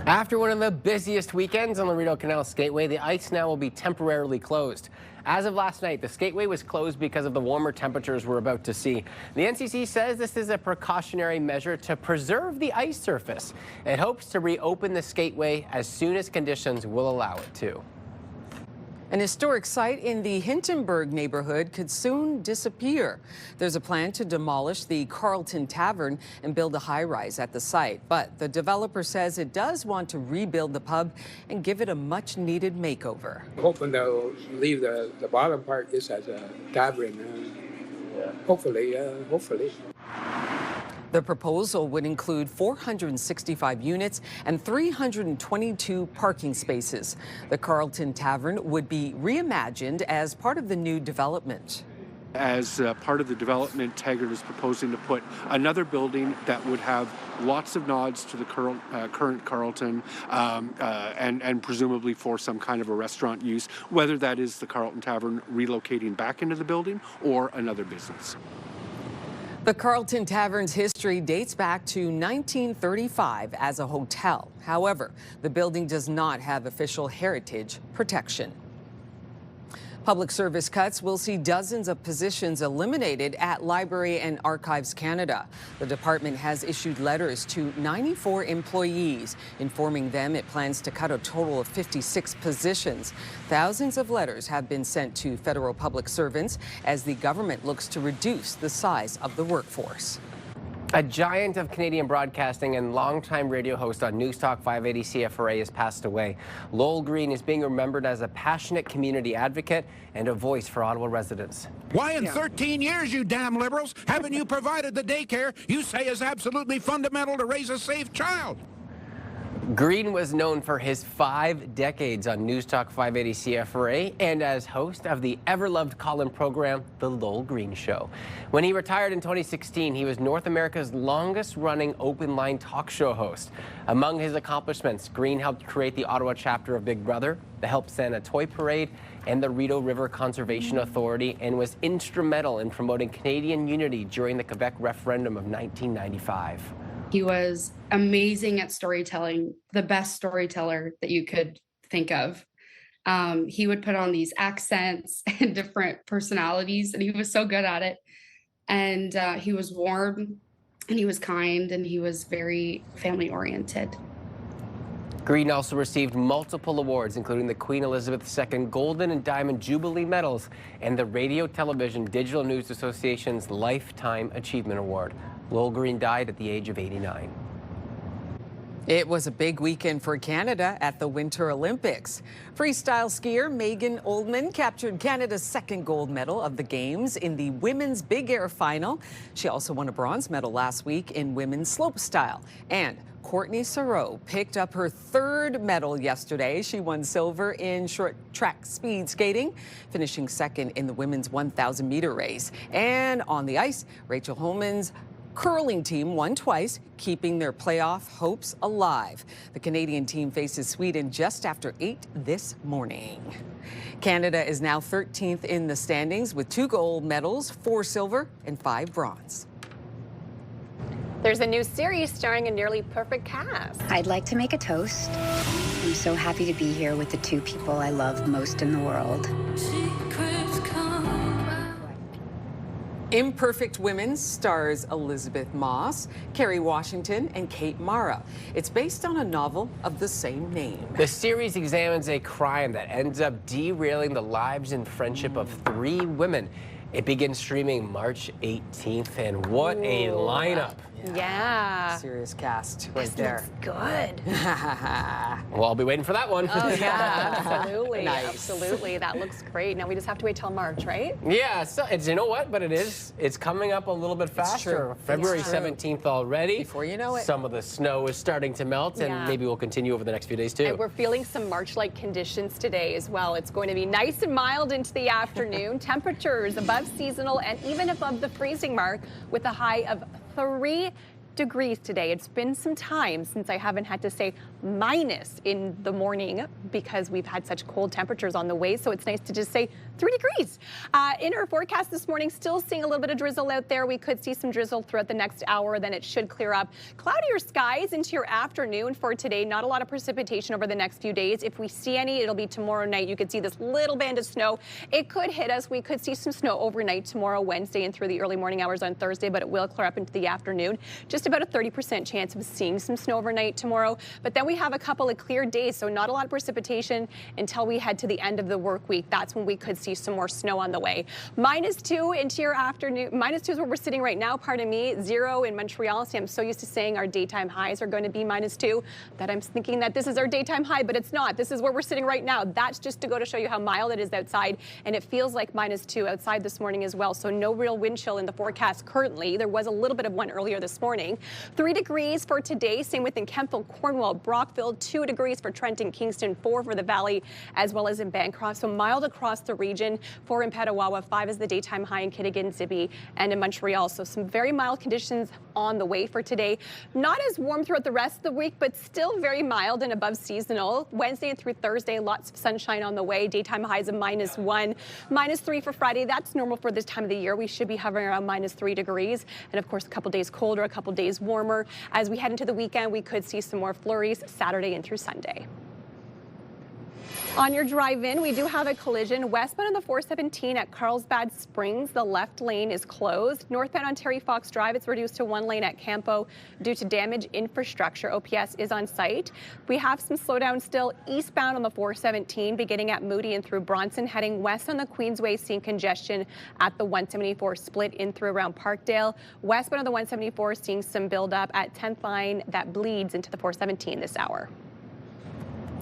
[SPEAKER 2] After one of the busiest weekends on the Rideau Canal Skateway, the ice now will be temporarily closed. As of last night, the skateway was closed because of the warmer temperatures we're about to see. The NCC says this is a precautionary measure to preserve the ice surface. It hopes to reopen the skateway as soon as conditions will allow it to.
[SPEAKER 1] An historic site in the Hintonburg neighborhood could soon disappear. There's a plan to demolish the Carlton Tavern and build a high-rise at the site. But the developer says it does want to rebuild the pub and give it a much-needed makeover.
[SPEAKER 6] Hoping they'll leave the bottom part just as a tavern. Hopefully.
[SPEAKER 1] The proposal would include 465 units and 322 parking spaces. The Carlton Tavern would be reimagined as part of the new development.
[SPEAKER 7] As part of the development, Taggart is proposing to put another building that would have lots of nods to the current Carlton and presumably for some kind of a restaurant use, whether that is the Carlton Tavern relocating back into the building or another business.
[SPEAKER 1] The Carlton Tavern's history dates back to 1935 as a hotel. However, the building does not have official heritage protection. Public service cuts will see dozens of positions eliminated at Library and Archives Canada. The department has issued letters to 94 employees, informing them it plans to cut a total of 56 positions. Thousands of letters have been sent to federal public servants as the government looks to reduce the size of the workforce.
[SPEAKER 2] A giant of Canadian broadcasting and longtime radio host on News Talk 580 CFRA has passed away. Lowell Green is being remembered as a passionate community advocate and a voice for Ottawa residents.
[SPEAKER 13] Why in 13 years, you damn Liberals, haven't you provided the daycare you say is absolutely fundamental to raise a safe child?
[SPEAKER 2] Green was known for his 5 decades on News Talk 580 CFRA and as host of the ever-loved call-in program, The Lowell Green Show. When he retired in 2016, he was North America's longest-running open-line talk show host. Among his accomplishments, Green helped create the Ottawa chapter of Big Brother, the Help Santa Toy Parade, and the Rideau River Conservation Authority, and was instrumental in promoting Canadian unity during the Quebec referendum of 1995.
[SPEAKER 10] He was amazing at storytelling, the best storyteller that you could think of. He would put on these accents and different personalities, and he was so good at it. And he was warm, and he was kind, and he was very family-oriented.
[SPEAKER 2] Green also received multiple awards, including the Queen Elizabeth II Golden and Diamond Jubilee Medals and the Radio Television Digital News Association's Lifetime Achievement Award. Lowell Green died at the age of 89.
[SPEAKER 1] It was a big weekend for Canada at the Winter Olympics. Freestyle skier Megan Oldman captured Canada's second gold medal of the Games in the women's big air final. She also won a bronze medal last week in women's slopestyle. And Courtney Saroux picked up her third medal yesterday. She won silver in short track speed skating, finishing second in the women's 1,000-meter race. And on the ice, Rachel Holman's curling team won twice, keeping their playoff hopes alive. The Canadian team faces Sweden just after 8 this morning. Canada is now 13th in the standings with 2 gold medals, 4 silver, and 5 bronze.
[SPEAKER 3] There's a new series starring a nearly perfect cast.
[SPEAKER 20] I'd like to make a toast. I'm so happy to be here with the 2 people I love most in the world.
[SPEAKER 1] Imperfect Women stars Elizabeth Moss, Kerry Washington, and Kate Mara. It's based on a novel of the same name.
[SPEAKER 2] The series examines a crime that ends up derailing the lives and friendship of 3 women. It begins streaming March 18th, and what a lineup.
[SPEAKER 3] Yeah.
[SPEAKER 1] Serious cast right
[SPEAKER 3] This
[SPEAKER 1] there.
[SPEAKER 3] looks good.
[SPEAKER 2] Well, I'll be waiting for that one.
[SPEAKER 3] Oh, yeah, absolutely.
[SPEAKER 1] Nice.
[SPEAKER 3] Absolutely. That looks great. Now we just have to wait till March, right?
[SPEAKER 2] Yeah, so it's, you know what, but it's coming up a little bit faster. February 17th already.
[SPEAKER 1] Before you know it.
[SPEAKER 2] Some of the snow is starting to melt, and maybe we'll continue over the next few days too.
[SPEAKER 3] And we're feeling some March-like conditions today as well. It's going to be nice and mild into the afternoon. Temperatures above seasonal and even above the freezing mark with a high of 3 degrees today. It's been some time since I haven't had to say minus in the morning because we've had such cold temperatures on the way, so it's nice to just say 3 degrees. In our forecast this morning, still seeing a little bit of drizzle out there. We could see some drizzle throughout the next hour, then it should clear up. Cloudier skies into your afternoon for today. Not a lot of precipitation over the next few days. If we see any, it'll be tomorrow night. You could see this little band of snow. It could hit us. We could see some snow overnight tomorrow, Wednesday, and through the early morning hours on Thursday, but it will clear up into the afternoon. Just about a 30% chance of seeing some snow overnight tomorrow. But then we have a couple of clear days, so not a lot of precipitation until we head to the end of the work week. That's when we could see some more snow on the way. -2 into your afternoon. -2 is where we're sitting right now, pardon me. 0 in Montreal. See, I'm so used to saying our daytime highs are going to be -2 that I'm thinking that this is our daytime high, but it's not. This is where we're sitting right now. That's just to go to show you how mild it is outside, and it feels like -2 outside this morning as well. So no real wind chill in the forecast currently. There was a little bit of one earlier this morning. 3 degrees for today, same within Kemptville, Cornwall, Brockville, 2 degrees for Trenton, Kingston, 4 for the Valley, as well as in Bancroft. So mild across the region. 4 in Petawawa, 5 is the daytime high in Kittigan, Zibi, and in Montreal. So some very mild conditions on the way for today. Not as warm throughout the rest of the week, but still very mild and above seasonal. Wednesday through Thursday, lots of sunshine on the way. Daytime highs of -1, -3 for Friday. That's normal for this time of the year. We should be hovering around -3 degrees. And of course, a couple days colder, a couple days warmer. As we head into the weekend, we could see some more flurries Saturday and through Sunday. On your drive-in, we do have a collision westbound on the 417 at Carlsbad Springs. The left lane is closed. Northbound on Terry Fox Drive, it's reduced to 1 lane at Campo due to damaged infrastructure. OPS is on site. We have some slowdown still eastbound on the 417, beginning at Moody and through Bronson, heading west on the Queensway, seeing congestion at the 174 split in through around Parkdale. Westbound on the 174, seeing some buildup at 10th line that bleeds into the 417 this hour.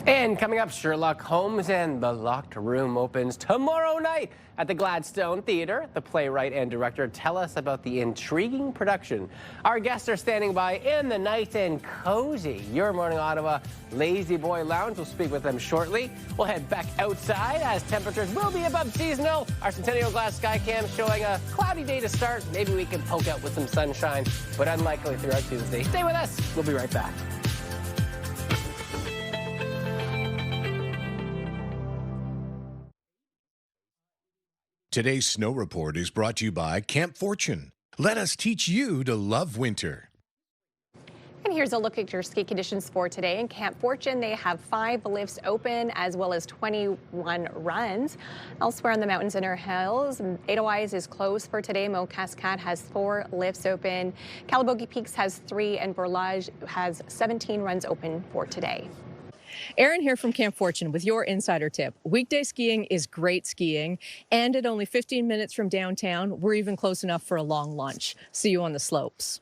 [SPEAKER 2] And coming up, Sherlock Holmes and the Locked Room opens tomorrow night at the Gladstone Theatre. The playwright and director tell us about the intriguing production. Our guests are standing by in the nice and cozy Your Morning Ottawa Lazy Boy Lounge. We'll speak with them shortly. We'll head back outside as temperatures will be above seasonal. Our Centennial Glass Skycam showing a cloudy day to start. Maybe we can poke out with some sunshine, but unlikely throughout Tuesday. Stay with us. We'll be right back.
[SPEAKER 17] Today's Snow Report is brought to you by Camp Fortune. Let us teach you to love winter.
[SPEAKER 3] And here's a look at your ski conditions for today. In Camp Fortune, they have 5 lifts open as well as 21 runs. Elsewhere in the mountains and our hills, Edelweiss is closed for today. Mount Cascade has 4 lifts open. Calabogie Peaks has 3 and Burlage has 17 runs open for today.
[SPEAKER 14] Erin here from Camp Fortune with your insider tip. Weekday skiing is great skiing, and at only 15 minutes from downtown, we're even close enough for a long lunch. See you on the slopes.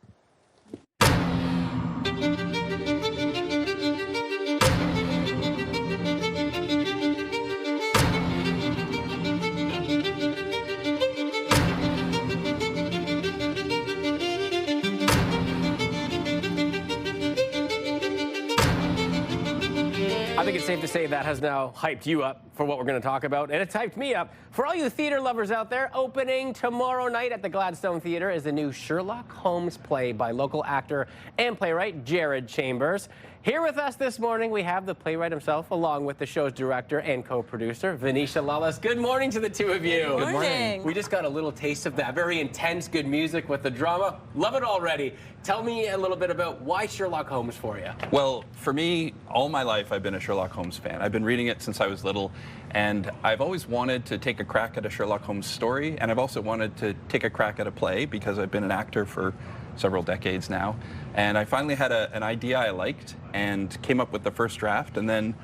[SPEAKER 2] I think it's safe to say that has now hyped you up for what we're going to talk about, and it's hyped me up. For all you theater lovers out there, opening tomorrow night at the Gladstone Theatre is the new Sherlock Holmes play by local actor and playwright Jared Chambers. Here with us this morning, we have the playwright himself, along with the show's director and co-producer, Venetia Lawless. Good morning to the two of you.
[SPEAKER 15] Good morning.
[SPEAKER 2] We just got a little taste of that very intense, good music with the drama. Love it already. Tell me a little bit about why Sherlock Holmes for you.
[SPEAKER 15] Well, for me, all my life, I've been a Sherlock Holmes fan. I've been reading it since I was little, and I've always wanted to take a crack at a Sherlock Holmes story, and I've also wanted to take a crack at a play because I've been an actor for several decades now. And I finally had an idea I liked and came up with the first draft, and then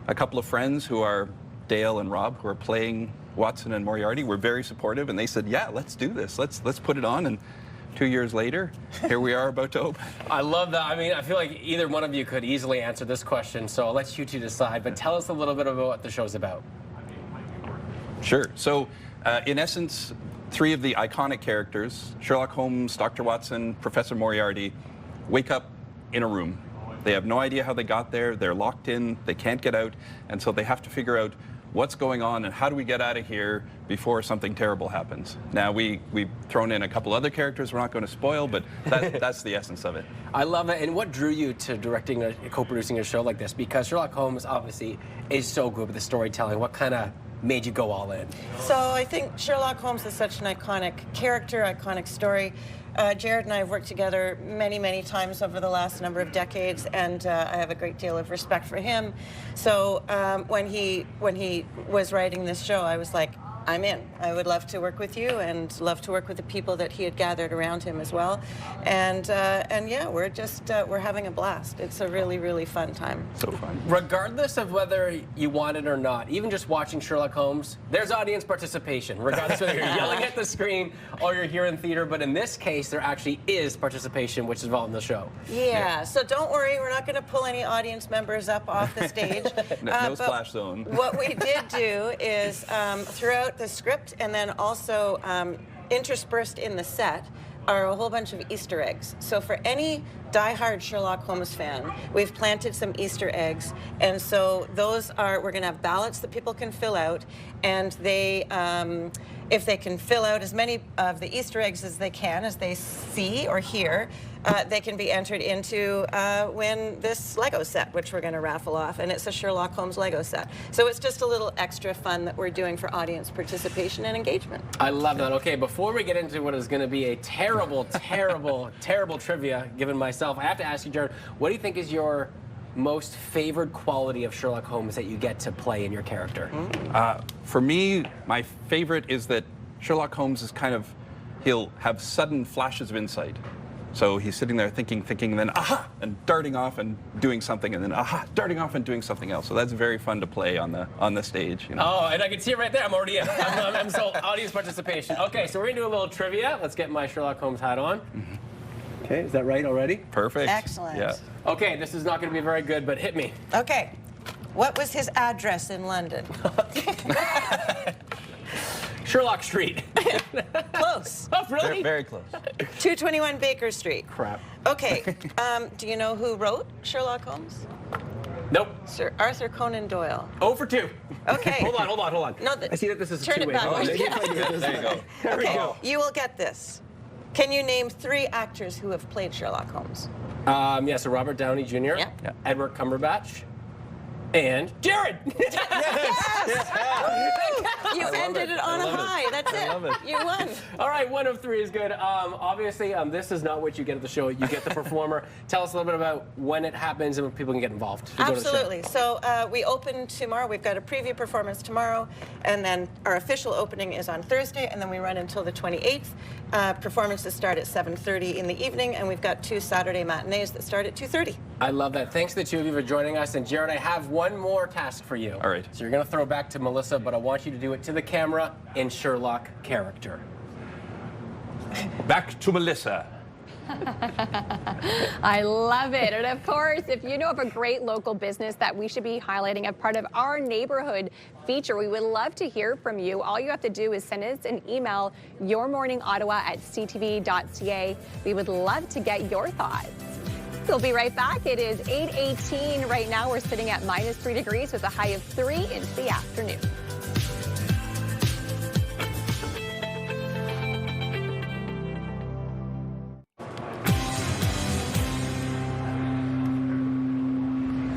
[SPEAKER 15] a couple of friends who are Dale and Rob, who are playing Watson and Moriarty, were very supportive, and they said, yeah, let's do this. Let's put it on. And 2 years later, here we are about to open.
[SPEAKER 2] I love that. I mean, I feel like either one of you could easily answer this question, so I'll let you two decide. But tell us a little bit about what the show's about.
[SPEAKER 15] Sure. So, in essence, 3 of the iconic characters, Sherlock Holmes, Dr. Watson, Professor Moriarty, wake up in a room. They have no idea how they got there. They're locked in. They can't get out. And so they have to figure out what's going on and how do we get out of here before something terrible happens. Now, we've thrown in a couple other characters we're not going to spoil, but that's the essence of it.
[SPEAKER 2] I love it. And what drew you to directing or co-producing a show like this? Because Sherlock Holmes obviously is so good with the storytelling. What kind of made you go all in?
[SPEAKER 23] So I think Sherlock Holmes is such an iconic character, iconic story. Jared and I have worked together many, many times over the last number of decades, and I have a great deal of respect for him. So when he was writing this show, I was like, I'm in. I would love to work with you and love to work with the people that he had gathered around him as well. And yeah, we're having a blast. It's a really, really fun time.
[SPEAKER 15] So fun.
[SPEAKER 2] Regardless of whether you want it or not, even just watching Sherlock Holmes, there's audience participation, regardless whether you're yelling at the screen or you're here in theater. But in this case, there actually is participation, which is involved in the show.
[SPEAKER 23] Yeah, so don't worry, we're not going to pull any audience members up off the stage.
[SPEAKER 15] No splash zone.
[SPEAKER 23] What we did do is throughout the script and then also interspersed in the set are a whole bunch of Easter eggs. So for any diehard Sherlock Holmes fan, we've planted some Easter eggs, and so those are, we're going to have ballots that people can fill out, and they, if they can fill out as many of the Easter eggs as they can, as they see or hear, they can be entered into win this Lego set, which we're going to raffle off, and it's a Sherlock Holmes Lego set. So it's just a little extra fun that we're doing for audience participation and engagement.
[SPEAKER 2] I love that. Okay, before we get into what is going to be a terrible, terrible, terrible trivia, given myself, I have to ask you, Jared, what do you think is your most favored quality of Sherlock Holmes that you get to play in your character?
[SPEAKER 15] For me, my favorite is that Sherlock Holmes is kind of, he'll have sudden flashes of insight. So he's sitting there thinking, and then aha, and darting off and doing something, and then aha, darting off and doing something else. So that's very fun to play on the stage. You know?
[SPEAKER 2] Oh, and I can see it right there. I'm already in. I'm so audience participation. Okay, so we're gonna do a little trivia. Let's get my Sherlock Holmes hat on. Mm-hmm. Okay, is that right already?
[SPEAKER 15] Perfect.
[SPEAKER 23] Excellent.
[SPEAKER 15] Yeah.
[SPEAKER 2] Okay, this is not gonna be very good, but hit me.
[SPEAKER 23] Okay. What was his address in London?
[SPEAKER 2] Sherlock Street.
[SPEAKER 23] Close.
[SPEAKER 2] Oh, really?
[SPEAKER 15] Very close.
[SPEAKER 23] 221 Baker Street.
[SPEAKER 2] Crap.
[SPEAKER 23] Okay. Do you know who wrote Sherlock Holmes?
[SPEAKER 2] Nope.
[SPEAKER 23] Sir Arthur Conan Doyle.
[SPEAKER 2] 0 for 2.
[SPEAKER 23] Okay.
[SPEAKER 2] hold on.
[SPEAKER 23] No,
[SPEAKER 2] I see that this is a
[SPEAKER 23] turn it
[SPEAKER 2] two-way.
[SPEAKER 23] back.
[SPEAKER 2] Oh,
[SPEAKER 23] There
[SPEAKER 15] you go.
[SPEAKER 2] There we go.
[SPEAKER 23] You will get this. Can you name 3 actors who have played Sherlock Holmes?
[SPEAKER 2] Yeah, so Robert Downey Jr.,
[SPEAKER 23] Yeah.
[SPEAKER 2] Edward Cumberbatch, and Jared.
[SPEAKER 23] You ended it on a high. That's it.
[SPEAKER 15] love it.
[SPEAKER 23] You won.
[SPEAKER 2] All right, 1 of 3 is good. Obviously, this is not what you get at the show. You get the performer. Tell us a little bit about when it happens and when people can get involved. to go to the show.
[SPEAKER 23] Absolutely. So we open tomorrow. We've got a preview performance tomorrow, and then our official opening is on Thursday, and then we run until the 28th. Performances start at 7:30 in the evening, and we've got 2 Saturday matinees that start at 2:30.
[SPEAKER 2] I love that. Thanks to the 2 of you for joining us. And Jared, I have one more task for you.
[SPEAKER 15] All right.
[SPEAKER 2] So you're going to throw back to Melissa, but I want you to do it to the camera in Sherlock character.
[SPEAKER 5] Back to Melissa.
[SPEAKER 3] I love it. And of course, if you know of a great local business that we should be highlighting as part of our neighborhood feature, we would love to hear from you. All you have to do is send us an email, yourmorningottawa@ctv.ca. We would love to get your thoughts. We'll be right back. It is 8:18 right now. We're sitting at -3 degrees with a high of 3 into the afternoon.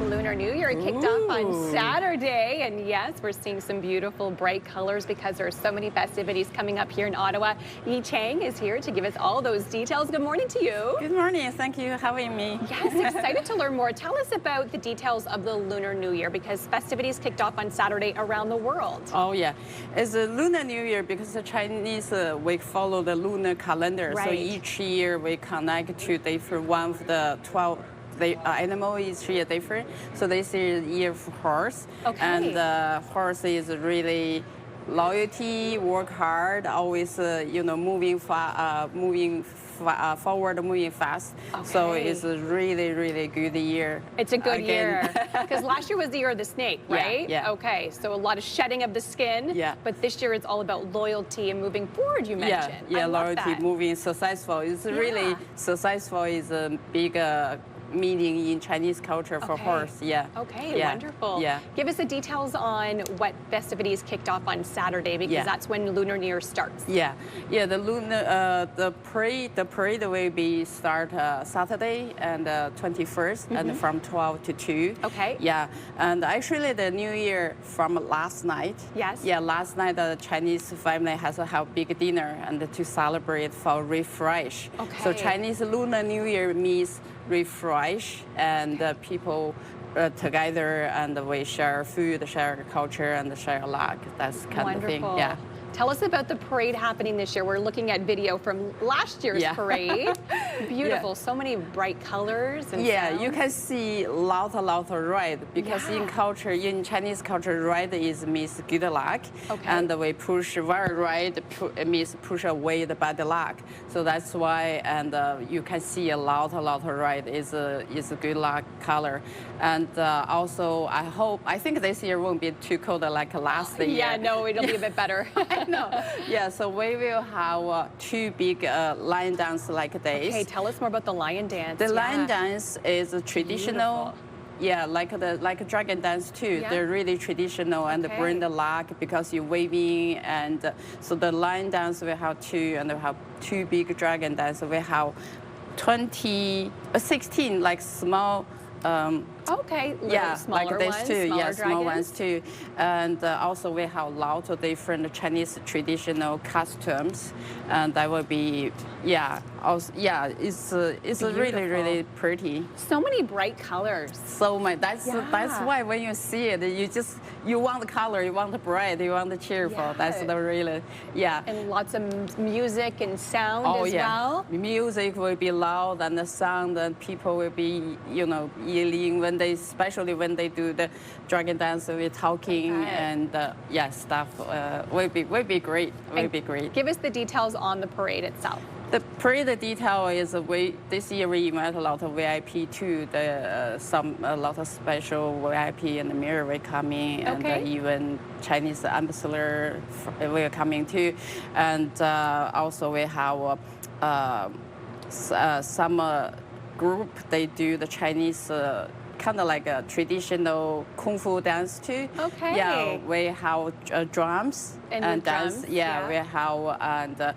[SPEAKER 3] Lunar New Year kicked off on Saturday, and yes, we're seeing some beautiful bright colors because there are so many festivities coming up here in Ottawa. Yi Chang is here to give us all those details. Good morning to you.
[SPEAKER 12] Good morning. Thank you for having me.
[SPEAKER 3] Yes, excited to learn more. Tell us about the details of the Lunar New Year because festivities kicked off on Saturday around the world.
[SPEAKER 12] Oh yeah, it's a Lunar New Year because the Chinese we follow the lunar calendar.
[SPEAKER 3] Right.
[SPEAKER 12] So each year we connect to different one of the 12. The animal is really different. So this is year of horse, and horse is really loyalty, work hard, always moving forward, moving fast. So it's a really good year.
[SPEAKER 3] It's a good year because last year was the year of the snake, right?
[SPEAKER 12] Yeah.
[SPEAKER 3] Okay, so a lot of shedding of the skin.
[SPEAKER 12] Yeah.
[SPEAKER 3] But this year it's all about loyalty and moving forward. You mentioned.
[SPEAKER 12] Yeah,
[SPEAKER 3] I love
[SPEAKER 12] loyalty,
[SPEAKER 3] that.
[SPEAKER 12] moving successful. It's really successful is a big meaning in Chinese culture for horse. Yeah.
[SPEAKER 3] Okay,
[SPEAKER 12] yeah.
[SPEAKER 3] wonderful.
[SPEAKER 12] Yeah.
[SPEAKER 3] Give us the details on what festivities kicked off on Saturday because that's when Lunar New Year starts.
[SPEAKER 12] Yeah. The lunar the parade will be start Saturday and 21st and from 12 to 2.
[SPEAKER 3] Okay.
[SPEAKER 12] Yeah. And actually the New Year from last night.
[SPEAKER 3] Yes.
[SPEAKER 12] Yeah, last night the Chinese family has a have big dinner and to celebrate for refresh.
[SPEAKER 3] Okay.
[SPEAKER 12] So Chinese Lunar New Year means refresh and people together and we share food, share culture and share luck. That's kind of thing. Yeah.
[SPEAKER 3] Tell us about the parade happening this year. We're looking at video from last year's parade. Beautiful, so many bright colors and sounds.
[SPEAKER 12] You can see lot of red because in culture, in Chinese culture, red is means good luck, and we push very red means push away the bad luck. So that's why, and you can see a lot of red is a good luck color, and also I think this year won't be too cold like last year.
[SPEAKER 3] Yeah, no, it'll be a bit better.
[SPEAKER 12] No. Yeah, so we will have 2 big lion dance like this.
[SPEAKER 3] Okay, tell us more about the lion dance.
[SPEAKER 12] The lion dance is a traditional.
[SPEAKER 3] Beautiful.
[SPEAKER 12] Yeah, like dragon dance too.
[SPEAKER 3] Yeah.
[SPEAKER 12] They're really traditional and bring the luck because you're waving and so the lion dance we have 2 and we have 2 big dragon dance. We have 16 like small.
[SPEAKER 3] Smaller
[SPEAKER 12] like this
[SPEAKER 3] ones,
[SPEAKER 12] too.
[SPEAKER 3] smaller
[SPEAKER 12] Yeah, small
[SPEAKER 3] dragons.
[SPEAKER 12] ones too. And also we have lots of different Chinese traditional costumes, and that will be it's really pretty.
[SPEAKER 3] So many bright colors.
[SPEAKER 12] So much. That's why when you see it, you want the color, you want the bright, you want the cheerful. That's the really
[SPEAKER 3] And lots of music and sound as well.
[SPEAKER 12] Music will be loud and the sound, and people will be yelling especially when they do the dragon dance, we're talking and stuff will be great. Will be great.
[SPEAKER 3] Give us the details on the parade itself.
[SPEAKER 12] The parade detail is this year we invite a lot of VIP too. A lot of special VIP and the mayor will come in, and even Chinese ambassador will come in too, and also we have some group. They do the Chinese. Kind of like a traditional kung fu dance too.
[SPEAKER 3] Okay.
[SPEAKER 12] Yeah, we have drums and dance.
[SPEAKER 3] Drums,
[SPEAKER 12] yeah, we have and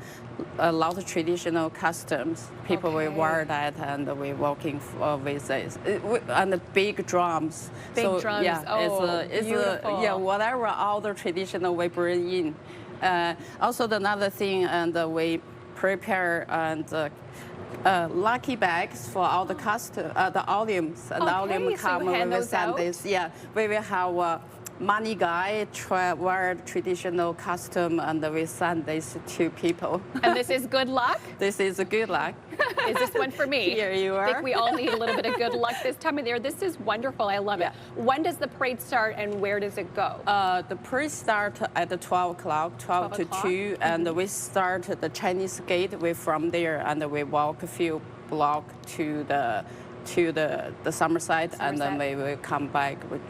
[SPEAKER 12] a lot of traditional costumes. People will wear that, and we're working with this and the big drums.
[SPEAKER 3] Big drums.
[SPEAKER 12] Yeah, it's yeah, whatever all the traditional we bring in. Also, another thing, and we prepare and. Lucky bags for all the the audience, and the audience come with Sundays. Yeah, we will have money guy wear traditional costume and with Sundays to people.
[SPEAKER 3] And this is good luck?
[SPEAKER 12] This is good luck.
[SPEAKER 3] Is this one for me?
[SPEAKER 12] Here you are.
[SPEAKER 3] I think we all need a little bit of good luck this time of the year. This is wonderful. I love it. When does the parade start and where does it go?
[SPEAKER 12] The parade starts at 12 o'clock, 12 to 2, and we start at the Chinese gate. We from there and we walk a few blocks to the Somerset, and then we will come back with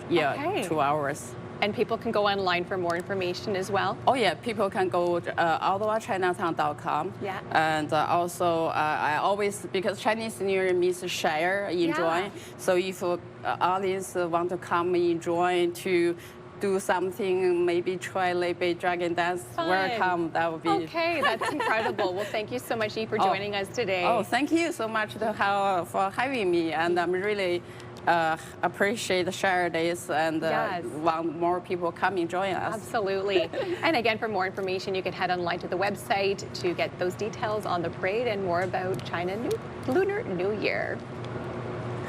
[SPEAKER 12] 2 hours.
[SPEAKER 3] And people can go online for more information as well?
[SPEAKER 12] Oh yeah, people can go OttawaChinatown.com.
[SPEAKER 3] Yeah.
[SPEAKER 12] And also, I always, because Chinese New Year means share, enjoy. So if audience want to come enjoy to do something, maybe try a little bit dragon dance, welcome, that would be...
[SPEAKER 3] Okay, that's incredible. Well, thank you so much, Yi, for joining us today.
[SPEAKER 12] Oh, thank you so much for having me, and I'm really appreciate the share days and want more people come and join us.
[SPEAKER 3] Absolutely. And again, for more information, you can head online to the website to get those details on the parade and more about China Lunar New Year.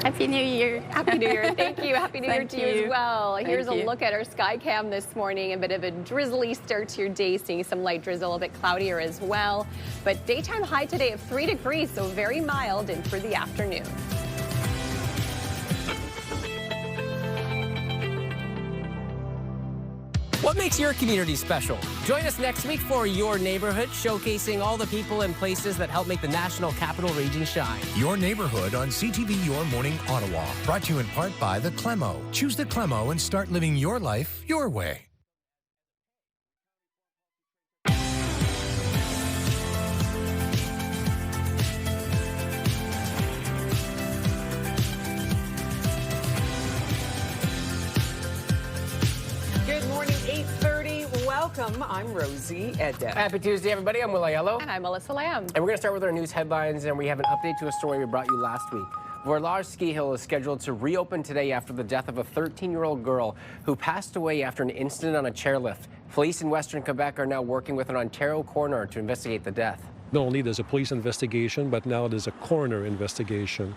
[SPEAKER 12] Happy New Year.
[SPEAKER 3] Happy New Year. Thank you. Happy New Year to you as well. Here's a
[SPEAKER 12] you.
[SPEAKER 3] look at our sky cam this morning. A bit of a drizzly start to your day, seeing some light drizzle, a bit cloudier as well. But daytime high today of 3 degrees, so very mild in for the afternoon.
[SPEAKER 2] What makes your community special? Join us next week for Your Neighborhood, showcasing all the people and places that help make the National Capital Region shine.
[SPEAKER 17] Your Neighborhood on CTV Your Morning Ottawa. Brought to you in part by the Clemo. Choose the Clemo and start living your life your way.
[SPEAKER 1] Good morning, 8:30. Welcome. I'm Rosie Edda.
[SPEAKER 2] Happy Tuesday, everybody. I'm Will Aiello.
[SPEAKER 3] And I'm Melissa Lamb.
[SPEAKER 2] And we're going to start with our news headlines, and we have an update to a story we brought you last week. Vorlage Ski Hill is scheduled to reopen today after the death of a 13-year-old girl who passed away after an incident on a chairlift. Police in Western Quebec are now working with an Ontario coroner to investigate the death.
[SPEAKER 4] Not only there's a police investigation, but now there's a coroner investigation.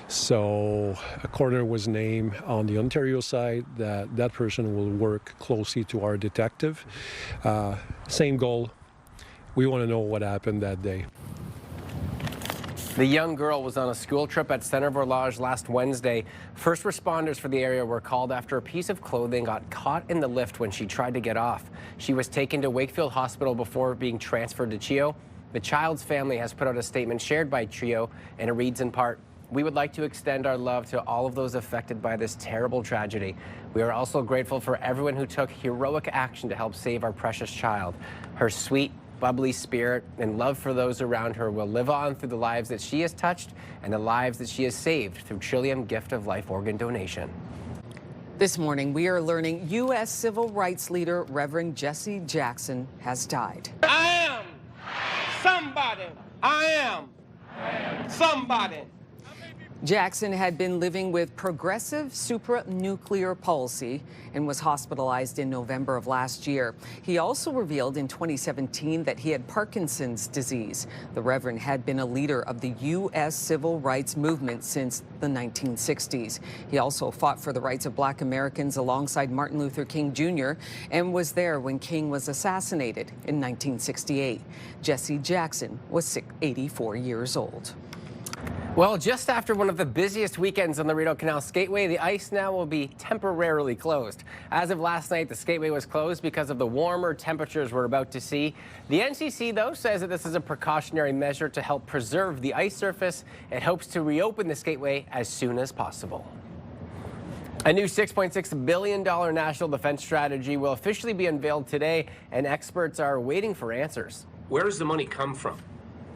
[SPEAKER 4] So a coroner was named on the Ontario side. That person will work closely to our detective. Same goal. We want to know what happened that day.
[SPEAKER 2] The young girl was on a school trip at Centre Vorlage last Wednesday. First responders for the area were called after a piece of clothing got caught in the lift when she tried to get off. She was taken to Wakefield Hospital before being transferred to CHEO. The child's family has put out a statement shared by CHEO, and it reads in part, "We would like to extend our love to all of those affected by this terrible tragedy. We are also grateful for everyone who took heroic action to help save our precious child. Her sweet, bubbly spirit and love for those around her will live on through the lives that she has touched and the lives that she has saved through Trillium Gift of Life organ donation."
[SPEAKER 1] This morning, we are learning U.S. civil rights leader Reverend Jesse Jackson has died.
[SPEAKER 5] I am somebody. I am somebody.
[SPEAKER 1] Jackson had been living with progressive supranuclear palsy and was hospitalized in November of last year. He also revealed in 2017 that he had Parkinson's disease. The Reverend had been a leader of the U.S. civil rights movement since the 1960s. He also fought for the rights of Black Americans alongside Martin Luther King Jr. and was there when King was assassinated in 1968. Jesse Jackson was 84 years old.
[SPEAKER 2] Well, just after one of the busiest weekends on the Rideau Canal Skateway, the ice now will be temporarily closed. As of last night, the skateway was closed because of the warmer temperatures we're about to see. The NCC, though, says that this is a precautionary measure to help preserve the ice surface. It hopes to reopen the skateway as soon as possible. A new $6.6 billion national defense strategy will officially be unveiled today, and experts are waiting for answers.
[SPEAKER 16] Where does the money come from?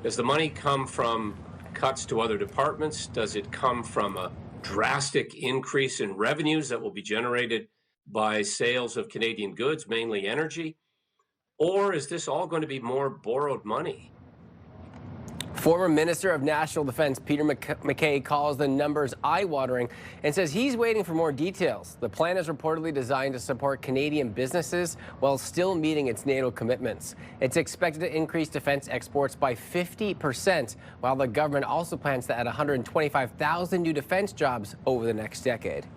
[SPEAKER 16] Does the money come from cuts to other departments? Does it come from a drastic increase in revenues that will be generated by sales of Canadian goods, mainly energy? Or is this all going to be more borrowed money?
[SPEAKER 2] Former Minister of National Defense Peter MacKay calls the numbers eye-watering and says he's waiting for more details. The plan is reportedly designed to support Canadian businesses while still meeting its NATO commitments. It's expected to increase defense exports by 50%, while the government also plans to add 125,000 new defense jobs over the next decade.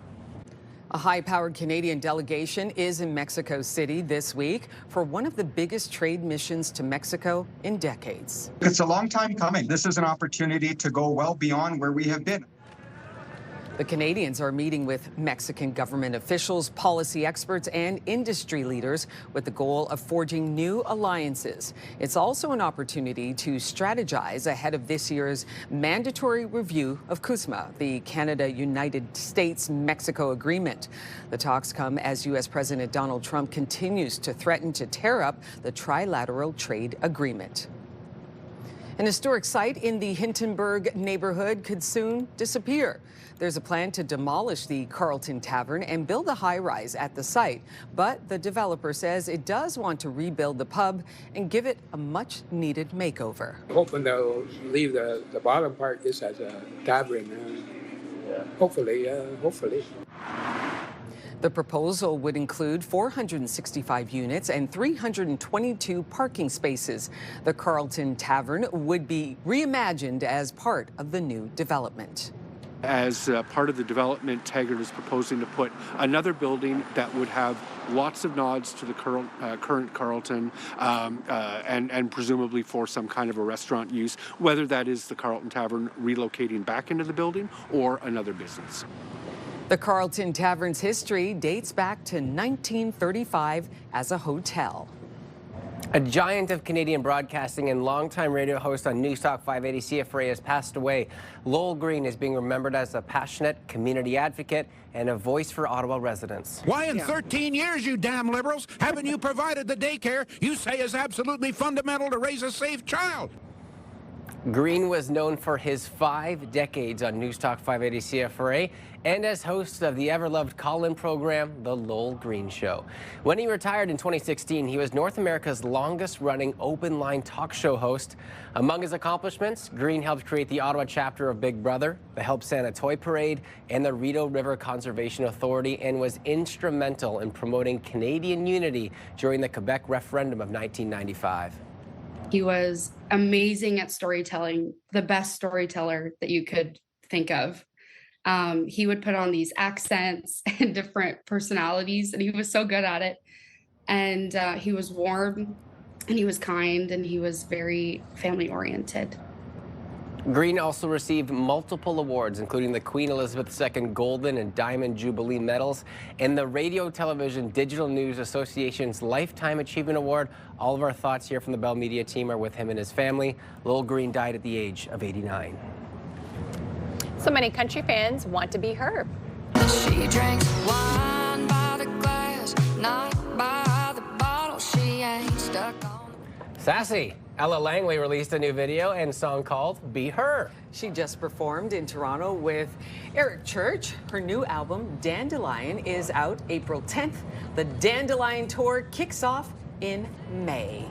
[SPEAKER 1] A high-powered Canadian delegation is in Mexico City this week for one of the biggest trade missions to Mexico in decades.
[SPEAKER 18] It's a long time coming. This is an opportunity to go well beyond where we have been.
[SPEAKER 1] The Canadians are meeting with Mexican government officials, policy experts, and industry leaders with the goal of forging new alliances. It's also an opportunity to strategize ahead of this year's mandatory review of CUSMA, the Canada-United States-Mexico agreement. The talks come as U.S. President Donald Trump continues to threaten to tear up the trilateral trade agreement. An historic site in the Hintonburg neighborhood could soon disappear. There's a plan to demolish the Carlton Tavern and build a high-rise at the site. But the developer says it does want to rebuild the pub and give it a much-needed makeover.
[SPEAKER 6] Hoping they'll leave the bottom part just as a tavern. Hopefully.
[SPEAKER 1] The proposal would include 465 units and 322 parking spaces. The Carlton Tavern would be reimagined as part of the new development.
[SPEAKER 7] As part of the development, Taggart is proposing to put another building that would have lots of nods to the current Carlton and presumably for some kind of a restaurant use, whether that is the Carlton Tavern relocating back into the building or another business.
[SPEAKER 1] The Carlton Tavern's history dates back to 1935 as a hotel.
[SPEAKER 2] A giant of Canadian broadcasting and longtime radio host on Newstalk 580 CFRA has passed away. Lowell Green is being remembered as a passionate community advocate and a voice for Ottawa residents.
[SPEAKER 13] Why in 13 years, you damn liberals, haven't you provided the daycare you say is absolutely fundamental to raise a safe child?
[SPEAKER 2] Green was known for his 5 decades on Newstalk 580 CFRA and as host of the ever-loved call-in program, The Lowell Green Show. When he retired in 2016, he was North America's longest-running open-line talk show host. Among his accomplishments, Green helped create the Ottawa chapter of Big Brother, the Help Santa Toy Parade, and the Rideau River Conservation Authority, and was instrumental in promoting Canadian unity during the Quebec referendum of 1995.
[SPEAKER 10] He was amazing at storytelling, the best storyteller that you could think of. He would put on these accents and different personalities, and he was so good at it. And he was warm, and he was kind, and he was very family-oriented.
[SPEAKER 2] Green also received multiple awards, including the Queen Elizabeth II Golden and Diamond Jubilee medals and the Radio Television Digital News Association's Lifetime Achievement Award. All of our thoughts here from the Bell Media team are with him and his family. Lowell Green died at the age of 89.
[SPEAKER 3] So many country fans want to be her.
[SPEAKER 19] She drinks wine by the glass, not by the bottle. She ain't stuck on.
[SPEAKER 2] Sassy. Ella Langley released a new video and song called Be Her.
[SPEAKER 1] She just performed in Toronto with Eric Church. Her new album, Dandelion, is out April 10th. The Dandelion Tour kicks off in May.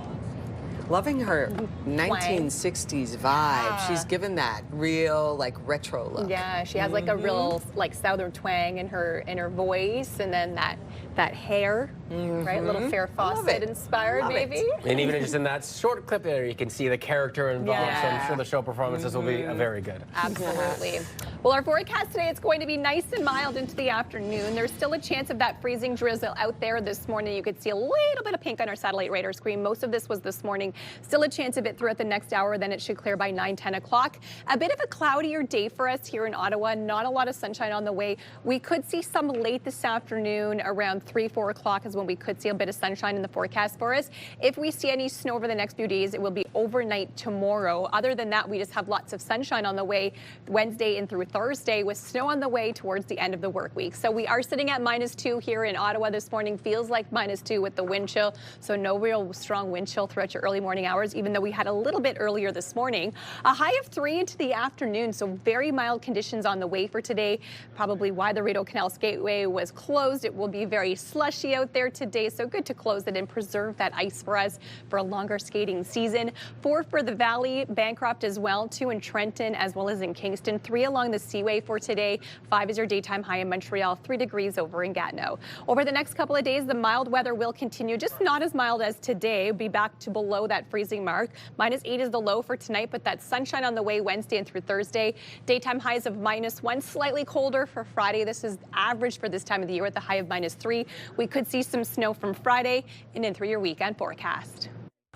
[SPEAKER 1] Loving her 1960s vibe. Yeah. She's given that real, like, retro look.
[SPEAKER 3] Yeah, she has like a real, like, southern twang in her voice, and then that hair. Right, a little Farrah Fawcett inspired, maybe.
[SPEAKER 2] And even just in that short clip there, you can see the character involved. So I'm sure the show performances will be very good.
[SPEAKER 3] Absolutely. Well, our forecast today, it's going to be nice and mild into the afternoon. There's still a chance of that freezing drizzle out there this morning. You could see a little bit of pink on our satellite radar screen. Most of this was this morning. Still a chance of it throughout the next hour. Then it should clear by 9, 10 o'clock. A bit of a cloudier day for us here in Ottawa. Not a lot of sunshine on the way. We could see some late this afternoon around 3, 4 o'clock is when we could see a bit of sunshine in the forecast for us. If we see any snow over the next few days, it will be overnight tomorrow. Other than that, we just have lots of sunshine on the way Wednesday and through Thursday, with snow on the way towards the end of the work week. So we are sitting at -2 here in Ottawa this morning. Feels like -2 with the wind chill. So no real strong wind chill throughout your early morning hours, even though we had a little bit earlier this morning. A high of 3 into the afternoon. So very mild conditions on the way for today. Probably why the Rideau Canal Skateway was closed. It will be very slushy out there today. So good to close it and preserve that ice for us for a longer skating season. 4 for the Valley, Bancroft as well. 2 in Trenton as well as in Kingston. 3 along the Seaway for today. 5 is your daytime high in Montreal. 3 degrees over in Gatineau. Over the next couple of days, the mild weather will continue, just not as mild as today. Be back to below that freezing mark. -8 is the low for tonight, but that sunshine on the way Wednesday and through Thursday. Daytime highs of -1, slightly colder for Friday. This is average for this time of the year at the high of -3. We could see some snow from Friday and in through your weekend forecast.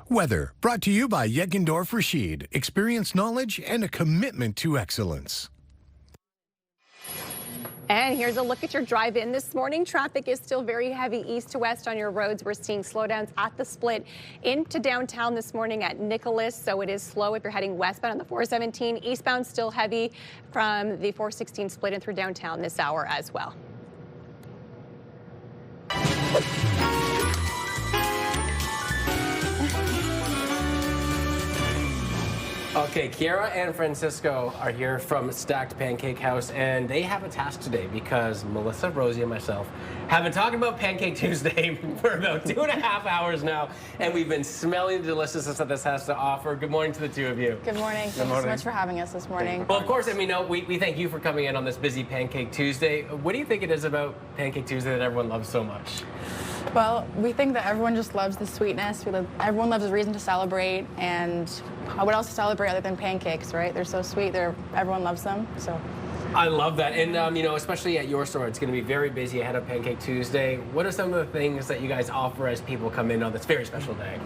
[SPEAKER 17] Weather brought to you by Yekendorf Rashid. Experience, knowledge, and a commitment to excellence.
[SPEAKER 3] And here's a look at your drive-in this morning. Traffic is still very heavy east to west on your roads. We're seeing slowdowns at the split into downtown this morning at Nicholas, so it is slow if you're heading westbound on the 417. Eastbound still heavy from the 416 split in through downtown this hour as well.
[SPEAKER 2] Okay, Kiara and Francisco are here from Stacked Pancake House, and they have a task today because Melissa, Rosie, and myself have been talking about Pancake Tuesday for about 2.5 hours now, and we've been smelling the deliciousness that this has to offer. Good morning to the two of you.
[SPEAKER 8] Good morning. Thank you so much for having us this morning.
[SPEAKER 2] Well, of course, I mean, we thank you for coming in on this busy Pancake Tuesday. What do you think it is about Pancake Tuesday that everyone loves so much?
[SPEAKER 8] Well, we think that everyone just loves the sweetness. Everyone loves a reason to celebrate, and what else to celebrate other than pancakes, right? They're so sweet. Everyone loves them. So.
[SPEAKER 2] I love that, and you know, especially at your store, it's going to be very busy ahead of Pancake Tuesday. What are some of the things that you guys offer as people come in on this very special day?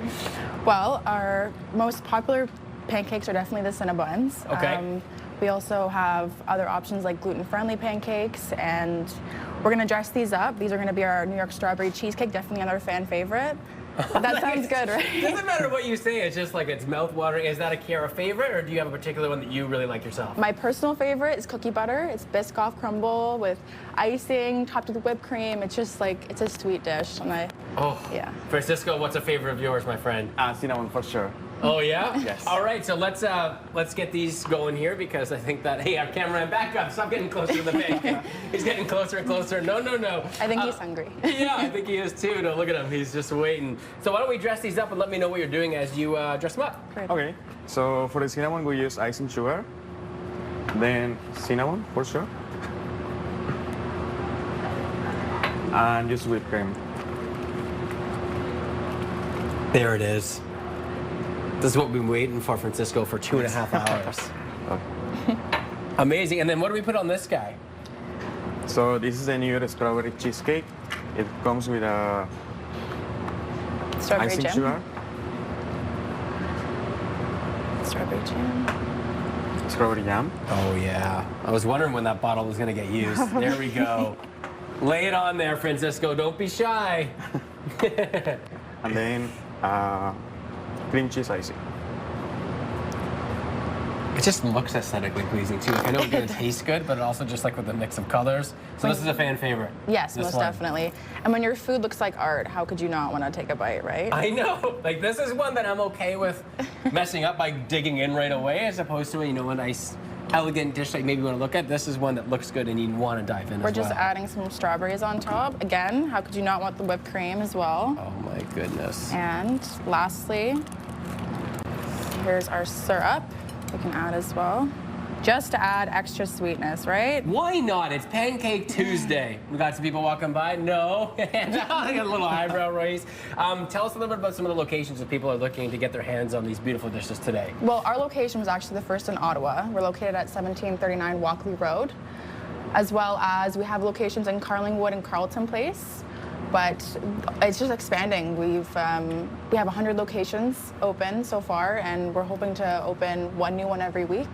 [SPEAKER 8] Well, our most popular pancakes are definitely the Cinnabuns.
[SPEAKER 2] Okay.
[SPEAKER 8] We also have other options like gluten-friendly pancakes, and we're going to dress these up. These are going to be our New York strawberry cheesecake, definitely another fan favorite. That sounds good, right?
[SPEAKER 2] It doesn't matter what you say, it's just like it's mouth-watering. Is that a Kiara favorite, or do you have a particular one that you really like yourself?
[SPEAKER 8] My personal favorite is cookie butter. It's Biscoff crumble with icing topped with whipped cream. It's just like, it's a sweet dish. And yeah.
[SPEAKER 2] Francisco, what's a favorite of yours, my friend?
[SPEAKER 21] Cinnamon for sure.
[SPEAKER 2] Oh yeah?
[SPEAKER 21] Yes.
[SPEAKER 2] All right, so let's get these going here because I think that, hey, our cameraman, back up. Stop getting closer to the pancake. He's getting closer and closer. No.
[SPEAKER 8] I think he's hungry.
[SPEAKER 2] Yeah, I think he is too. No, look at him. He's just waiting. So why don't we dress these up and let me know what you're doing as you dress them up.
[SPEAKER 8] Great.
[SPEAKER 21] Okay, so for the cinnamon, we use icing sugar, then cinnamon for sure, and just whipped cream.
[SPEAKER 2] There it is. This is what we've been waiting for, Francisco, for 2.5 hours. Amazing. And then what do we put on this guy?
[SPEAKER 21] So this is a New York strawberry cheesecake. It comes with a
[SPEAKER 8] strawberry
[SPEAKER 21] icing
[SPEAKER 8] jam.
[SPEAKER 21] sugar,
[SPEAKER 8] Strawberry jam.
[SPEAKER 21] strawberry jam.
[SPEAKER 2] Oh yeah. I was wondering when that bottle was going to get used. There we go. Lay it on there, Francisco. Don't be shy.
[SPEAKER 21] And then cream cheese icing.
[SPEAKER 2] It just looks aesthetically pleasing too. Like, I know it's going to taste good, but also just like with the mix of colors. So this is a fan favorite.
[SPEAKER 8] Yes, most definitely. And when your food looks like art, how could you not want to take a bite, right?
[SPEAKER 2] I know. Like this is one that I'm okay with messing up by digging in right away, as opposed to a nice, elegant dish like maybe you want to look at. This is one that looks good and you want to dive in.
[SPEAKER 8] We're just adding some strawberries on top. Again, how could you not want the whipped cream as well?
[SPEAKER 2] Oh my goodness.
[SPEAKER 8] And lastly, here's our syrup. We can add as well. Just to add extra sweetness, right?
[SPEAKER 2] Why not? It's Pancake Tuesday. We got some people walking by. No. I got a little eyebrow raise. Tell us a little bit about some of the locations that people are looking to get their hands on these beautiful dishes today.
[SPEAKER 8] Well, our location was actually the first in Ottawa. We're located at 1739 Walkley Road, as well as we have locations in Carlingwood and Carleton Place. But it's just expanding. We have 100 locations open so far, and we're hoping to open one new one every week.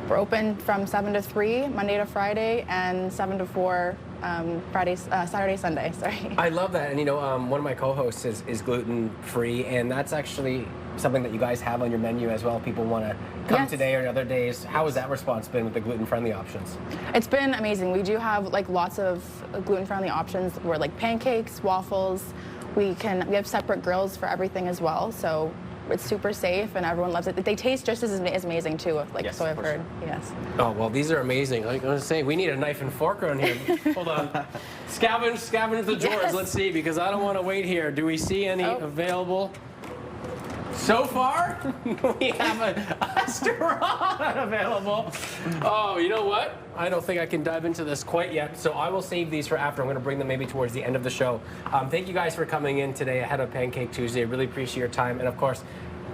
[SPEAKER 8] We're open from 7 to 3, Monday to Friday, and 7 to 4, Saturday, Sunday, sorry.
[SPEAKER 2] I love that. And you know, one of my co-hosts is gluten-free, and that's actually something that you guys have on your menu as well. People want to come today or other days. How has that response been with the gluten-friendly options?
[SPEAKER 8] It's been amazing. We do have like lots of gluten-friendly options. We're like pancakes, waffles. We have separate grills for everything as well. So it's super safe and everyone loves it. They taste just as amazing too, like so I've heard. Yes.
[SPEAKER 2] Oh, well, these are amazing. Like I was saying, we need a knife and fork around here. Hold on. Scavenge the drawers. Let's see, because I don't want to wait here. Do we see any available? So far, we have a straw available. Oh, you know what? I don't think I can dive into this quite yet, so I will save these for after. I'm going to bring them maybe towards the end of the show. Thank you guys for coming in today ahead of Pancake Tuesday. I really appreciate your time and, of course,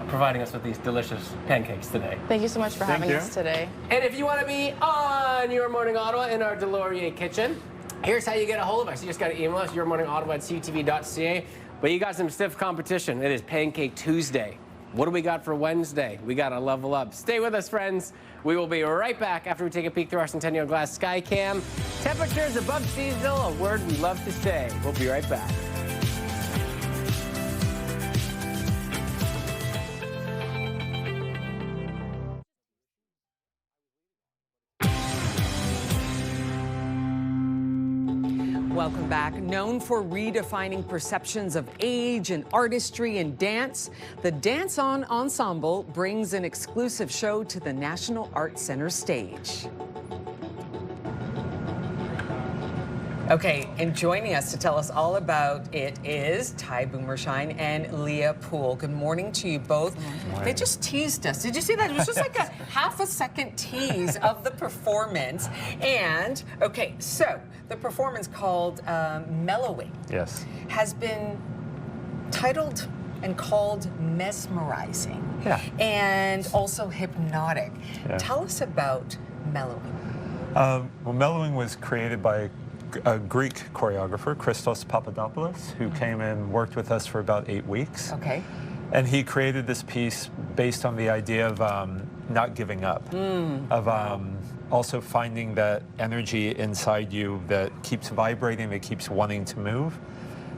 [SPEAKER 2] providing us with these delicious pancakes today.
[SPEAKER 8] Thank you so much for having us today.
[SPEAKER 2] And if you want to be on Your Morning Ottawa in our Delorier kitchen, here's how you get a hold of us. You just got to email us, yourmorningottawa@ctv.ca. But you got some stiff competition. It is Pancake Tuesday. What do we got for Wednesday? We got to level up. Stay with us, friends. We will be right back after we take a peek through our Centennial Glass Sky Cam. Temperatures above seasonal, a word we love to say. We'll be right back.
[SPEAKER 1] Welcome back. Known for redefining perceptions of age and artistry and dance, the Dance On Ensemble brings an exclusive show to the National Arts Center stage. Okay, and joining us to tell us all about it is Ty Boomershine and Leah Poole. Good morning to you both. They just teased us. Did you see that? It was just like a half-a-second tease of the performance. And, okay, so the performance called Mellowing has been titled and called mesmerizing and also hypnotic. Tell us about Mellowing.
[SPEAKER 9] Well, Mellowing was created by a Greek choreographer, Christos Papadopoulos, who came and worked with us for about 8 weeks.
[SPEAKER 1] Okay.
[SPEAKER 9] And he created this piece based on the idea of not giving up, of also finding that energy inside you that keeps vibrating, that keeps wanting to move.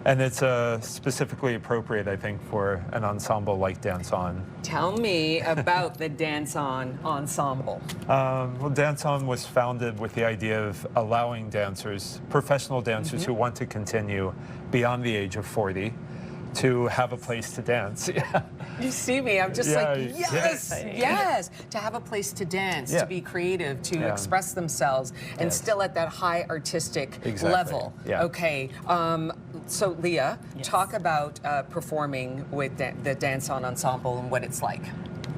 [SPEAKER 9] And it's specifically appropriate, I think, for an ensemble like Dance On.
[SPEAKER 1] Tell me about the Dance On Ensemble.
[SPEAKER 9] Well, Dance On was founded with the idea of allowing dancers, professional dancers who want to continue beyond the age of 40, to have a place to dance.
[SPEAKER 1] You see me, I'm just like, yes, to have a place to dance, to be creative, to express themselves, and still at that high artistic level. Okay, so Leah, talk about performing with the Dance On Ensemble and what it's like.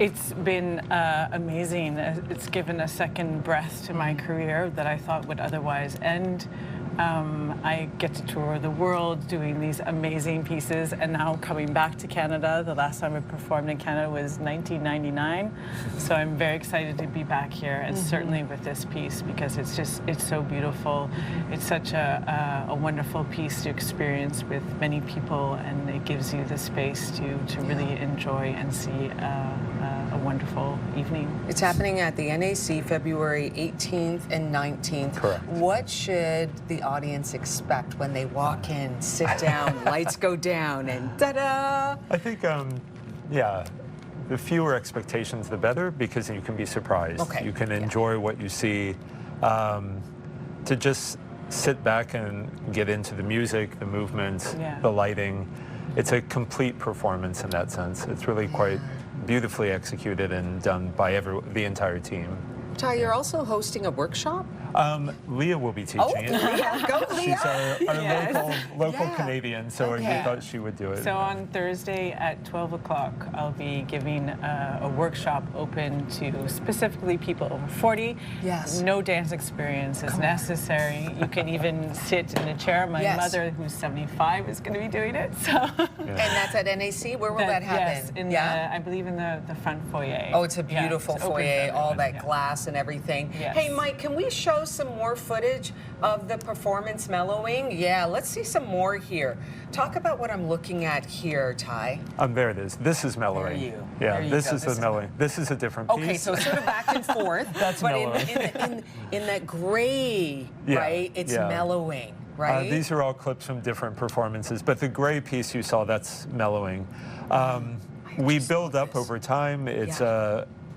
[SPEAKER 11] It's been amazing. It's given a second breath to my career that I thought would otherwise end. I get to tour the world doing these amazing pieces, and now coming back to Canada. The last time I performed in Canada was 1999, so I'm very excited to be back here, and certainly with this piece, because it's so beautiful. It's such a wonderful piece to experience with many people, and it gives you the space to really enjoy and see a wonderful evening.
[SPEAKER 1] It's happening at the NAC February 18th and 19th.
[SPEAKER 9] Correct.
[SPEAKER 1] What should the audience expect when they walk in, sit down, lights go down, and ta-da?
[SPEAKER 9] I think, the fewer expectations, the better, because you can be surprised.
[SPEAKER 1] Okay.
[SPEAKER 9] You can enjoy what you see. To just sit back and get into the music, the movement, the lighting. It's a complete performance in that sense. It's really quite beautifully executed and done by the entire team.
[SPEAKER 1] Ty, you're also hosting a workshop?
[SPEAKER 9] Leah will be teaching it.
[SPEAKER 1] Leah, go Leah.
[SPEAKER 9] She's our
[SPEAKER 11] Yes.
[SPEAKER 9] local Canadian, so we thought she would do it.
[SPEAKER 11] So on Thursday at 12 o'clock, I'll be giving a workshop open to specifically people over 40.
[SPEAKER 1] Yes.
[SPEAKER 11] No dance experience is necessary. You can even sit in a chair. My mother, who's 75, is going to be doing it. So.
[SPEAKER 1] And that's at NAC? Where will that happen?
[SPEAKER 11] Yes, I believe in the front foyer.
[SPEAKER 1] Oh, it's a beautiful
[SPEAKER 11] it's open
[SPEAKER 1] foyer,
[SPEAKER 11] for
[SPEAKER 1] all
[SPEAKER 11] everyone,
[SPEAKER 1] that glass and everything.
[SPEAKER 11] Yes.
[SPEAKER 1] Hey, Mike, can we show some more footage of the performance mellowing? Yeah, let's see some more here. Talk about what I'm looking at here, Ty.
[SPEAKER 9] There it is. This is mellowing.
[SPEAKER 1] There you
[SPEAKER 9] Yeah,
[SPEAKER 1] go.
[SPEAKER 9] this is the mellowing. This is a different piece.
[SPEAKER 1] Okay, so sort of back and forth.
[SPEAKER 9] That's
[SPEAKER 1] but
[SPEAKER 9] mellowing.
[SPEAKER 1] in that gray, right? It's mellowing, right?
[SPEAKER 9] These are all clips from different performances, but the gray piece you saw, that's mellowing. We build up over time. It's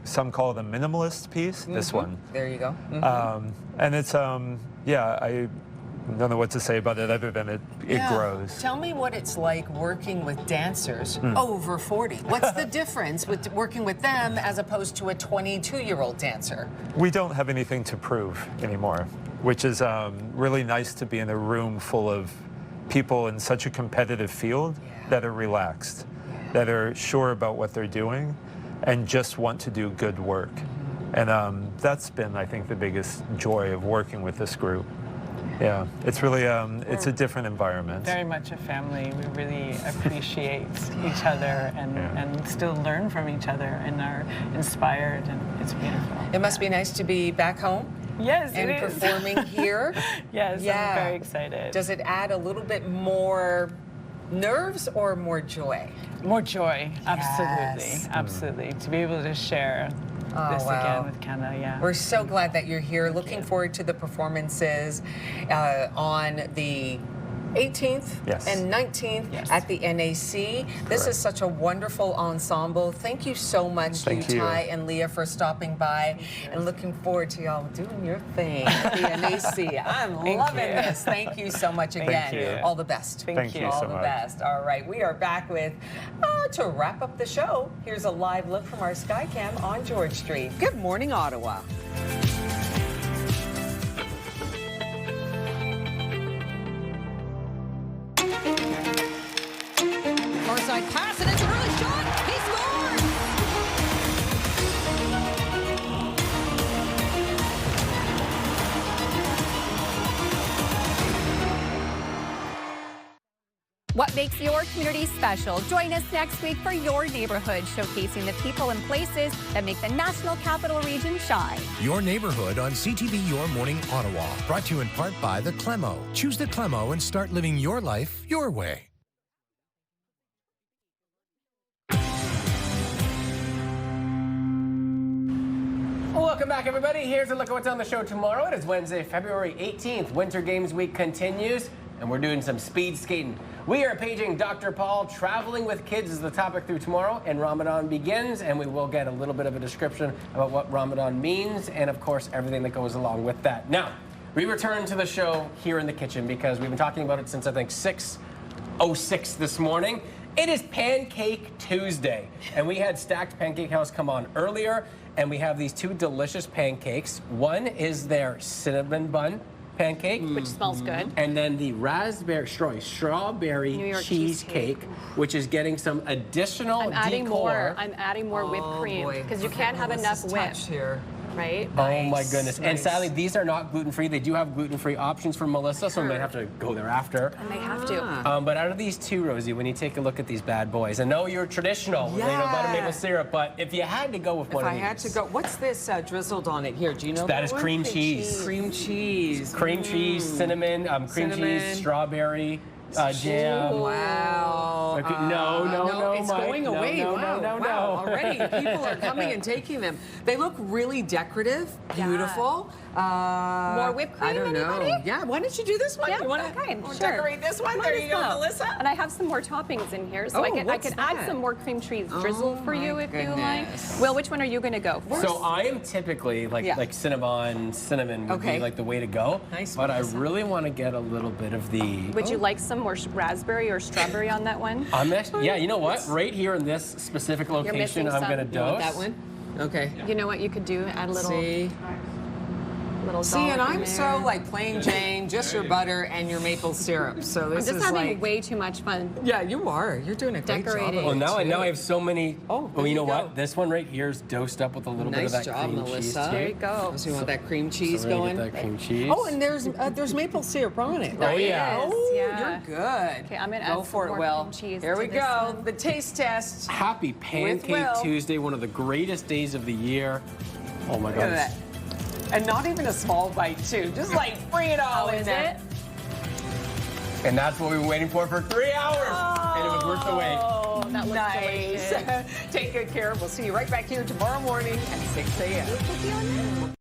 [SPEAKER 9] some call it a minimalist piece. This one.
[SPEAKER 1] There you go.
[SPEAKER 9] And it's I don't know what to say about it other than it grows.
[SPEAKER 1] Tell me what it's like working with dancers over 40. What's the difference with working with them as opposed to a 22-year-old dancer?
[SPEAKER 9] We don't have anything to prove anymore, which is really nice to be in a room full of people in such a competitive field that are relaxed, that are sure about what they're doing, and just want to do good work. And that's been, I think, the biggest joy of working with this group. Yeah, it's really, it's a different environment.
[SPEAKER 11] Very much a family. We really appreciate each other and still learn from each other and are inspired, and it's beautiful.
[SPEAKER 1] It must be nice to be back home.
[SPEAKER 11] Yes,
[SPEAKER 1] and
[SPEAKER 11] it is.
[SPEAKER 1] performing here.
[SPEAKER 11] Yes, I'm very excited.
[SPEAKER 1] Does it add a little bit more nerves or more joy?
[SPEAKER 11] More joy, absolutely,
[SPEAKER 1] Yes.
[SPEAKER 11] absolutely. To be able to share this again with Canada,
[SPEAKER 1] We're so glad that you're here. Looking forward to the performances on the 18th and 19th at the NAC. This is such a wonderful ensemble. Thank you so much, Ty and Leah, for stopping by, and looking forward to y'all doing your thing at the NAC. I'm loving this. Thank you so much again.
[SPEAKER 9] Thank you.
[SPEAKER 1] All the best.
[SPEAKER 9] Thank you
[SPEAKER 1] All
[SPEAKER 9] so
[SPEAKER 1] the
[SPEAKER 9] much.
[SPEAKER 1] best. All right, we are back with, to wrap up the show, here's a live look from our Skycam on George Street. Good morning, Ottawa.
[SPEAKER 14] Far side pass, and it's an early shot. He scores!
[SPEAKER 3] What makes your community special? Join us next week for Your Neighborhood, showcasing the people and places that make the National Capital Region shine.
[SPEAKER 17] Your Neighborhood on CTV Your Morning Ottawa. Brought to you in part by the Clemo. Choose the Clemo and start living your life your way.
[SPEAKER 2] Welcome back, everybody. Here's a look at what's on the show tomorrow. It is Wednesday, February 18th. Winter Games Week continues, and we're doing some speed skating. We are paging Dr. Paul. Traveling with kids is the topic through tomorrow, and Ramadan begins, and we will get a little bit of a description about what Ramadan means, and of course, everything that goes along with that. Now, we return to the show here in the kitchen because we've been talking about it since, I think, 6:06 this morning. It is Pancake Tuesday, and we had Stacked Pancake House come on earlier, and we have these two delicious pancakes. One is their cinnamon bun pancake,
[SPEAKER 3] which smells good,
[SPEAKER 2] and then the strawberry
[SPEAKER 3] New York
[SPEAKER 2] cheesecake, which is getting some additional
[SPEAKER 3] I'm adding
[SPEAKER 2] decor.
[SPEAKER 3] more. I'm adding more whipped cream because you can't have enough whip
[SPEAKER 1] here.
[SPEAKER 3] Right?
[SPEAKER 2] Oh my goodness. And sadly, these are not gluten-free. They do have glutton-free options for Melissa, so we might have to go there after.
[SPEAKER 3] And they have to.
[SPEAKER 2] But out of these two, Rosie, when you take a look at these bad boys, I know you're traditional, you know, butter maple syrup, but if you had to go with one of these.
[SPEAKER 1] If I had to go, what's this drizzled on it here? Do you know?
[SPEAKER 2] That is cream cheese.
[SPEAKER 1] Cream cheese.
[SPEAKER 2] Cream cheese, cinnamon, cream cheese, strawberry. Jam.
[SPEAKER 1] Wow.
[SPEAKER 2] Okay, no,
[SPEAKER 1] it's
[SPEAKER 2] Mike.
[SPEAKER 1] going away.
[SPEAKER 2] No.
[SPEAKER 1] Already, people are coming and taking them. They look really decorative, beautiful.
[SPEAKER 3] More whipped cream,
[SPEAKER 1] I don't
[SPEAKER 3] anybody?
[SPEAKER 1] know. Yeah, why don't you do this one?
[SPEAKER 3] Yeah,
[SPEAKER 1] you want
[SPEAKER 3] okay,
[SPEAKER 1] to
[SPEAKER 3] sure.
[SPEAKER 1] decorate this one?
[SPEAKER 3] Might
[SPEAKER 1] There
[SPEAKER 3] as
[SPEAKER 1] you go,
[SPEAKER 3] well.
[SPEAKER 1] Melissa.
[SPEAKER 3] And I have some more toppings in here, so I could add some more cream cheese drizzle for you if you like. Will, which one are you going to go for?
[SPEAKER 2] So I am typically like cinnamon would be like the way to go.
[SPEAKER 1] Nice,
[SPEAKER 2] but
[SPEAKER 1] Melissa.
[SPEAKER 2] I really want to get a little bit of the.
[SPEAKER 3] Would you like some more raspberry or strawberry on that one?
[SPEAKER 2] I'm actually, yeah, you know what? Right here in this specific location,
[SPEAKER 3] missing
[SPEAKER 2] I'm
[SPEAKER 3] some.
[SPEAKER 2] going to
[SPEAKER 3] You want
[SPEAKER 2] dose.
[SPEAKER 3] that one?
[SPEAKER 1] Okay.
[SPEAKER 3] You know what you could do? Add a little.
[SPEAKER 1] See?
[SPEAKER 3] Little
[SPEAKER 1] See, and
[SPEAKER 3] dollop in
[SPEAKER 1] I'm
[SPEAKER 3] there.
[SPEAKER 1] so like plain Jane, just your butter and your maple syrup. So this
[SPEAKER 3] I'm just
[SPEAKER 1] is
[SPEAKER 3] having
[SPEAKER 1] like,
[SPEAKER 3] way too much fun.
[SPEAKER 1] yeah, you are. You're doing a great
[SPEAKER 3] Decorating.
[SPEAKER 1] job.
[SPEAKER 2] Well, now I have so many.
[SPEAKER 1] Oh,
[SPEAKER 2] you know
[SPEAKER 1] go.
[SPEAKER 2] what? This one right here is dosed up with a little bit of
[SPEAKER 1] Nice
[SPEAKER 2] that
[SPEAKER 1] job,
[SPEAKER 2] cream
[SPEAKER 1] Melissa.
[SPEAKER 2] cheese
[SPEAKER 1] There
[SPEAKER 2] too.
[SPEAKER 1] you go. So you want that cream cheese
[SPEAKER 2] So we're gonna
[SPEAKER 1] going?
[SPEAKER 2] get that cream cheese.
[SPEAKER 1] Oh, and there's maple syrup on it.
[SPEAKER 2] Oh, yeah.
[SPEAKER 1] Oh,
[SPEAKER 3] Yeah.
[SPEAKER 1] you're good.
[SPEAKER 3] Okay, I'm gonna
[SPEAKER 1] go
[SPEAKER 3] add
[SPEAKER 1] for
[SPEAKER 3] some
[SPEAKER 1] it,
[SPEAKER 3] more
[SPEAKER 1] Will.
[SPEAKER 3] cream cheese
[SPEAKER 1] Here
[SPEAKER 3] to
[SPEAKER 1] we
[SPEAKER 3] this
[SPEAKER 1] go.
[SPEAKER 3] one.
[SPEAKER 1] The taste test.
[SPEAKER 2] Happy Pancake
[SPEAKER 1] Will.
[SPEAKER 2] Tuesday, one of the greatest days of the year. Oh my
[SPEAKER 1] Look at
[SPEAKER 2] God.
[SPEAKER 1] that. And not even a small bite, too. Just like bring it all
[SPEAKER 3] How
[SPEAKER 1] in
[SPEAKER 3] is
[SPEAKER 1] there.
[SPEAKER 3] it?
[SPEAKER 2] And that's what we were waiting for 3 hours. And it was worth the wait.
[SPEAKER 3] Oh, that looks
[SPEAKER 1] Nice.
[SPEAKER 3] delicious.
[SPEAKER 1] Take good care. We'll see you right back here tomorrow morning at 6 a.m.